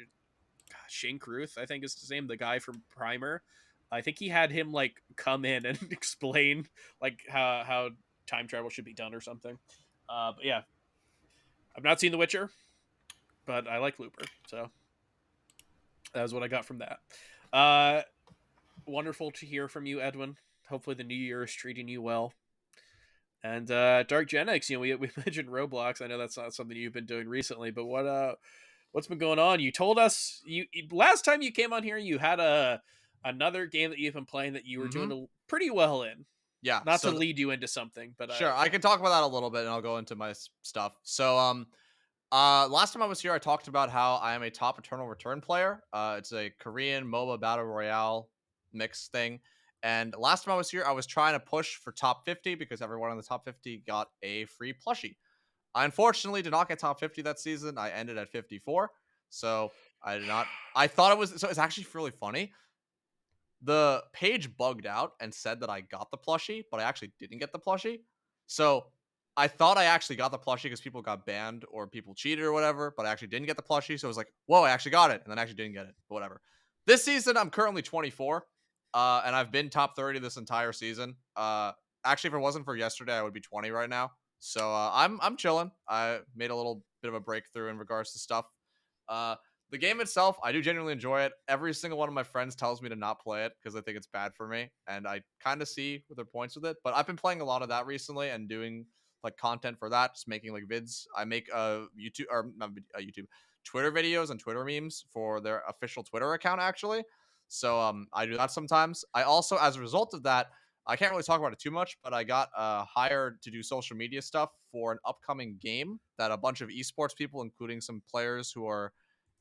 Shane Carruth, I think is his name, the guy from Primer. I think he had him like come in and explain like how time travel should be done or something. But yeah, I've not seen The Witcher, but I like Looper, so that was what I got from that. Wonderful to hear from you, Edwin. Hopefully the new year is treating you well. And DarkGenex, we mentioned Roblox. I know that's not something you've been doing recently, but what's been going on? You told us last time you came on here, you had another game that you've been playing that you were doing pretty well in. Yeah. Not to lead you into something, but sure, I can talk about that a little bit, and I'll go into my stuff. So, last time I was here, I talked about how I am a top Eternal Return player. It's a Korean MOBA battle royale mix thing. And last time I was here, I was trying to push for top 50 because everyone in the top 50 got a free plushie. I unfortunately did not get top 50 that season. I ended at 54. So I did not. I thought it was. So it's actually really funny. The page bugged out and said that I got the plushie, but I actually didn't get the plushie. So I thought I actually got the plushie because people got banned or people cheated or whatever, but I actually didn't get the plushie. So it was like, whoa, I actually got it. And then I actually didn't get it, but whatever. This season, I'm currently 24, and I've been top 30 this entire season. Actually, if it wasn't for yesterday, I would be 20 right now. So I'm chilling. I made a little bit of a breakthrough in regards to stuff. The game itself, I do genuinely enjoy it. Every single one of my friends tells me to not play it because they think it's bad for me, and I kind of see their points with it. But I've been playing a lot of that recently and doing like content for that, just making like vids. I make YouTube or not YouTube, Twitter videos and Twitter memes for their official Twitter account actually. So I do that sometimes. I also, as a result of that, I can't really talk about it too much, but I got hired to do social media stuff for an upcoming game that a bunch of esports people, including some players who are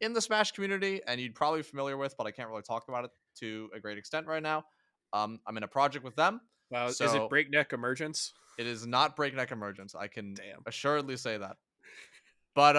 in the Smash community, and you'd probably be familiar with, but I can't really talk about it to a great extent right now. I'm in a project with them. wow, So is it Breakneck Emergence? it is not Breakneck Emergence. I can assuredly say that. But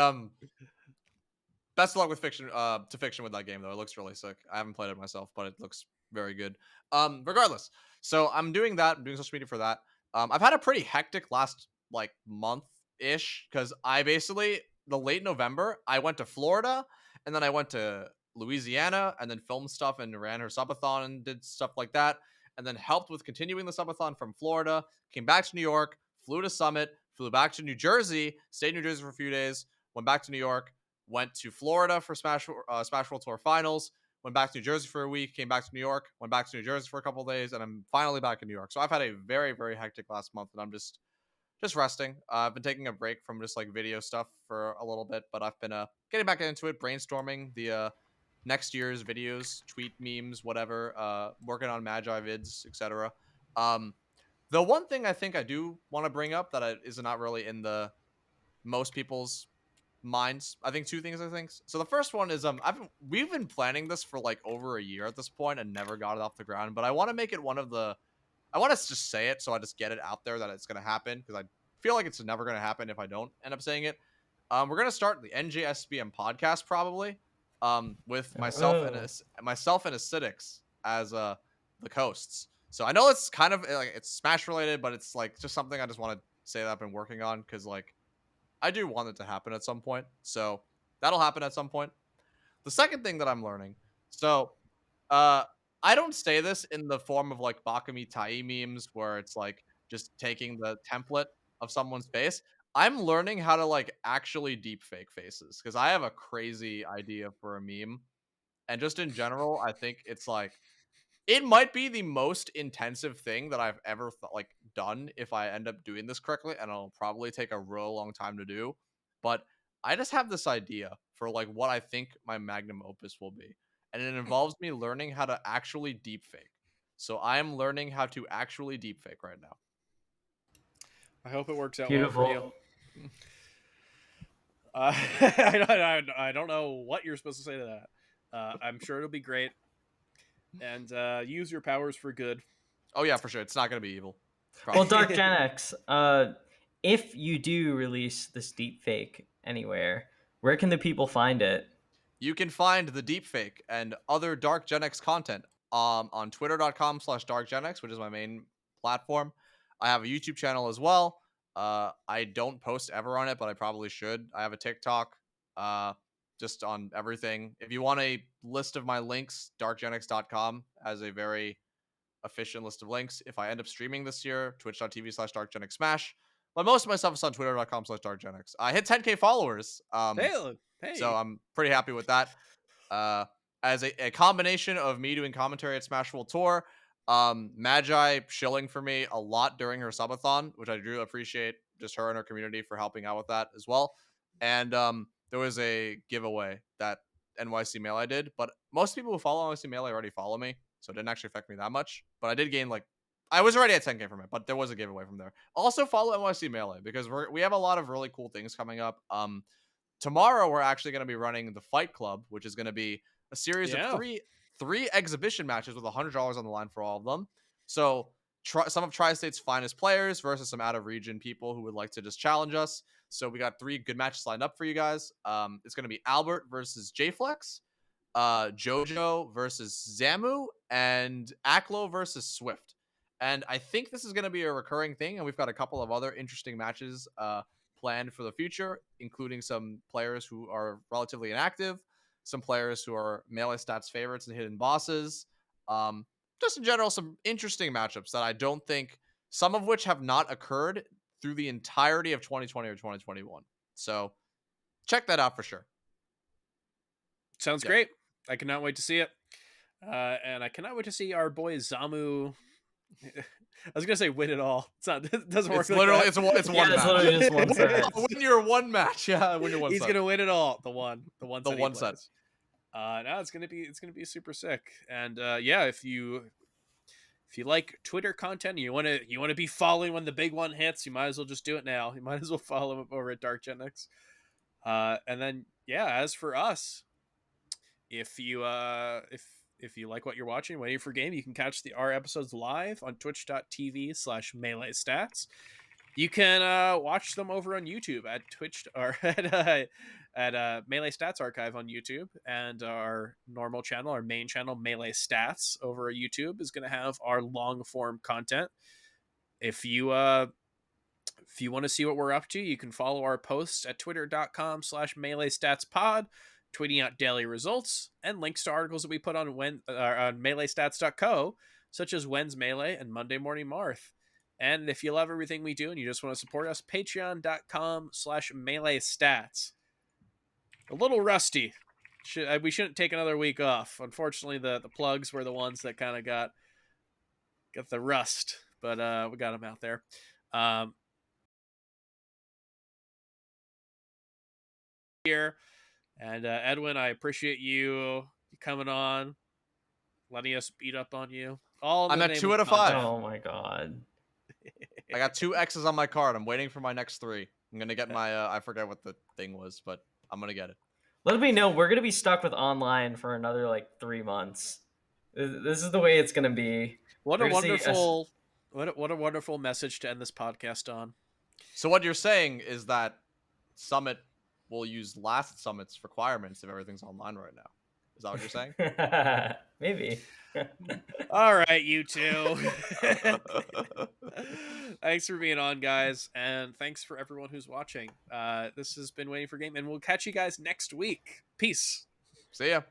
best of luck with fiction with that game though. It looks really sick. I haven't played it myself, but it looks very good. Regardless, so I'm doing that. I'm doing social media for that. I've had a pretty hectic last like month ish because I basically the late November I went to Florida and then I went to Louisiana and then filmed stuff and ran her subathon and did stuff like that and then helped with continuing the subathon from Florida. Came back to New York, flew to Summit, flew back to New Jersey, stayed in New Jersey for a few days, went back to New York, went to Florida for Smash World Tour Finals, went back to New Jersey for a week, came back to New York, went back to New Jersey for a couple of days, and I'm finally back in New York. So I've had a very, very hectic last month, and I'm just just resting. I've been taking a break from just like video stuff for a little bit, but I've been getting back into it, brainstorming the next year's videos, tweet memes, whatever. Working on Magi vids, etc. Um, the one thing I think I do want to bring up that is not really in the most people's minds. I think two things. I think so. The first one is we've been planning this for like over a year at this point and never got it off the ground. But I want to make it one of the. I want to just say it so I just get it out there that it's going to happen because I feel like it's never going to happen if I don't end up saying it. We're going to start the NJSBM podcast probably with myself and Acidics as the hosts. So I know it's kind of like it's Smash related, but it's like just something I just want to say that I've been working on because like I do want it to happen at some point. So that'll happen at some point. The second thing that I'm learning, so uh I don't say this in the form of like Bakami Tai memes where it's like just taking the template of someone's face. I'm learning how to like actually deep fake faces because I have a crazy idea for a meme. And just in general, I think it's like it might be the most intensive thing that I've ever done if I end up doing this correctly, and it'll probably take a real long time to do. But I just have this idea for like what I think my magnum opus will be, and it involves me learning how to actually deepfake. So I am learning how to actually deepfake right now. I hope it works out well for Beautiful. you. I don't know what you're supposed to say to that. I'm sure it'll be great. And use your powers for good. Oh yeah, for sure. It's not going to be evil. Well, DarkGenex, if you do release this deepfake anywhere, where can the people find it? You can find the deepfake and other DarkGenex content on twitter.com/DarkGenex, which is my main platform. I have a YouTube channel as well. I don't post ever on it, but I probably should. I have a TikTok, just on everything. If you want a list of my links, darkgenex.com has a very efficient list of links. If I end up streaming this year, twitch.tv/DarkGenex But most of my stuff is on twitter.com/DarkGenex. I hit 10K followers. Hey. So I'm pretty happy with that. As a combination of me doing commentary at Smash World Tour, Magi shilling for me a lot during her subathon, which I do appreciate just her and her community for helping out with that as well. And there was a giveaway that NYC Melee did, but most people who follow NYC Melee already follow me, so it didn't actually affect me that much. But I did gain I was already at 10K from it, but there was a giveaway from there. Also follow NYC Melee because we have a lot of really cool things coming up. Tomorrow we're actually going to be running the Fight Club, which is going to be a series of three exhibition matches with $100 on the line for all of them. So some of Tri-State's finest players versus some out of region people who would like to just challenge us. So we got 3 good matches lined up for you guys. It's going to be Albert versus J-Flex, Jojo versus Zamu, and Aklo versus Swift. And I think this is going to be a recurring thing, and we've got a couple of other interesting matches planned for the future, including some players who are relatively inactive, some players who are Melee Stats favorites and hidden bosses. Just in general, some interesting matchups that I don't think, some of which have not occurred through the entirety of 2020 or 2021. So check that out for sure. Sounds great. I cannot wait to see it. And I cannot wait to see our boy Zamu. I was gonna say win it all. It's not. It doesn't work. It's literally like it's one match. It's literally just one set. Win your one match. Yeah, win your one. He's set. gonna win it all. The one set. Set. No, it's gonna be super sick. And yeah, if you like Twitter content, you want to be following when the big one hits, you might as well just do it now. You might as well follow him over at DarkGenex. And then yeah, as for us, if you like what you're watching, waiting for game, you can catch our episodes live on twitch.tv/MeleeStats. You can watch them over on YouTube at Twitch or at Melee Stats Archive on YouTube, and our normal channel, our main channel, Melee Stats, over at YouTube is going to have our long form content. If you want to see what we're up to, you can follow our posts at twitter.com/MeleeStatsPod, tweeting out daily results and links to articles that we put on MeleeStats.co, such as When's Melee and Monday Morning Marth. And if you love everything we do and you just want to support us, patreon.com/MeleeStats. A little rusty. We shouldn't take another week off. Unfortunately, the plugs were the ones that kind of got the rust, but we got them out there. here. And Edwin, I appreciate you coming on, letting us beat up on you. All in I'm the at name 2 of out of 5. content. Oh my god. I got 2 X's on my card. I'm waiting for my next 3. I'm gonna get my I forget what the thing was, but I'm gonna get it. Let me know. We're gonna be stuck with online for another like 3 months. This is the way it's gonna be. What We're a gonna see wonderful, what a wonderful message to end this podcast on. So what you're saying is that Summit will use last Summit's requirements if everything's online right now. Is that what you're saying? Maybe. All right, you two. Thanks for being on, guys, and thanks for everyone who's watching. This has been Waiting for Game, and we'll catch you guys next week. Peace. See ya.